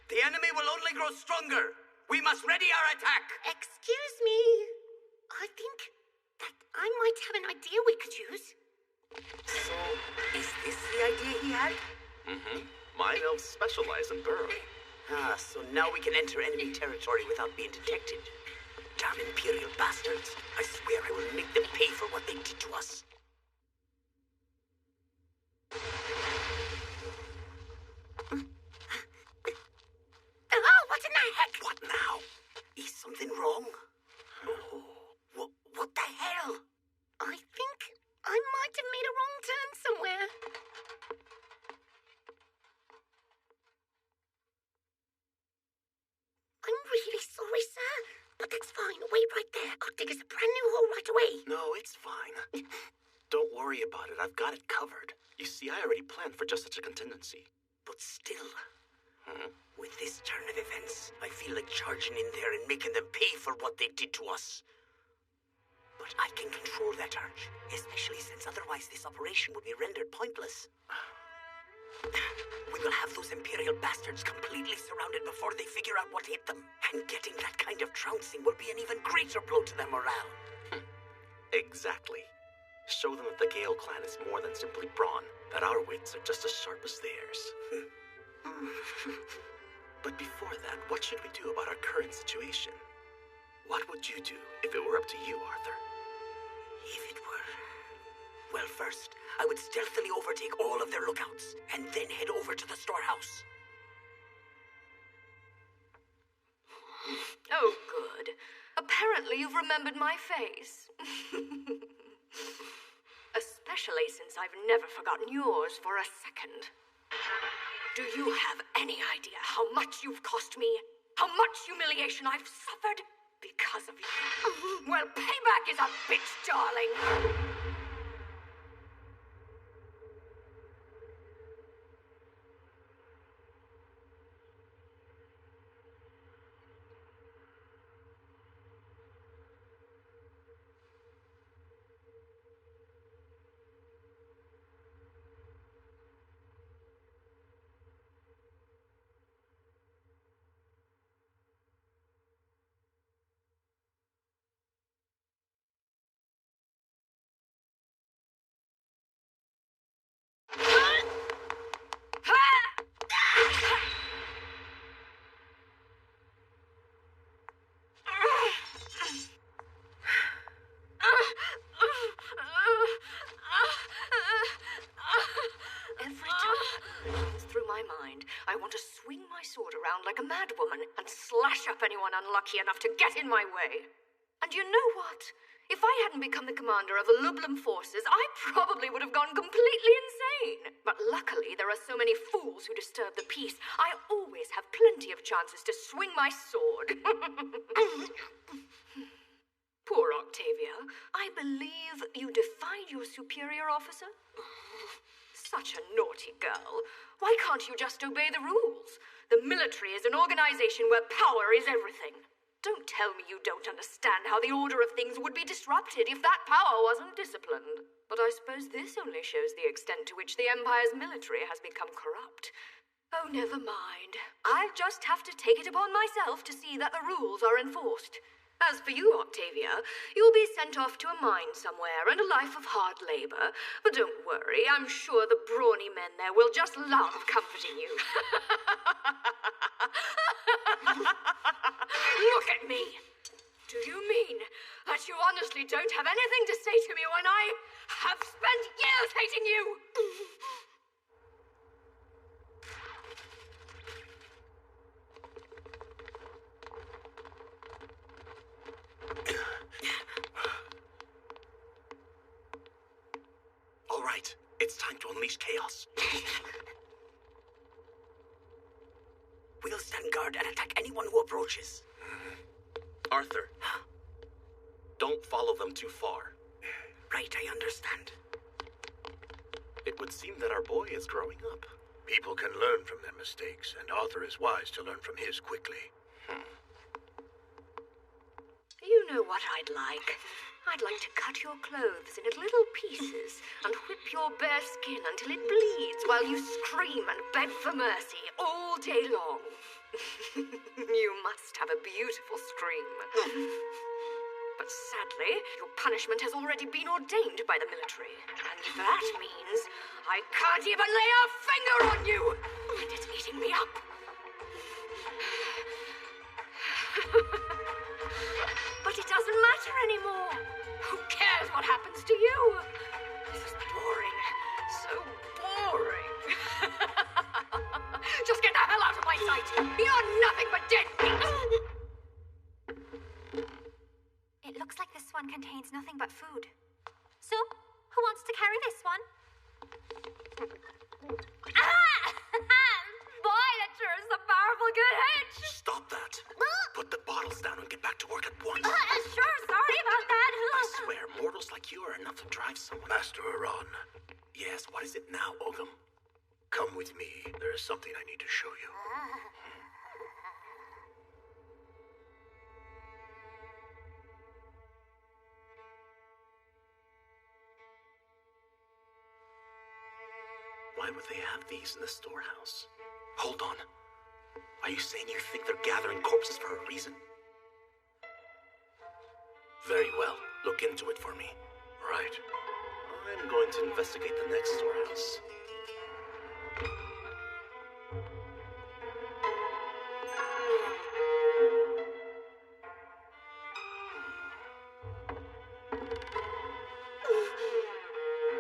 The enemy will only grow stronger. We must ready our attack. Excuse me. I think that I might have an idea we could use. So, is this the idea he had? Mm-hmm. Mine elves specialize in burrow. So now we can enter enemy territory without being detected. Damn Imperial bastards. I swear I will make them pay for what they did to us. Oh, what in the heck? What now? Is something wrong? Oh, what the hell? I think I might have made a wrong turn somewhere. I'm really sorry, sir, but that's fine. Wait right there. I'll dig us a brand new hole right away. No, it's fine. Don't worry about it. I've got it covered. You see, I already planned for just such a contingency. But still, with this turn of events, I feel like charging in there and making them pay for what they did to us. But I can control that urge, especially since otherwise this operation would be rendered pointless. We will have those Imperial bastards completely surrounded before they figure out what hit them. And getting that kind of trouncing will be an even greater blow to their morale. Exactly. Show them that the Gale clan is more than simply brawn, that our wits are just as sharp as theirs. But before that, what should we do about our current situation? What would you do if it were up to you, Arthur? If it were... Well, first, I would stealthily overtake all of their lookouts, and then head over to the storehouse. Oh, good. Apparently you've remembered my face. Especially since I've never forgotten yours for a second. Do you have any idea how much you've cost me? How much humiliation I've suffered because of you? Well, payback is a bitch, darling. Like a madwoman and slash up anyone unlucky enough to get in my way. And you know what? If I hadn't become the commander of the Lublum forces, I probably would have gone completely insane. But luckily, there are so many fools who disturb the peace, I always have plenty of chances to swing my sword. Poor Octavia. I believe you defied your superior officer? Such a naughty girl. Why can't you just obey the rules? The military is an organization where power is everything. Don't tell me you don't understand how the order of things would be disrupted if that power wasn't disciplined. But I suppose this only shows the extent to which the Empire's military has become corrupt. Oh, never mind. I'll just have to take it upon myself to see that the rules are enforced. As for you, Octavia, you'll be sent off to a mine somewhere and a life of hard labor. But don't worry, I'm sure the brawny men there will just love comforting you. Look at me! Do you mean that you honestly don't have anything to say to me when I have spent years hating you? All right, it's time to unleash chaos. We'll stand guard and attack anyone who approaches. Arthur, don't follow them too far. Right, I understand. It would seem that our boy is growing up. People can learn from their mistakes, and Arthur is wise to learn from his quickly. You know what I'd like? I'd like to cut your clothes into little pieces and whip your bare skin until it bleeds while you scream and beg for mercy all day long. You must have a beautiful scream. But sadly, your punishment has already been ordained by the military. And that means I can't even lay a finger on you! And it's eating me up. But it doesn't matter anymore. Who cares what happens to you? This is boring. So boring. Just get the hell out of my sight. You're nothing but dead meat. It looks like this one contains nothing but food. So, who wants to carry this one? Ah! Boy, that sure is a powerful good hitch. Stop that. Put the bottles down and get back to work at once. Sure, sorry about that. I swear, mortals like you are enough to drive someone. Master Aran. Yes, what is it now, Ogum? Come with me. There is something I need to show you. Why would they have these in the storehouse? Hold on. Are you saying you think they're gathering corpses for a reason? Very well. Look into it for me. Right. I'm going to investigate the next storehouse.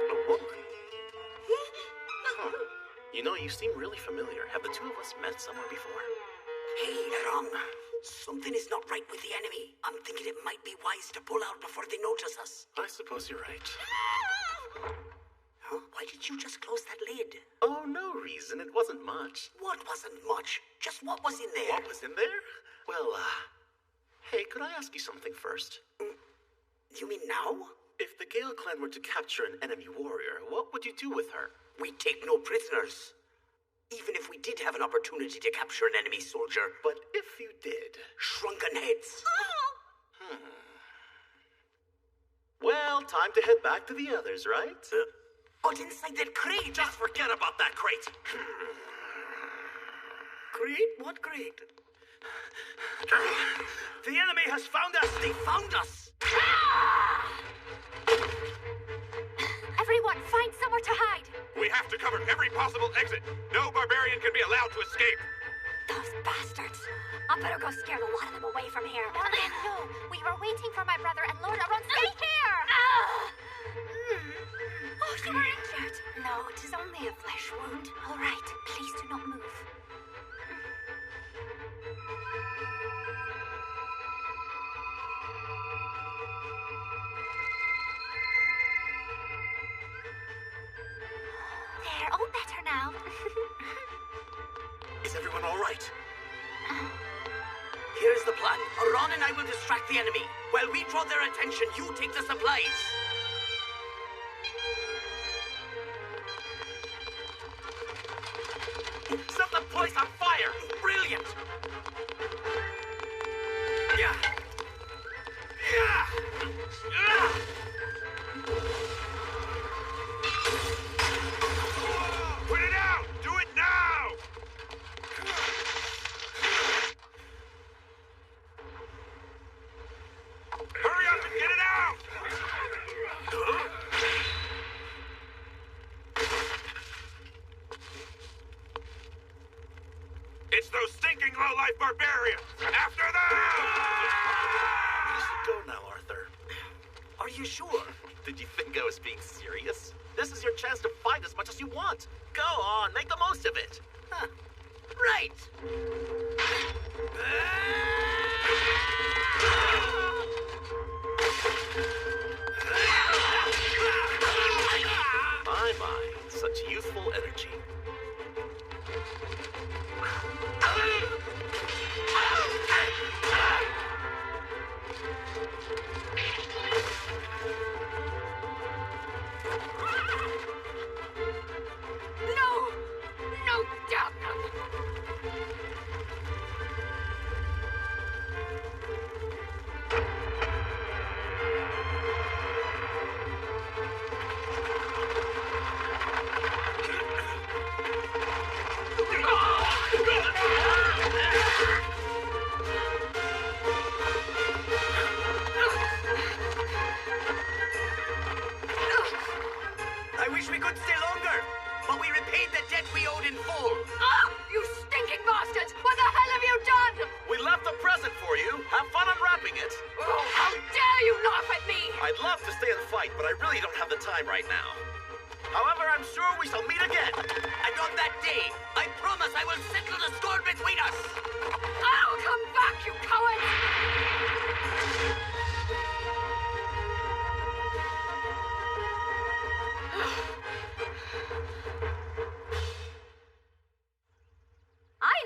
A woman? Huh. You know, you seem really familiar. Have the two of us met somewhere before? Hey, Aron. Something is not right with the enemy. I'm thinking it might be wise to pull out before they notice us. I suppose you're right. Huh? Why did you just close that lid? Oh, no reason. It wasn't much. What wasn't much? Just what was in there? What was in there? Well, hey, could I ask you something first? You mean now? If the Gale clan were to capture an enemy warrior, what would you do with her? We'd take no prisoners. Even if we did have an opportunity to capture an enemy soldier. But if you did? Shrunken heads. Well, time to head back to the others, right? But inside that crate. Just forget about that crate. Crate? What crate? The enemy has found us. They found us. Everyone, find somewhere to hide. We have to cover every possible exit. No barbarian can be allowed to escape. Those bastards. I better go scare the lot of them away from here. No, we were waiting for my brother and Lord Aron. Stay here! Oh, you are injured. No, it is only a flesh wound. All right, please do not move. There, all better now. Is everyone all right? Here is the plan. Aron and I will distract the enemy. While we draw their attention, you take the supplies. Set the place on fire! Brilliant! Yeah! Put it out! Do it now! Hurry up and get it out! It's those stinking low-life barbarians! After them! You should go now, Arthur. Are you sure? Did you think I was being serious? This is your chance to fight as much as you want. Go on, make the most of it. Huh. Right! My, such youthful energy. No, damn them. I wish we could stay longer, but we repaid the debt we owed in full. You stinking bastards! What the hell have you done? We left a present for you. Have fun unwrapping it. Oh, how dare you laugh at me! I'd love to stay and fight, but I really don't have the time right now. However, I'm sure we shall meet again. And on that day, I promise I will settle the score between us. I'll come back, you coward!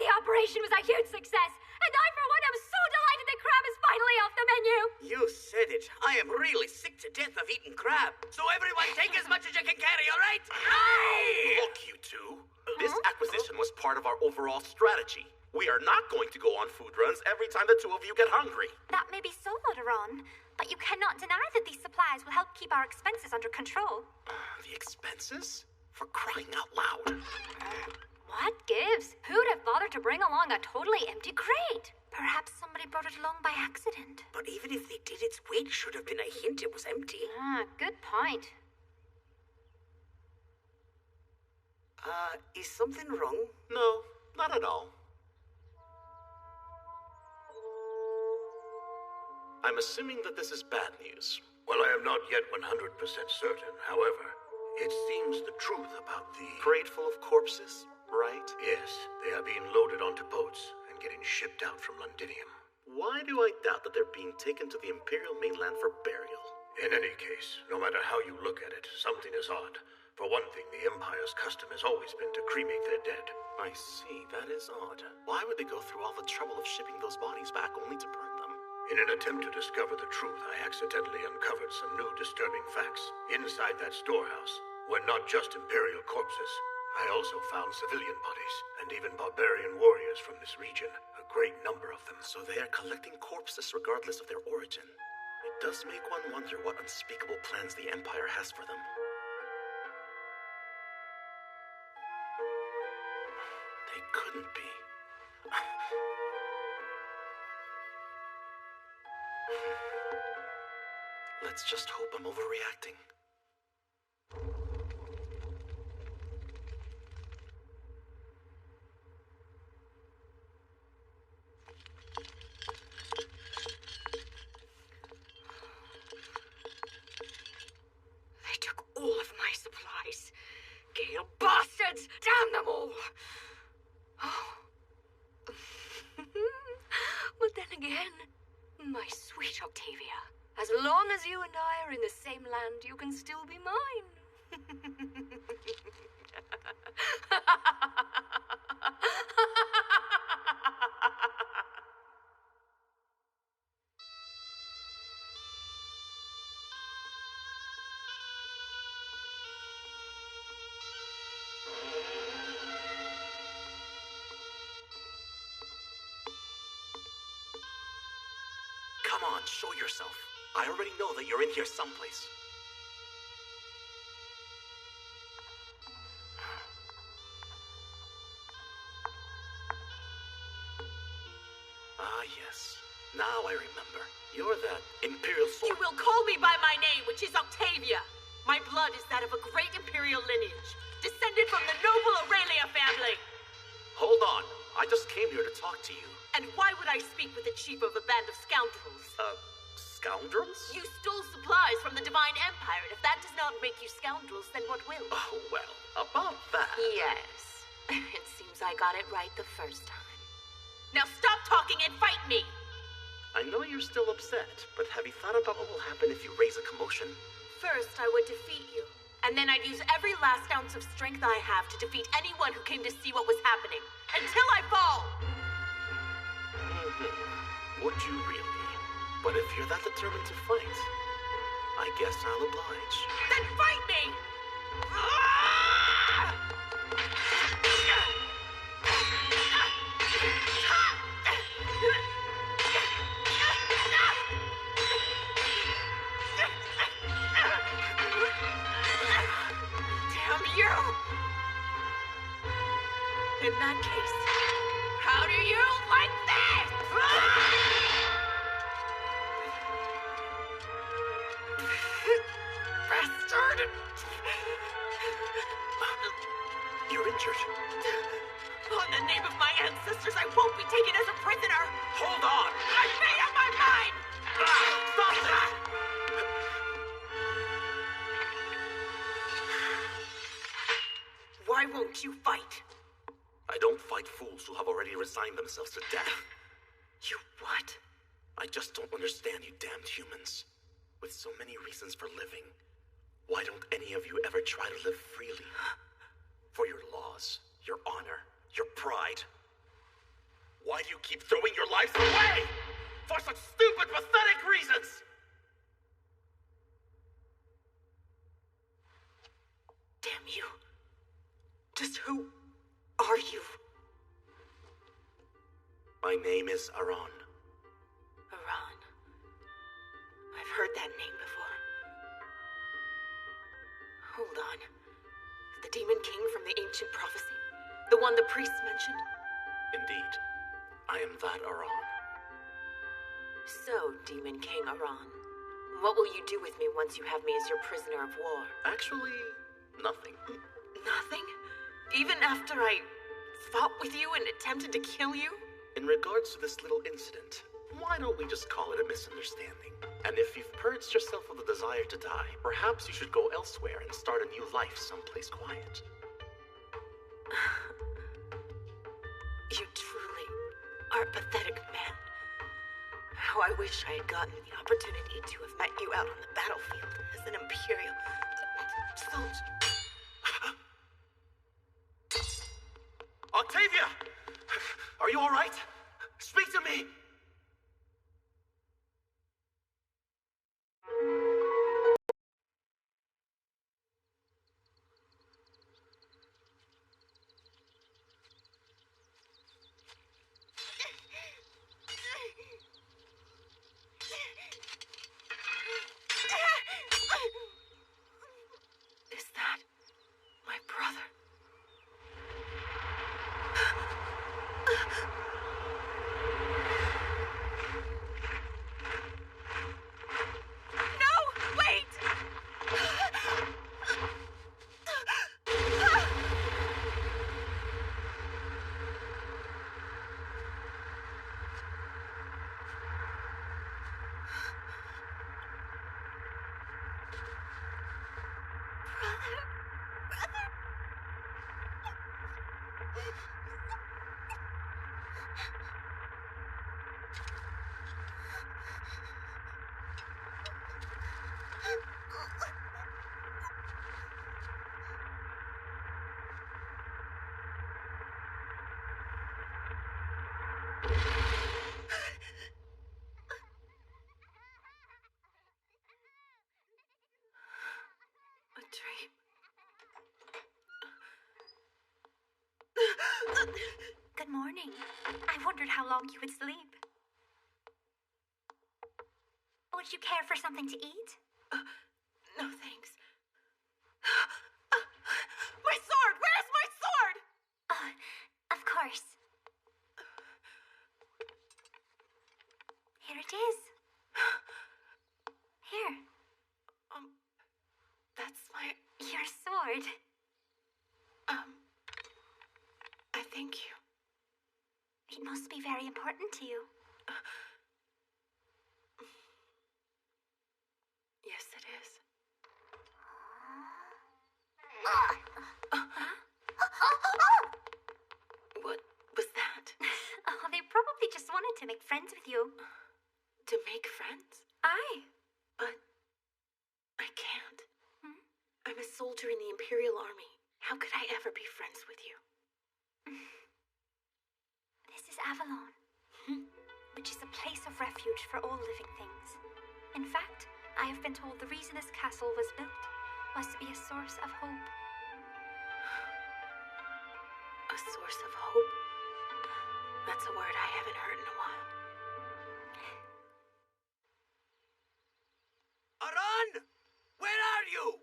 The operation was a huge success, and I, for one, am so delighted that crab is finally off the menu. You said it. I am really sick to death of eating crab. So everyone take as much as you can carry, all right? Aye! Look, you two. This acquisition was part of our overall strategy. We are not going to go on food runs every time the two of you get hungry. That may be so, Lord Aron, but you cannot deny that these supplies will help keep our expenses under control. The expenses? For crying out loud. What gives? Who'd have bothered to bring along a totally empty crate? Perhaps somebody brought it along by accident. But even if they did, its weight should have been a hint it was empty. Good point. Is something wrong? No, not at all. I'm assuming that this is bad news. Well, I am not yet 100% certain. However, it seems the truth about the crate full of corpses, right? Yes, they are being loaded onto boats and getting shipped out from Londinium. Why do I doubt that they're being taken to the Imperial mainland for burial? In any case, no matter how you look at it, something is odd. For one thing, the Empire's custom has always been to cremate their dead. I see, that is odd. Why would they go through all the trouble of shipping those bodies back only to burn them? In an attempt to discover the truth, I accidentally uncovered some new disturbing facts. Inside that storehouse were not just Imperial corpses. I also found civilian bodies, and even barbarian warriors from this region, a great number of them. So they are collecting corpses regardless of their origin. It does make one wonder what unspeakable plans the Empire has for them. They couldn't be. Let's just hope I'm overreacting. They took all of my supplies. Gale bastards! Damn them all! Oh. But then again, my sweet Octavia, as long as you and I are in the same land, you can still be mine. Come on, show yourself. I already know that you're in here someplace. Ah, yes. Now I remember. You're that Imperial You will call me by my name, which is Octavia. My blood is that of a great Imperial lineage, descended from the noble Aurelia family. Hold on. I just came here to talk to you. And why would I speak with the chief of a band of scoundrels? Scoundrels? You stole supplies from the Divine Empire, and if that does not make you scoundrels, then what will? Oh, well, about that. Yes. It seems I got it right the first time. Now stop talking and fight me! I know you're still upset, but have you thought about what will happen if you raise a commotion? First, I would defeat you. And then I'd use every last ounce of strength I have to defeat anyone who came to see what was happening. Until I fall! Would you really? But if you're that determined to fight, I guess I'll oblige. Then fight me! Damn you! In that case, how do you like this? Bastard! You're injured. On the name of my ancestors, I won't be taken as a prisoner! Hold on! I made up my mind! Stop that! Why won't you fight? I don't fight fools who have already resigned themselves to death. You what? I just don't understand you damned humans. With so many reasons for living, why don't any of you ever try to live freely? For your laws, your honor, your pride. Why do you keep throwing your lives away? For such stupid, pathetic reasons! Damn you. Just who are you? My name is Aran. Aran. I've heard that name before. Hold on. The Demon King from the ancient prophecy? The one the priests mentioned? Indeed, I am that Aran. So, Demon King Aran, what will you do with me once you have me as your prisoner of war? Actually, nothing. Nothing? Even after I fought with you and attempted to kill you? In regards to this little incident, why don't we just call it a misunderstanding? And if you've purged yourself of the desire to die, perhaps you should go elsewhere and start a new life someplace quiet. You truly are a pathetic man. How I wish I had gotten the opportunity to have met you out on the battlefield as an Imperial soldier. Octavia! Are you all right? Speak to me! Is that my brother? No! Wait! A dream. Good morning. I wondered how long you would sleep. Would you care for something to eat? No, thanks. My sword! Where's my sword? Of course. Here it is. Here. That's my... Your sword. I thank you. It must be very important to you. Yes, it is. What was that? Oh, they probably just wanted to make friends with you. To make friends? Aye. But I can't. I'm a soldier in the Imperial Army. How could I ever be friends with you? This is Avalon, which is a place of refuge for all living things. In fact, I have been told the reason this castle was built was to be a source of hope. A source of hope? That's a word I haven't heard in a while. Aran! Where are you?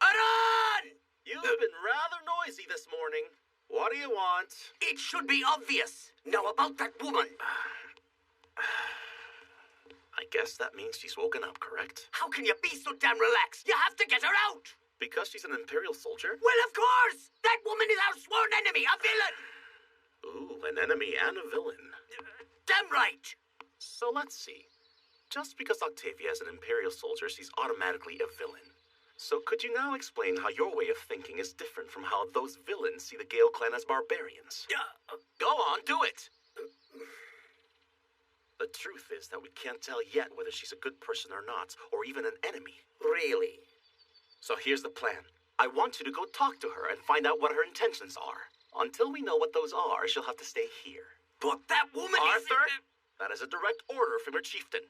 Aran! You've been rather noisy this morning. What do you want? It should be obvious. Now about that woman. I guess that means she's woken up, correct? How can you be so damn relaxed? You have to get her out. Because she's an Imperial soldier? Well, of course. That woman is our sworn enemy, a villain. Ooh, an enemy and a villain. Damn right. So let's see. Just because Octavia is an Imperial soldier, she's automatically a villain. So could you now explain how your way of thinking is different from how those villains see the Gale clan as barbarians? Go on, do it! The truth is that we can't tell yet whether she's a good person or not, or even an enemy. Really? So here's the plan. I want you to go talk to her and find out what her intentions are. Until we know what those are, she'll have to stay here. But that woman Arthur, that is a direct order from your chieftain.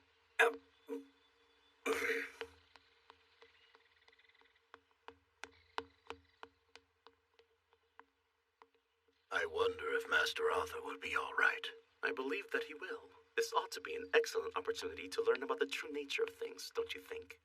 I wonder if Master Arthur will be all right. I believe that he will. This ought to be an excellent opportunity to learn about the true nature of things, don't you think?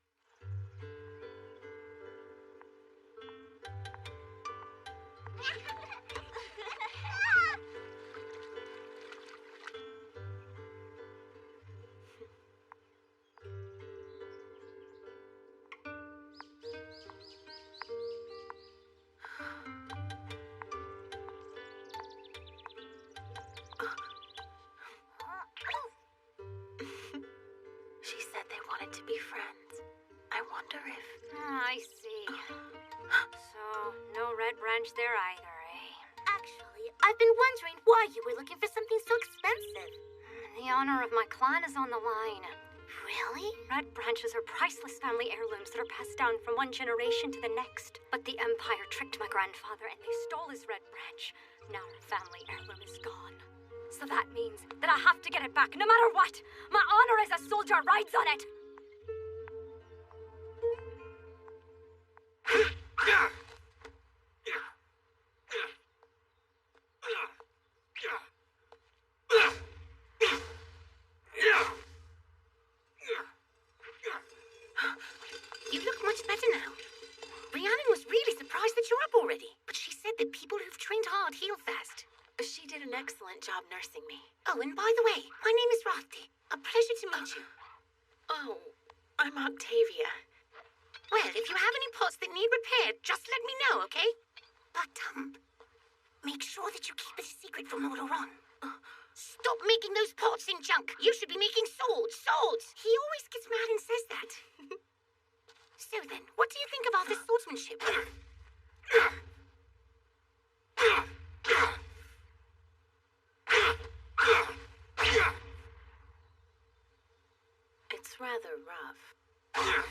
She said they wanted to be friends. I wonder if... I see. So, no Red Branch there either, eh? Actually, I've been wondering why you were looking for something so expensive. The honor of my clan is on the line. Really? Red branches are priceless family heirlooms that are passed down from one generation to the next. But the Empire tricked my grandfather and they stole his red branch. Now our family heirloom is gone. So that means that I have to get it back no matter what. My honor as a soldier rides on it. You look much better now. Rhiannon was really surprised that you're up already. But she said that people who've trained hard heal fast. She did an excellent job nursing me. Oh, and by the way, my name is Rothdy. A pleasure to meet you. Oh, I'm Octavia. Well, if you have any pots that need repaired, just let me know, okay? But, make sure that you keep it a secret from Lord Oron. Stop making those pots in junk. You should be making swords. He always gets mad and says that. So then, what do you think of Arthur's swordsmanship? It's rather rough.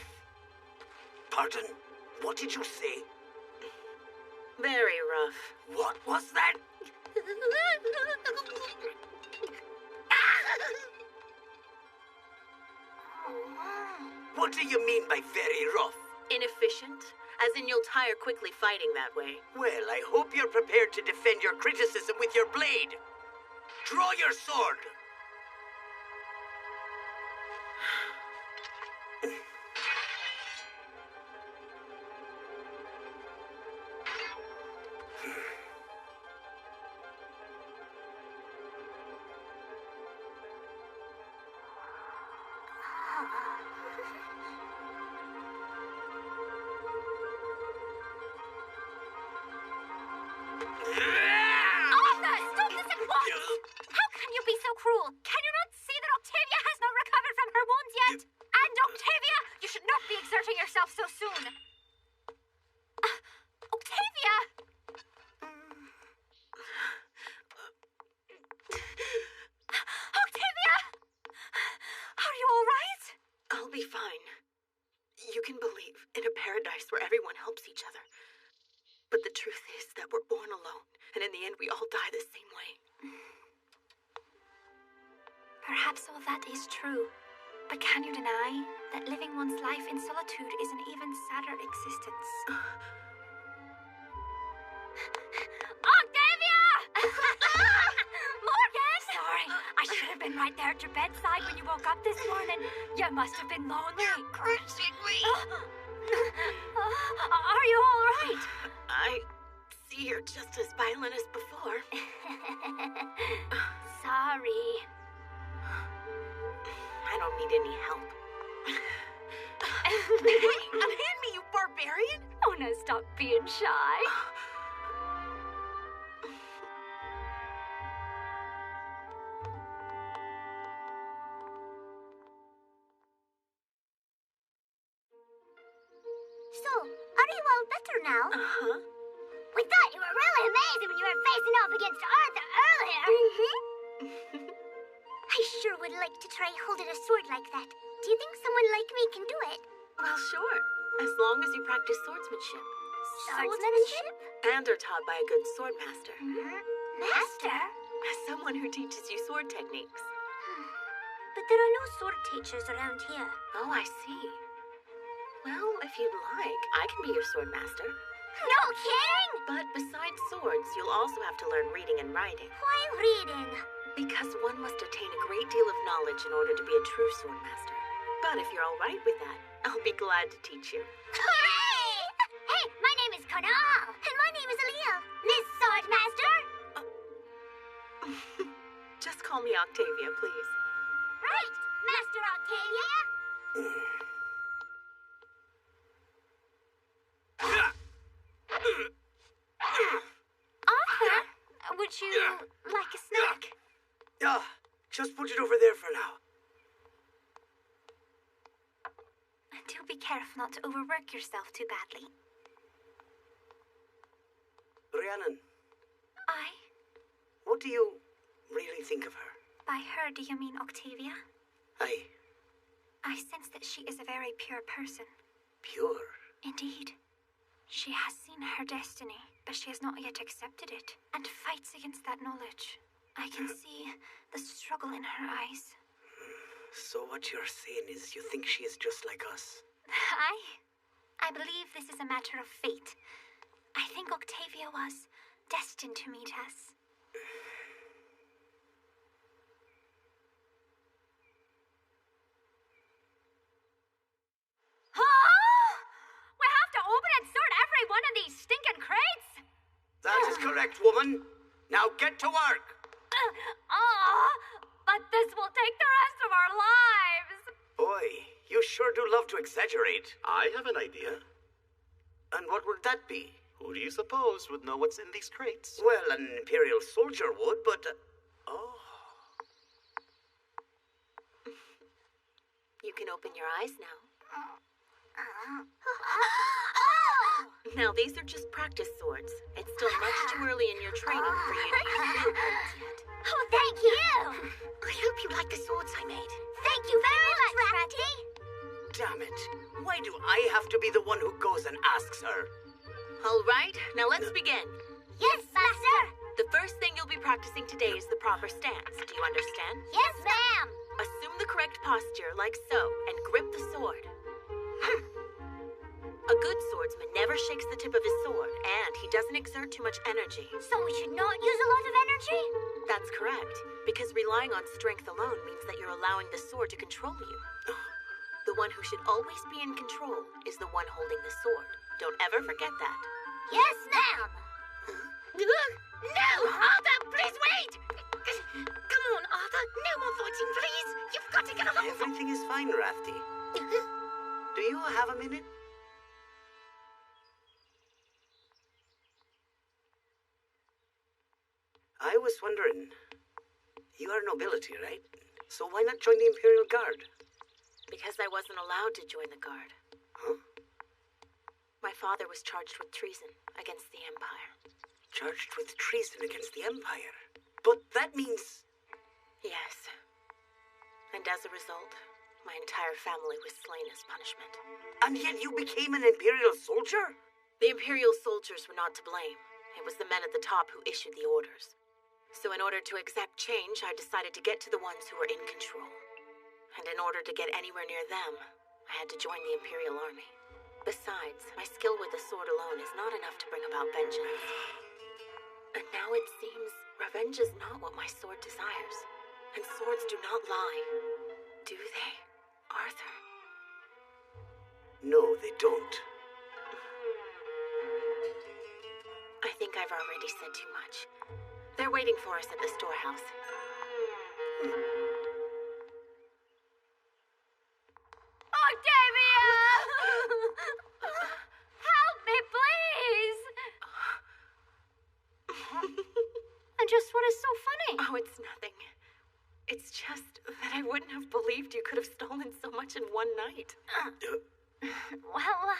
Pardon? What did you say? Very rough. What was that? What do you mean by very rough? Inefficient? As in you'll tire quickly fighting that way. Well, I hope you're prepared to defend your criticism with your blade. Draw your sword. Perhaps all that is true. But can you deny that living one's life in solitude is an even sadder existence? Octavia! Morgan! Sorry, I should have been right there at your bedside when you woke up this morning. You must have been lonely. You're cursing me. Are you all right? I see you're just as violent as before. Sorry. I don't need any help. Hey, unhand me, you barbarian! Oh, now stop being shy. So, are you all better now? Uh-huh. We thought you were really amazing when you were facing off against Arthur earlier. I sure would like to try holding a sword like that. Do you think someone like me can do it? Well, sure. As long as you practice swordsmanship. Swordsmanship? And are taught by a good sword master. Master? Someone who teaches you sword techniques. But there are no sword teachers around here. Oh, I see. Well, if you'd like, I can be your sword master. No kidding! But besides swords, you'll also have to learn reading and writing. Why reading? Because one must attain a great deal of knowledge in order to be a true sword master. But if you're all right with that, I'll be glad to teach you. Hooray! Hey, my name is Karnal. And my name is Aliyah. Miss call me Octavia, please. Right, Master Octavia! Arthur, would you like a snack? Just put it over there for now. Do be careful not to overwork yourself too badly. Rhiannon, I? what do you really think of her? By her, do you mean Octavia? Aye. I sense that she is a very pure person. Pure? Indeed. She has seen her destiny, but she has not yet accepted it, and fights against that knowledge. I can see the struggle in her eyes. So what you're saying is you think she is just like us? I believe this is a matter of fate. I think Octavia was destined to meet us. We have to open and sort every one of these stinking crates? That is correct, woman. Now get to work. But this will take the rest of our lives. Boy, you sure do love to exaggerate. I have an idea. And what would that be? Who do you suppose would know what's in these crates? Well, an Imperial soldier would, but... You can open your eyes now. Now, these are just practice swords. It's still much too early in your training for you to use real ones yet. Oh, thank you! I hope you like the swords I made. Thank you very much, Rafty. Damn it. Why do I have to be the one who goes and asks her? All right, now let's begin. Yes, Master! The first thing you'll be practicing today is the proper stance. Do you understand? Yes, ma'am! Assume the correct posture, like so, and grip the sword. A good swordsman never shakes the tip of his sword, and he doesn't exert too much energy. So we should not use a lot of energy? That's correct, because relying on strength alone means that you're allowing the sword to control you. The one who should always be in control is the one holding the sword. Don't ever forget that. Yes, ma'am! No! Arthur, please wait! Come on, Arthur. No more fighting, please. You've got to get along. Everything is fine, Rafty. Do you have a minute? I was wondering, you are nobility, right? So why not join the Imperial Guard? Because I wasn't allowed to join the Guard. Huh? My father was charged with treason against the Empire. Charged with treason against the Empire? But that means... Yes. And as a result, my entire family was slain as punishment. And yet you became an Imperial soldier? The Imperial soldiers were not to blame. It was the men at the top who issued the orders. So in order to accept change, I decided to get to the ones who were in control. And in order to get anywhere near them, I had to join the Imperial Army. Besides, my skill with the sword alone is not enough to bring about vengeance. And now it seems revenge is not what my sword desires. And swords do not lie. Do they, Arthur? No, they don't. I think I've already said too much. They're waiting for us at the storehouse. Octavia! Help me, please! And just what is so funny? Oh, it's nothing. It's just that I wouldn't have believed you could have stolen so much in one night. Well,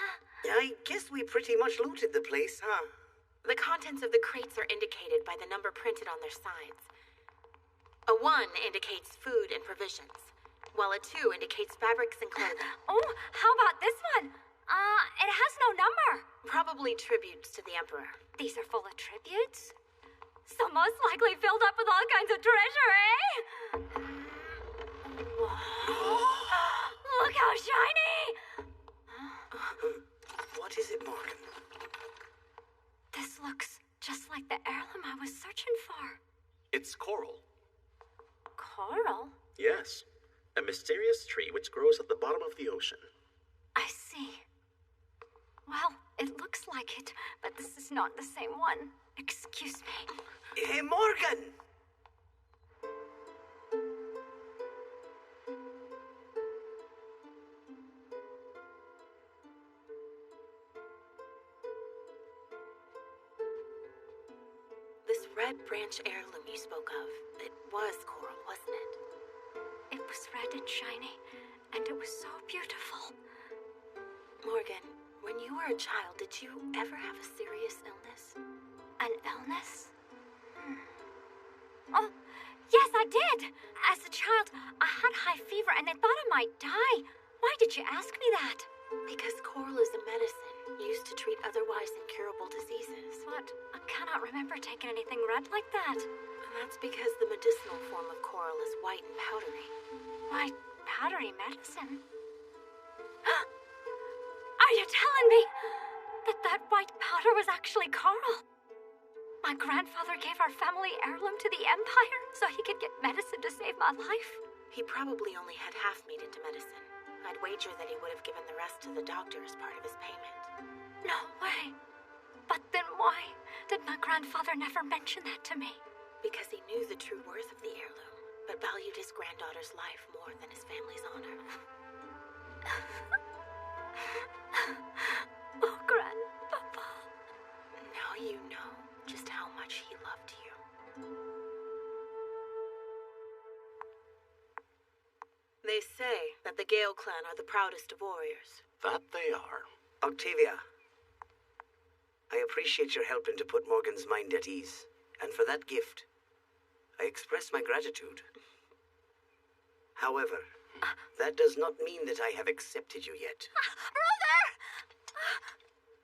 I guess we pretty much looted the place, huh? The contents of the crates are indicated by the number printed on their sides. A 1 indicates food and provisions, while a 2 indicates fabrics and clothing. Oh, how about this one? It has no number. Probably tributes to the Emperor. These are full of tributes? So most likely filled up with all kinds of treasure, eh? Look how shiny! What is it, Morgan? This looks just like the heirloom I was searching for. It's coral. Coral? Yes. A mysterious tree which grows at the bottom of the ocean. I see. Well, it looks like it, but this is not the same one. Excuse me. Hey, Morgan! that branch heirloom you spoke of, it was coral, wasn't it? It was red and shiny, and it was so beautiful. Morgan, when you were a child, did you ever have a serious illness? An illness? Oh, yes, I did. As a child, I had high fever and they thought I might die. Why did you ask me that? Because coral is a medicine used to treat otherwise incurable diseases. But I cannot remember taking anything red like that. And that's because the medicinal form of coral is white and powdery. White, powdery medicine? Are you telling me that white powder was actually coral? My grandfather gave our family heirloom to the Empire so he could get medicine to save my life. He probably only had half made into medicine. I'd wager that he would have given the rest to the doctor as part of his payment. No way. But then why did my grandfather never mention that to me? Because he knew the true worth of the heirloom, but valued his granddaughter's life more than his family's honor. Oh, Grandpapa. Now you know just how much he loved you. They say that the Gale clan are the proudest of warriors. That they are. Octavia, I appreciate your helping to put Morgan's mind at ease. And for that gift, I express my gratitude. However, that does not mean that I have accepted you yet. Brother!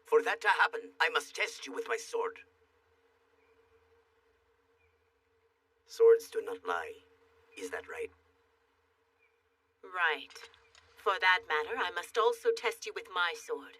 For that to happen, I must test you with my sword. Swords do not lie. Is that right? Right. For that matter, I must also test you with my sword.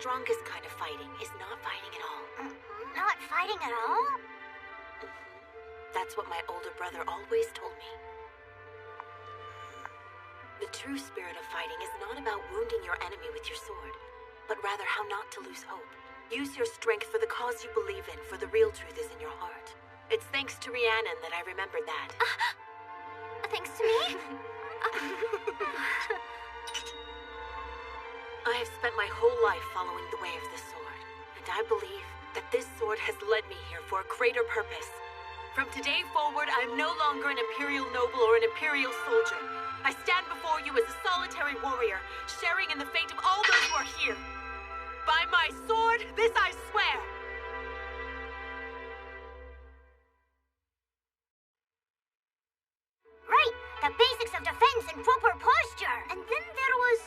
Strongest kind of fighting is not fighting at all. Not fighting at all? That's what my older brother always told me. The true spirit of fighting is not about wounding your enemy with your sword, but rather how not to lose hope. Use your strength for the cause you believe in, for the real truth is in your heart. It's thanks to Rhiannon that I remembered that. Thanks to me? I have spent my whole life following the way of the sword, and I believe that this sword has led me here for a greater purpose. From today forward, I am no longer an Imperial noble or an Imperial soldier. I stand before you as a solitary warrior, sharing in the fate of all those who are here. By my sword, this I swear! Right, the basics of defense and proper posture. And then there was,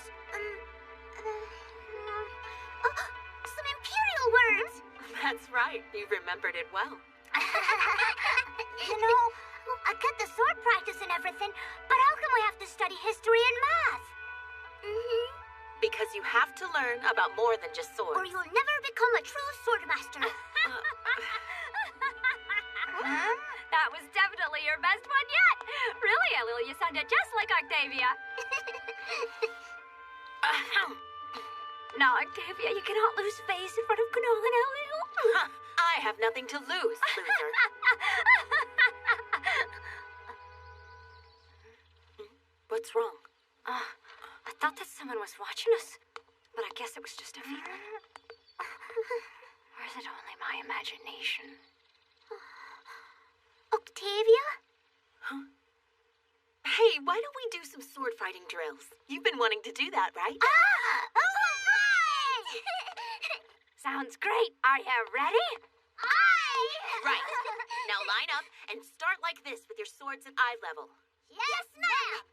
some Imperial words. That's right, you remembered it well. You know, I got the sword practice and everything, but how come we have to study history and math? Because you have to learn about more than just swords. Or you'll never become a true swordmaster. That was definitely your best one yet. Really, Elil, you sounded just like Octavia. Now, Octavia, you cannot lose face in front of Gnol and Elil. I have nothing to lose, loser. What's wrong? I thought that someone was watching us, but I guess it was just a feeling. Or is it only my imagination? Octavia? Huh? Hey, why don't we do some sword fighting drills? You've been wanting to do that, right? Sounds great. Are you ready? Right. Now line up and start like this with your swords at eye level. Yes, ma'am!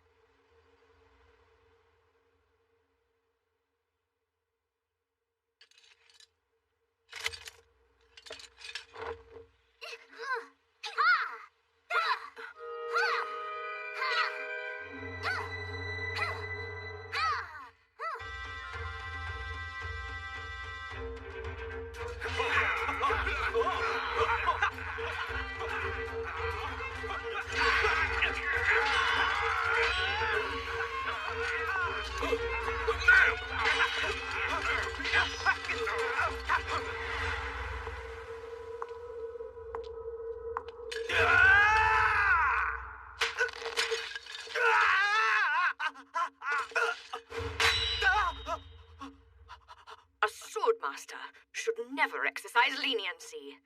A swordmaster should never exercise leniency.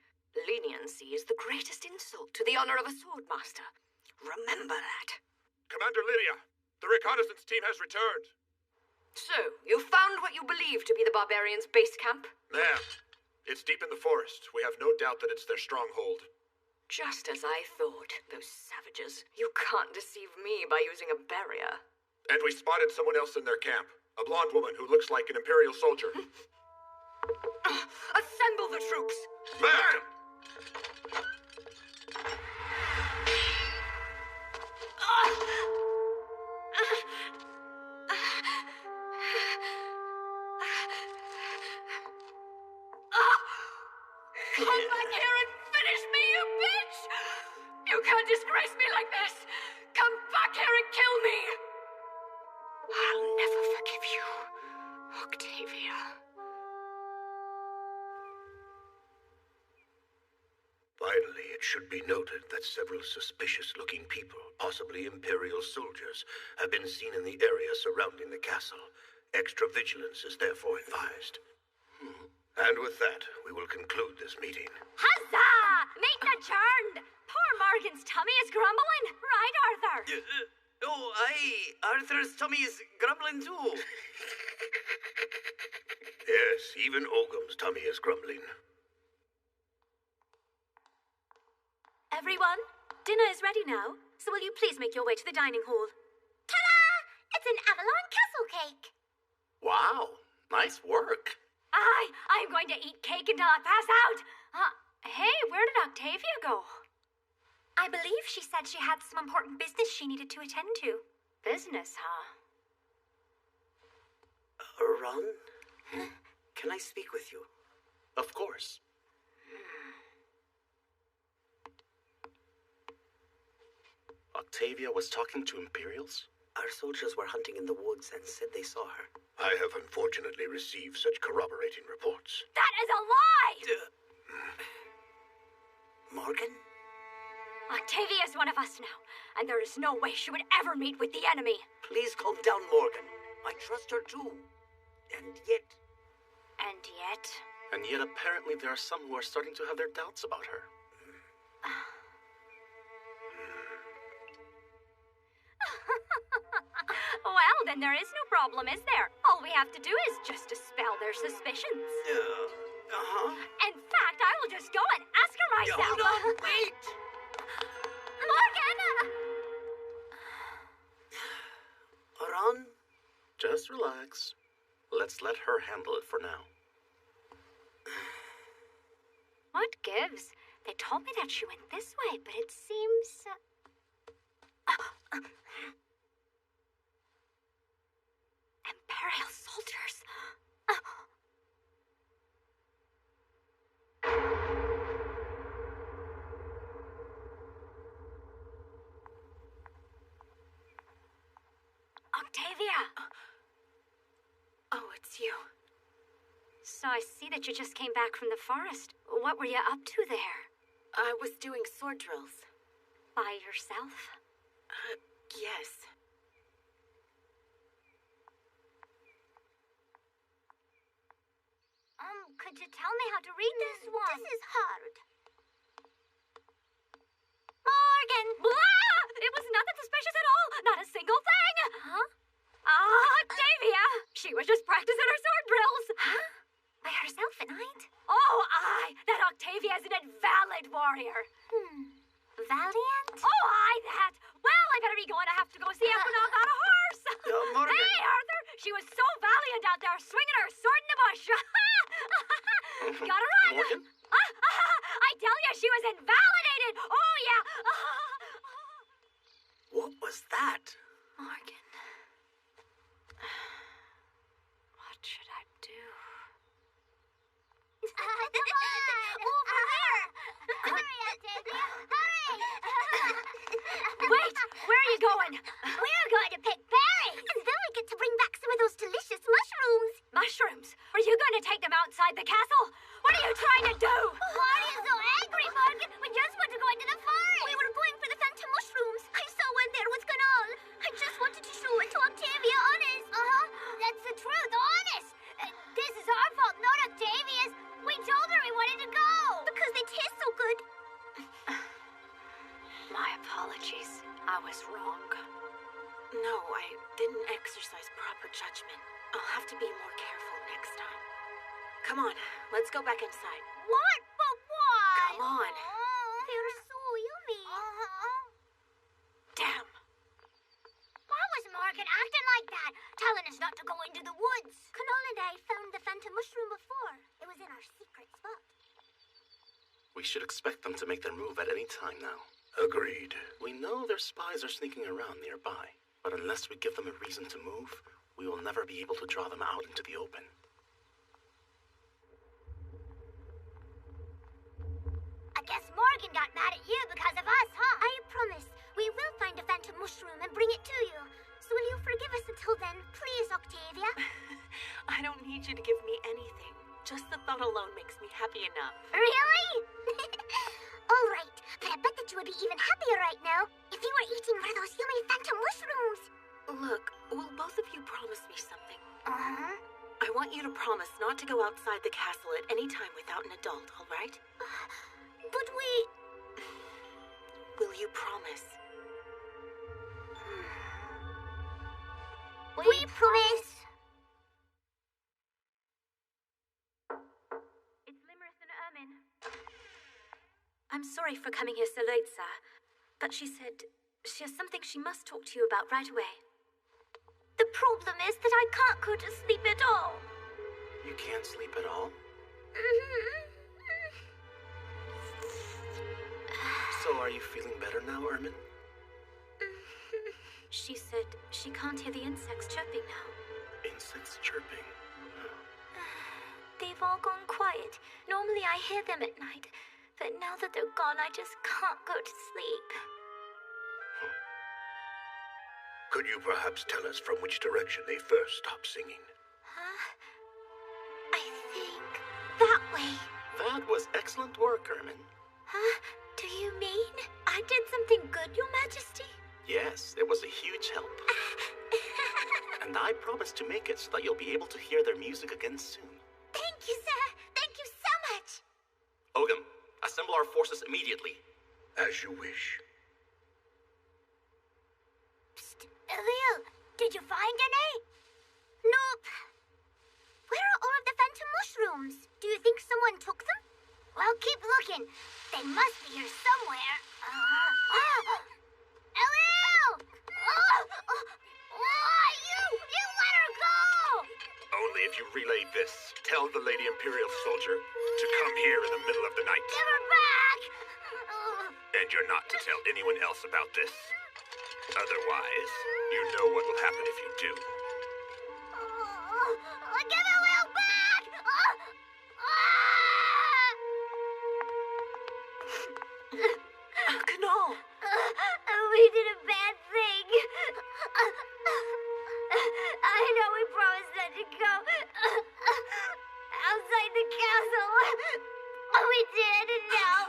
Leniency is the greatest insult to the honor of a swordmaster. Remember that. Commander Lydia, the reconnaissance team has returned. So, you found what you believe to be the barbarians' base camp? Ma'am, it's deep in the forest. We have no doubt that it's their stronghold. Just as I thought, those savages. You can't deceive me by using a barrier. And we spotted someone else in their camp. A blonde woman who looks like an Imperial soldier. Assemble the troops! Ma'am! Come back here and finish me, you bitch! You can't disgrace me like this! Come back here and kill me! I'll never forgive you, Octavia. Finally, it should be noted that several suspicious-looking people, possibly Imperial soldiers, have been seen in the area surrounding the castle. Extra vigilance is therefore advised. And with that, we will conclude this meeting. Huzzah! Meeting adjourned! Poor Morgan's tummy is grumbling. Right, Arthur? Oh, aye. Arthur's tummy is grumbling too. Yes, even Ogham's tummy is grumbling. Everyone, dinner is ready now, so will you please make your way to the dining hall? Ta-da! It's an Avalon Castle cake. Wow, nice work. I'm going to eat cake until I pass out. Hey, where did Octavia go? I believe she said she had some important business she needed to attend to. Business, huh? Ron? Can I speak with you? Of course. Octavia was talking to Imperials? Our soldiers were hunting in the woods and said they saw her. I have unfortunately received such corroborating reports. That is a lie! Morgan? Octavia is one of us now, and there is no way she would ever meet with the enemy. Please calm down, Morgan. I trust her too. And yet... And yet? And yet apparently there are some who are starting to have their doubts about her. Well, then there is no problem, is there? All we have to do is just dispel their suspicions. In fact, I will just go and ask her myself. Hold on, wait! Morgan! Ron? Just relax. Let's let her handle it for now. What gives? They told me that she went this way, but it seems... Imperial soldiers. Octavia! Oh, it's you. So I see that you just came back from the forest. What were you up to there? I was doing sword drills. By yourself? Yes. Could you tell me how to read this one? This is hard. Morgan! Blah! It was nothing suspicious at all. Not a single thing. Huh? Octavia! She was just practicing her sword drills. Huh? By herself at night? Oh, that Octavia is an invalid warrior. Valiant? Oh, that. Well, I better be going. I have to go see Equinox on a horse. Morgan. Hey, Arthur! She was so valiant out there swinging her sword in the bush. Gotta run. Morgan? I tell you, she was invalidated. Oh, yeah. What was that? Morgan. What should I do? Come on! Over here! Hurry, Octavia! Hurry! Wait! Where are you going? We're going to pick berries! And then we get to bring back some of those delicious mushrooms! Mushrooms? Are you going to take them outside the castle? What are you trying to do? Why are you so angry, Morgan? We just want to go into the forest! We were going for the phantom mushrooms! I saw one there with Canal! I just wanted to show it to Octavia, honest! That's the truth, honest! This is our fault, not Octavia's! We told her we wanted to go! Because they taste so good! My apologies. I was wrong. No, I didn't exercise proper judgment. I'll have to be more careful next time. Come on, let's go back inside. What? But why? Come on. They're so yummy. Damn. Why was Morgan acting like that? Telling us not to go into the woods. Canal and I found the phantom mushroom before. It was in our secret spot. We should expect them to make their move at any time now. Agreed. We know their spies are sneaking around nearby, but unless we give them a reason to move, we will never be able to draw them out into the open. I guess Morgan got mad at you because of us, huh? I promise. We will find a phantom mushroom and bring it to you. So will you forgive us until then, please, Octavia? I don't need you to give me anything. Just the thought alone makes me happy enough. Really? All right, but I bet that you would be even happier right now if you were eating one of those yummy phantom mushrooms. Look, will both of you promise me something? Uh-huh. I want you to promise not to go outside the castle at any time without an adult, all right? But we... Will you promise? We promise. It's Limerith and Ermin. I'm sorry for coming here so late, sir. But she said she has something she must talk to you about right away. The problem is that I can't go to sleep at all. You can't sleep at all? So are you feeling better now, Ermin? She said she can't hear the insects chirping now. Insects chirping? They've all gone quiet. Normally I hear them at night, but now that they're gone, I just can't go to sleep. Could you perhaps tell us from which direction they first stopped singing? I think that way. That was excellent work, Ermin. Huh? Do you mean I did something good, Your Majesty? Yes, it was a huge help. And I promise to make it so that you'll be able to hear their music again soon. Thank you, sir. Thank you so much. Ogum, assemble our forces immediately. As you wish. Psst, Elio, did you find any? Nope. Where are all of the phantom mushrooms? Do you think someone took them? Well, keep looking. They must be here somewhere. Elio! You let her go! Only if you relay this. Tell the Lady Imperial Soldier to come here in the middle of the night. Give her back! And you're not to tell anyone else about this. Otherwise, you know what will happen if you do. Give Elio back! Canal! We did a bad thing. I know we promised not to go outside the castle. We did, and now...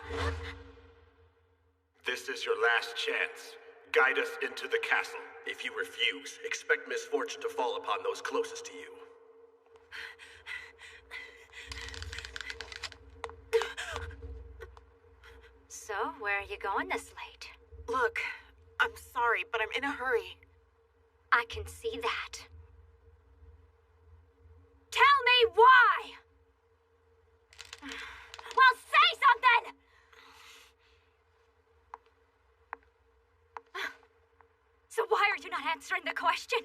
This is your last chance. Guide us into the castle. If you refuse, expect misfortune to fall upon those closest to you. So, where are you going this late? Look, I'm sorry, but I'm in a hurry. I can see that. Tell me why! Well, say something! So why are you not answering the question?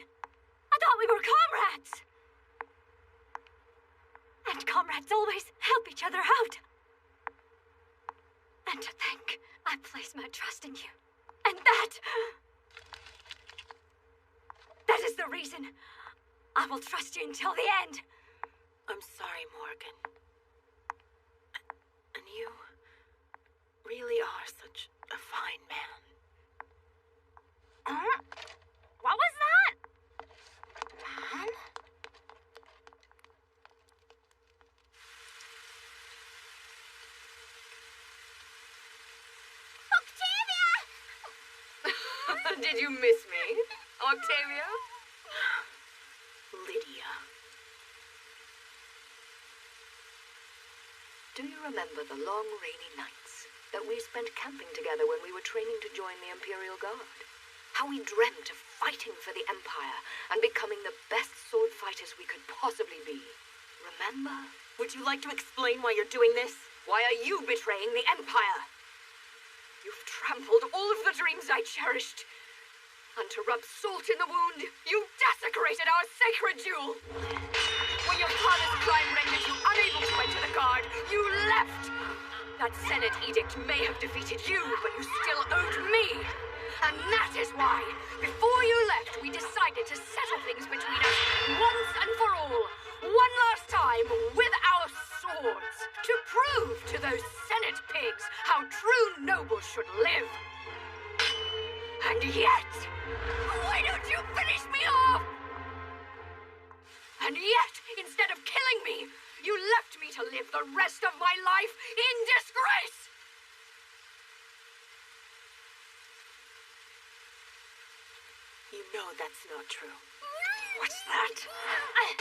I thought we were comrades! And comrades always help each other out. And to think I place my trust in you. And that is the reason I will trust you until the end. I'm sorry, Morgan. And you really are such a fine man. What was that? Man? Octavia! Did you miss me, Octavia? Lydia. Do you remember the long, rainy nights that we spent camping together when we were training to join the Imperial Guard? How we dreamt of fighting for the Empire and becoming the best sword fighters we could possibly be. Remember? Would you like to explain why you're doing this? Why are you betraying the Empire? You've trampled all of the dreams I cherished. And to rub salt in the wound, you desecrated our sacred duel. When your father's crime rendered you unable to enter the Guard, you left. That Senate edict may have defeated you, but you still owed me. And that is why, before you left, we decided to settle things between us once and for all. One last time, with our swords. To prove to those Senate pigs how true nobles should live. And yet, why don't you finish me off? And yet, instead of killing me, you left me to live the rest of my life in disgrace! You know that's not true. What's that? I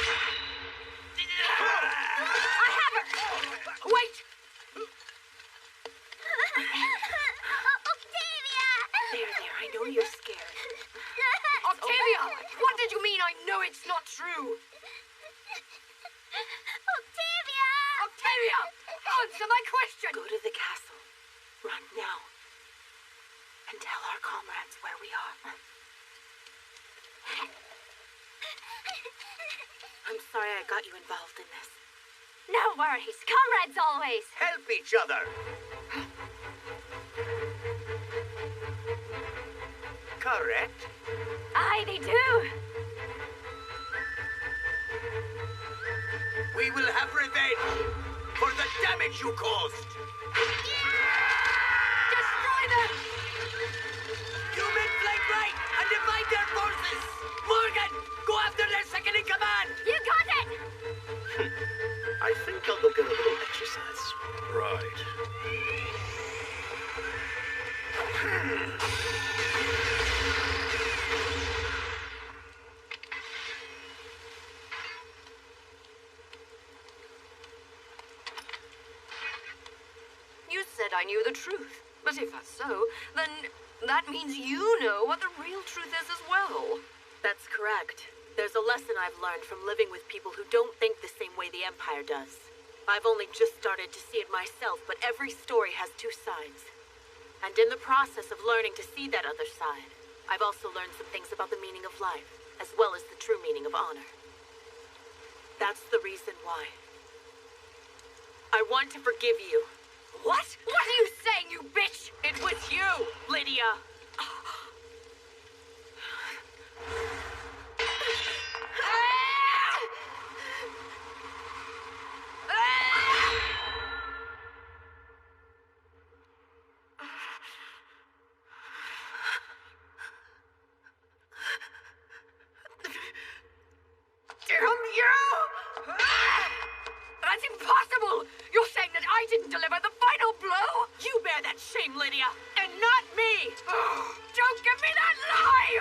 have her! Wait! Octavia! There, I know you're scared. Octavia! What did you mean I know it's not true? Octavia! Octavia! Answer my question! Go to the castle. Run now. And tell our comrades where we are. I'm sorry I got you involved in this. No worries. Comrades always. Help each other. Correct. Aye, they do. We will have revenge for the damage you caused. Destroy them! You men flank right and divide their forces. Morgan, go after their second in command. You got it! I think I'll go get a little exercise. Right. You said I knew the truth. But if that's so, then that means you know what the real truth is as well. That's correct. There's a lesson I've learned from living with people who don't think the same way the Empire does. I've only just started to see it myself, but every story has two sides. And in the process of learning to see that other side, I've also learned some things about the meaning of life, as well as the true meaning of honor. That's the reason why. I want to forgive you. What? What are you saying, you bitch? It was you, Lydia. Damn you! That's impossible! You're saying that I didn't deliver the final blow? You bear that shame, Lydia, and not me! Don't give me that lie!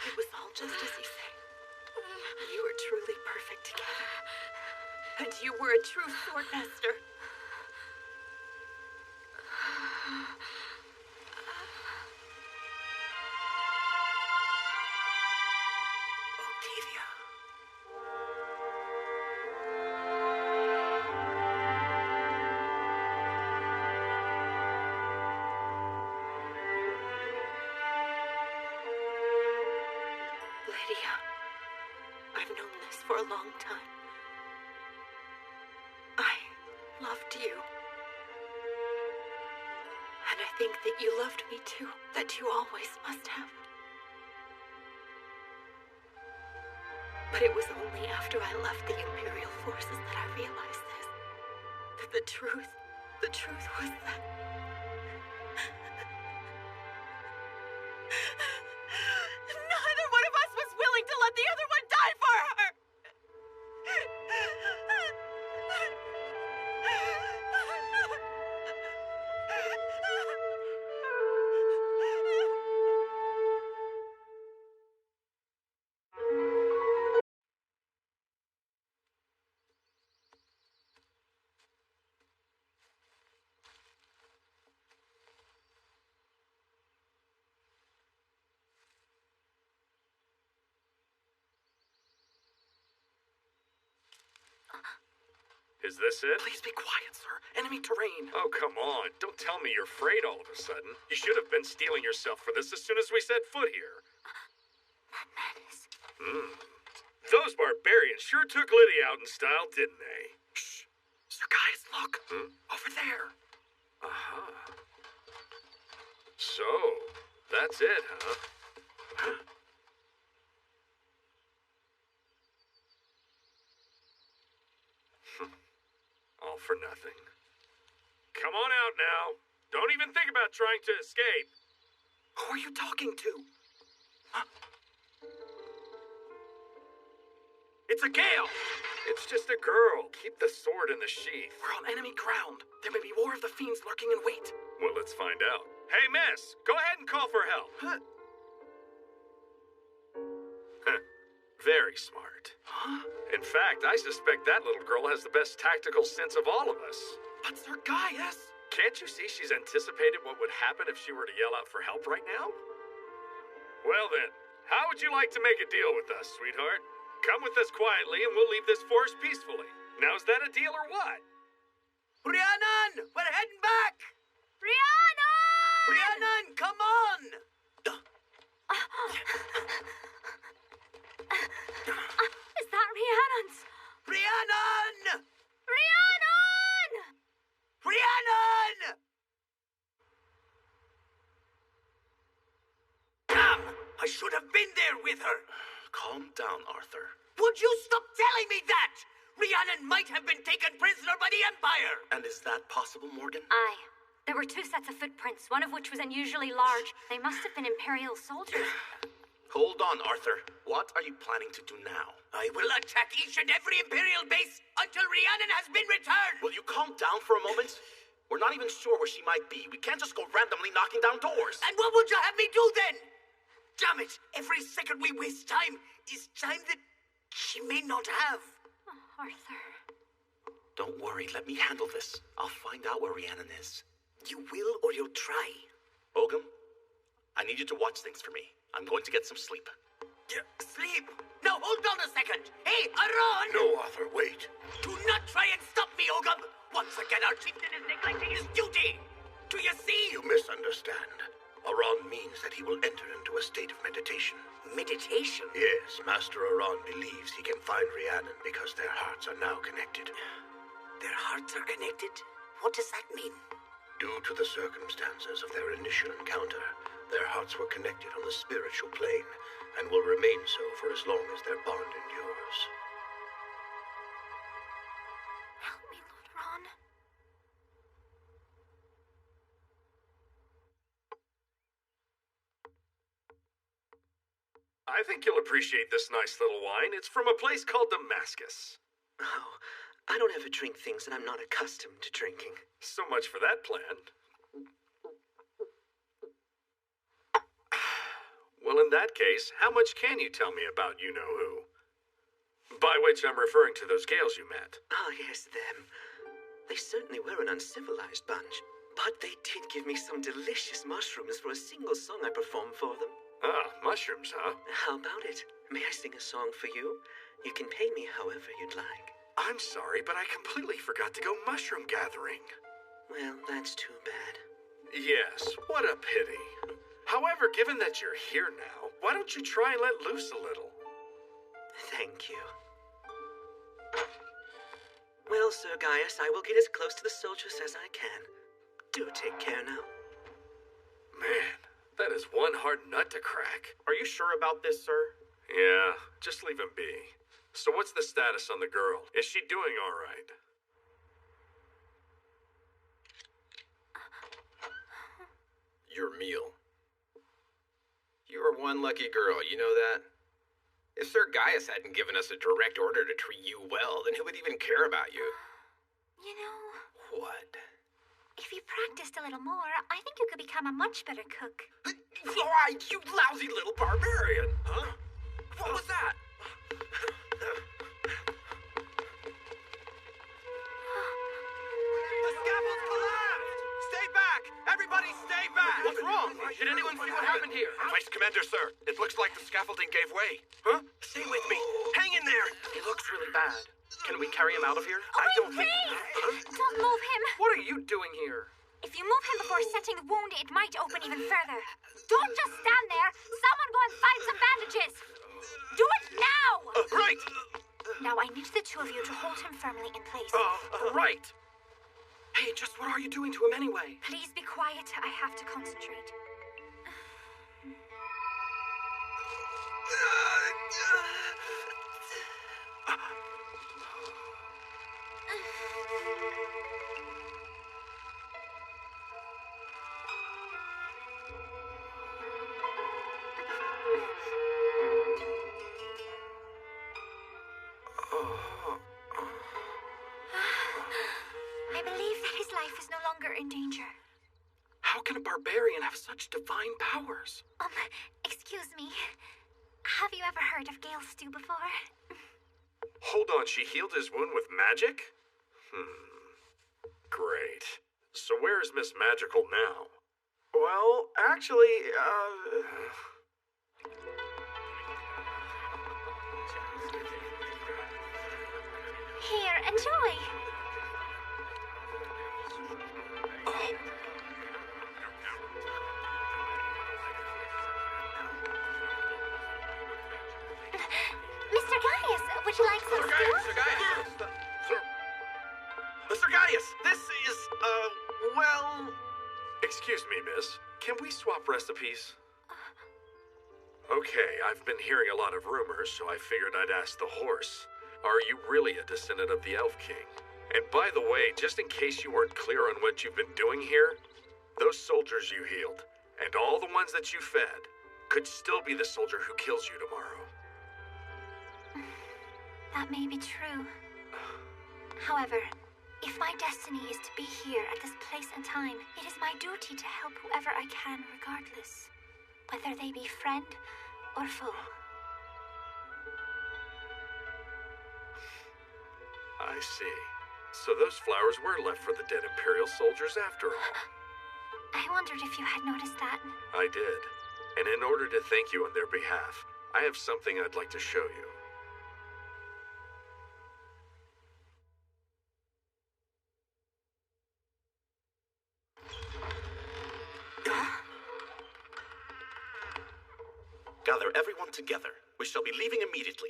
It was all just as you say. You were truly perfect together. And you were a true sword master. Octavia. Lydia, I've known this for a long time. I loved you. And I think that you loved me too, that you always must have. But it was only after I left the Imperial forces that I realized this. That the truth was that... neither one of us was willing to let the other one die for her! Is this it? Please be quiet, sir. Enemy terrain. Oh, come on. Don't tell me you're afraid all of a sudden. You should have been steeling yourself for this as soon as we set foot here. That man is... Those barbarians sure took Lydia out in style, didn't they? Shh. Sir Gaius, look. Over there. Uh-huh. So, that's it, huh? All for nothing. Come on out now. Don't even think about trying to escape. Who are you talking to? Huh? It's a Gale! It's just a girl. Keep the sword in the sheath. We're on enemy ground. There may be more of the fiends lurking in wait. Well, let's find out. Hey, miss, go ahead and call for help. Huh? Very smart. Huh? In fact, I suspect that little girl has the best tactical sense of all of us. But Sir Gaius! Can't you see she's anticipated what would happen if she were to yell out for help right now? Well then, how would you like to make a deal with us, sweetheart? Come with us quietly and we'll leave this forest peacefully. Now is that a deal or what? Rhiannon! We're heading back! Rhiannon! Rhiannon, come on! Is that Rhiannon's? Rhiannon! Rhiannon! Rhiannon! Damn! I should have been there with her. Calm down, Arthur. Would you stop telling me that? Rhiannon might have been taken prisoner by the Empire. And is that possible, Morgan? Aye. There were 2 sets of footprints, one of which was unusually large. They must have been Imperial soldiers. Hold on, Arthur. What are you planning to do now? I will attack each and every Imperial base until Rhiannon has been returned. Will you calm down for a moment? We're not even sure where she might be. We can't just go randomly knocking down doors. And what would you have me do then? Damn it! Every second we waste time is time that she may not have. Oh, Arthur. Don't worry. Let me handle this. I'll find out where Rhiannon is. You will or you'll try. Ogum, I need you to watch things for me. I'm going to get some sleep. Sleep? No, hold on a second. Hey, Aron! No, Arthur, wait. Do not try and stop me, Ogum. Once again, our chieftain is neglecting his duty. Do you see? You misunderstand. Aron means that he will enter into a state of meditation. Meditation? Yes, Master Aron believes he can find Rhiannon because their hearts are now connected. Their hearts are connected? What does that mean? Due to the circumstances of their initial encounter, their hearts were connected on the spiritual plane and will remain so for as long as their bond endures. Help me, Lord Ron. I think you'll appreciate this nice little wine. It's from a place called Damascus. Oh, I don't ever drink things that I'm not accustomed to drinking. So much for that plan. Well, in that case, how much can you tell me about you-know-who? By which I'm referring to those Gales you met. Oh, yes, them. They certainly were an uncivilized bunch. But they did give me some delicious mushrooms for a single song I performed for them. Ah, mushrooms, huh? How about it? May I sing a song for you? You can pay me however you'd like. I'm sorry, but I completely forgot to go mushroom gathering. Well, that's too bad. Yes, what a pity. However, given that you're here now, why don't you try and let loose a little? Thank you. Well, Sir Gaius, I will get as close to the soldiers as I can. Do take care now. Man, that is one hard nut to crack. Are you sure about this, sir? Yeah, just leave him be. So what's the status on the girl? Is she doing all right? Your meal. You are one lucky girl, you know that? If Sir Gaius hadn't given us a direct order to treat you well, then who would even care about you? You know, What? if you practiced a little more, I think you could become a much better cook. Why, you lousy little barbarian! Huh? What was that? The scaffold's collapsed! Stay back! Everybody stay back! What's wrong? Did anyone see what happened here? Vice Commander, sir. It looks like the scaffolding gave way. Huh? Stay with me. Hang in there. He looks really bad. Can we carry him out of here? I don't think... Don't move him! What are you doing here? If you move him before setting the wound, it might open even further. Don't just stand there! Someone go and find some bandages! Do it now! Right! Now I need the two of you to hold him firmly in place. Right. Hey, just what are you doing to him anyway? Please be quiet. I have to concentrate. I believe that his life is no longer in danger. How can a barbarian have such divine powers? Excuse me. Have you ever heard of Gale Stew before? Hold on, she healed his wound with magic? Great. So where is Miss Magical now? Well, actually, Here, enjoy. Mr. Gaius, would you like some stew? Sir Gaius! Sir Gaius, this is, well... Excuse me, miss. Can we swap recipes? Okay, I've been hearing a lot of rumors, so I figured I'd ask the horse. Are you really a descendant of the Elf King? And by the way, just in case you weren't clear on what you've been doing here, those soldiers you healed, and all the ones that you fed, could still be the soldier who kills you tomorrow. That may be true. However, if my destiny is to be here at this place and time, it is my duty to help whoever I can regardless, whether they be friend or foe. I see. So those flowers were left for the dead Imperial soldiers after all. I wondered if you had noticed that. I did. And in order to thank you on their behalf, I have something I'd like to show you. Gather everyone together. We shall be leaving immediately.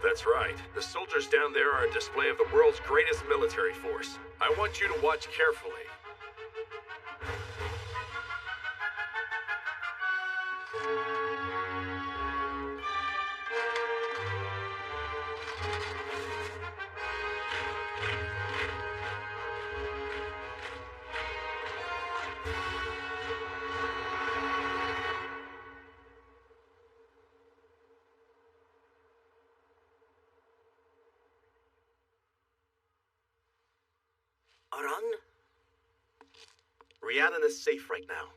That's right. The soldiers down there are a display of the world's greatest military force. I want you to watch carefully. Aran? Rhiannon is safe right now.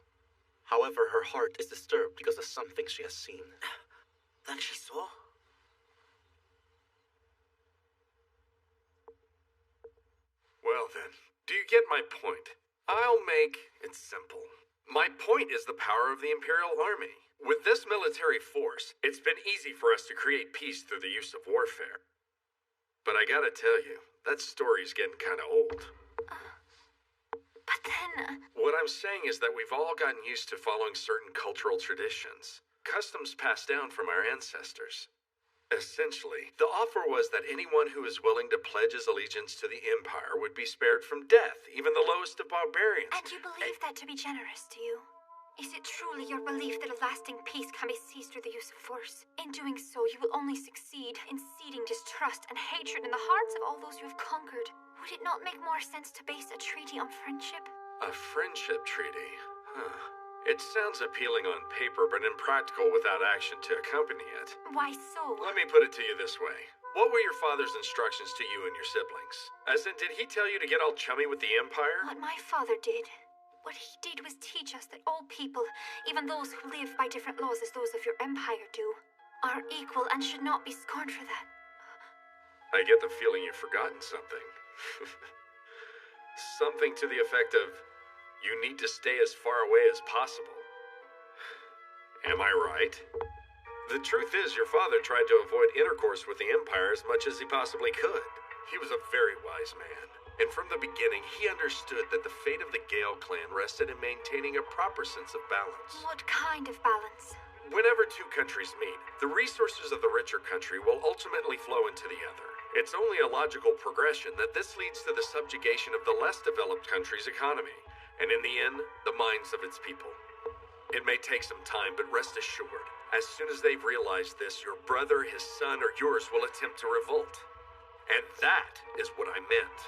However, her heart is disturbed because of something she has seen. That she saw? Well then, do you get my point? I'll make it simple. My point is the power of the Imperial Army. With this military force, it's been easy for us to create peace through the use of warfare. But I gotta tell you, that story's getting kinda old. But then... What I'm saying is that we've all gotten used to following certain cultural traditions, customs passed down from our ancestors. Essentially, the offer was that anyone who is willing to pledge his allegiance to the Empire would be spared from death, even the lowest of barbarians. And you believe that to be generous to you? Is it truly your belief that a lasting peace can be seized through the use of force? In doing so, you will only succeed in seeding distrust and hatred in the hearts of all those you have conquered. Would it not make more sense to base a treaty on friendship? A friendship treaty? Huh. It sounds appealing on paper, but impractical without action to accompany it. Why so? Let me put it to you this way. What were your father's instructions to you and your siblings? As in, did he tell you to get all chummy with the Empire? What my father did. What he did was teach us that all people, even those who live by different laws as those of your empire do, are equal and should not be scorned for that. I get the feeling you've forgotten something. Something to the effect of, you need to stay as far away as possible. Am I right? The truth is, your father tried to avoid intercourse with the Empire as much as he possibly could. He was a very wise man, and from the beginning, he understood that the fate of the Gale clan rested in maintaining a proper sense of balance. What kind of balance? Whenever two countries meet, the resources of the richer country will ultimately flow into the other. It's only a logical progression that this leads to the subjugation of the less developed country's economy, and in the end, the minds of its people. It may take some time, but rest assured, as soon as they've realized this, your brother, his son, or yours will attempt to revolt. And that is what I meant.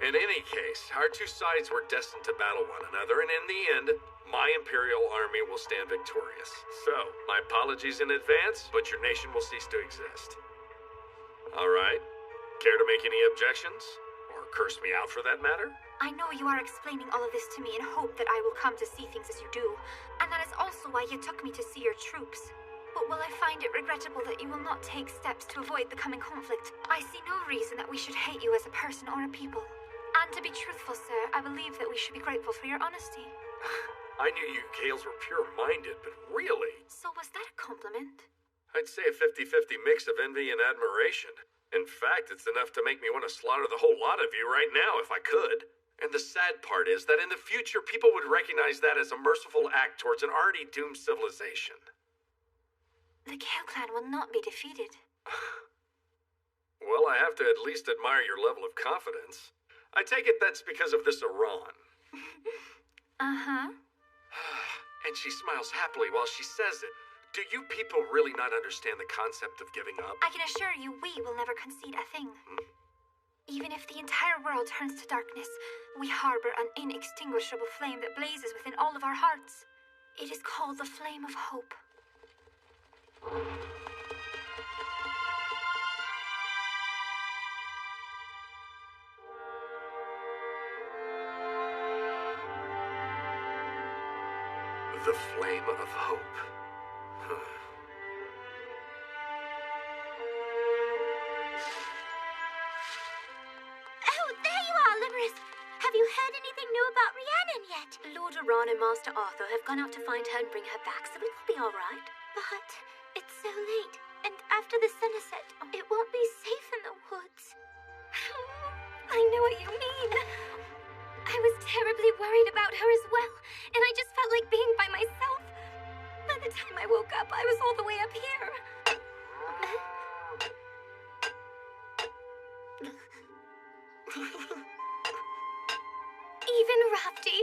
In any case, our two sides were destined to battle one another, and in the end, my Imperial Army will stand victorious. So, my apologies in advance, but your nation will cease to exist. All right. Care to make any objections? Or curse me out for that matter? I know you are explaining all of this to me in hope that I will come to see things as you do, and that is also why you took me to see your troops. But will I find it regrettable that you will not take steps to avoid the coming conflict? I see no reason that we should hate you as a person or a people. And to be truthful, sir, I believe that we should be grateful for your honesty. I knew you Gales were pure-minded, but really... So was that a compliment? I'd say a 50-50 mix of envy and admiration. In fact, it's enough to make me want to slaughter the whole lot of you right now if I could. And the sad part is that in the future, people would recognize that as a merciful act towards an already doomed civilization. The Gale clan will not be defeated. Well, I have to at least admire your level of confidence. I take it that's because of this Aran. Uh-huh. And she smiles happily while she says it. Do you people really not understand the concept of giving up? I can assure you we will never concede a thing. Even if the entire world turns to darkness, we harbor an inextinguishable flame that blazes within all of our hearts. It is called the Flame of Hope. The Flame of Hope. Oh, there you are, Limerus. Have you heard anything new about Rhiannon yet? Lord Aran and Master Arthur have gone out to find her and bring her back, so it'll be all right. But it's so late, and after the sun has set, it won't be safe in the woods. I know what you mean. I was terribly worried about her as well, and I just felt like being by myself. By the time I woke up, I was all the way up here. Even Rafty.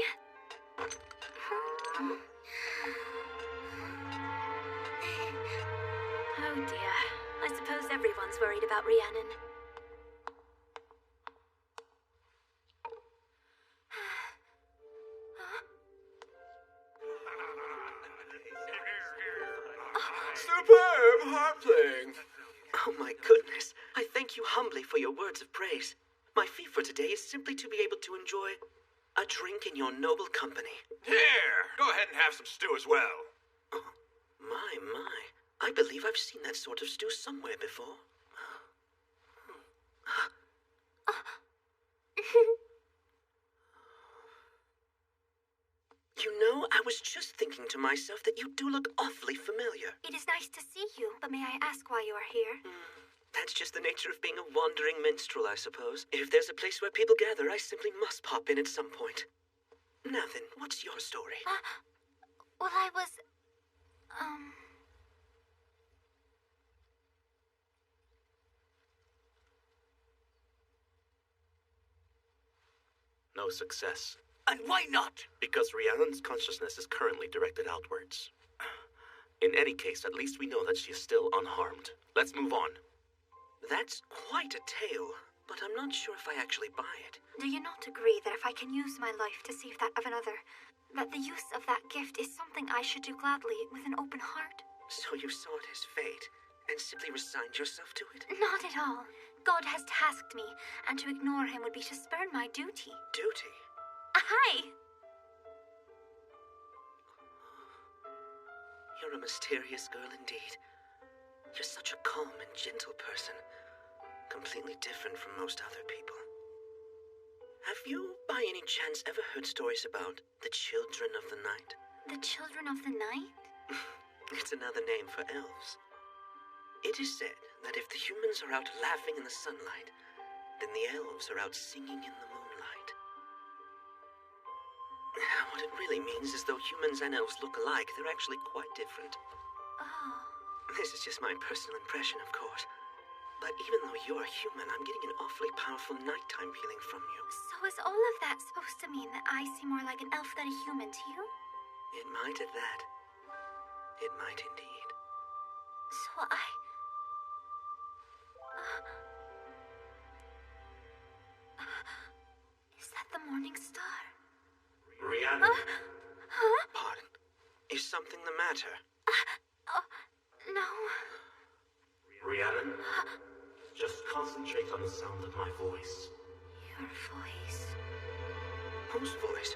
Oh dear. I suppose everyone's worried about Rhiannon. Superb harp playing! Oh my goodness, I thank you humbly for your words of praise. My fee for today is simply to be able to enjoy a drink in your noble company. Here, go ahead and have some stew as well. Oh, my. I believe I've seen that sort of stew somewhere before. You know, I was just thinking to myself that you do look awfully familiar. It is nice to see you, but may I ask why you are here? That's just the nature of being a wandering minstrel, I suppose. If there's a place where people gather, I simply must pop in at some point. Now then, what's your story? Well, I was... No success. And why not? Because Rhiannon's consciousness is currently directed outwards. In any case, at least we know that she is still unharmed. Let's move on. That's quite a tale, but I'm not sure if I actually buy it. Do you not agree that if I can use my life to save that of another, that the use of that gift is something I should do gladly with an open heart? So you saw it as fate, and simply resigned yourself to it? Not at all. God has tasked me, and to ignore him would be to spurn my duty. Duty? Hi! You're a mysterious girl indeed. You're such a calm and gentle person. Completely different from most other people. Have you, by any chance, ever heard stories about the Children of the Night? The Children of the Night? It's another name for elves. It is said that if the humans are out laughing in the sunlight, then the elves are out singing in the moonlight. What it really means is though humans and elves look alike, they're actually quite different. Oh. This is just my personal impression, of course. But even though you're human, I'm getting an awfully powerful nighttime feeling from you. So is all of that supposed to mean that I seem more like an elf than a human to you? It might at that. It might indeed. So is that the morning star? Rhiannon? Pardon? Is something the matter? No. Rhiannon? Just concentrate on the sound of my voice. Your voice? Whose voice?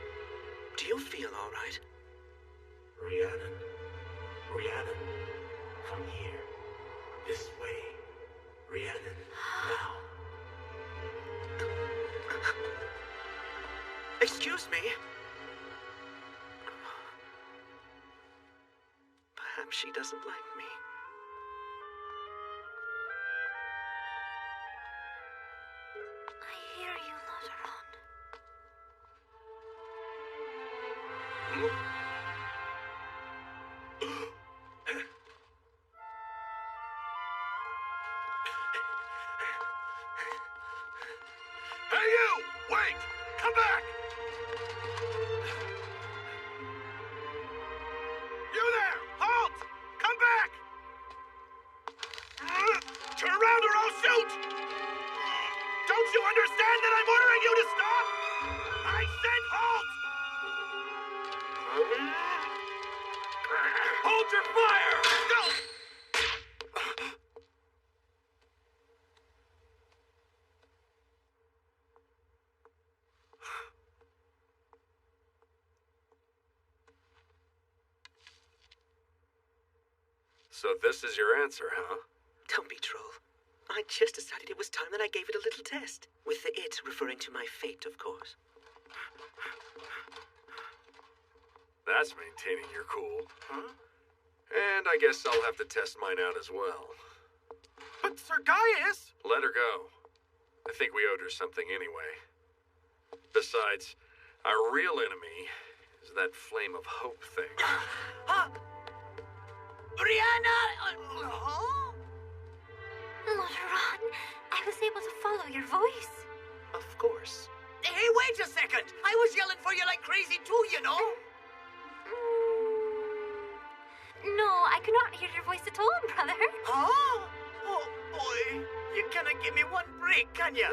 Do you feel all right? Rhiannon. Rhiannon. Come here. This way. Rhiannon. Now. Excuse me? Perhaps she doesn't like me. I hear you, Lodoron. Hey you! Wait! Come back! You there! Halt! Come back! Turn around or I'll shoot! Don't you understand that I'm ordering you to stop? I said halt! Hold your fire! Go! So this is your answer, huh? Don't be troll. I just decided it was time that I gave it a little test. With the it referring to my fate, of course. That's maintaining your cool. Huh? And I guess I'll have to test mine out as well. But Sir Gaius! Let her go. I think we owed her something anyway. Besides, our real enemy is that flame of hope thing. Brianna! Lodoron, I was able to follow your voice. Of course. Hey, wait a second! I was yelling for you like crazy too, you know? No, I could not hear your voice at all, brother. Huh? Oh, boy. You cannot give me one break, can you?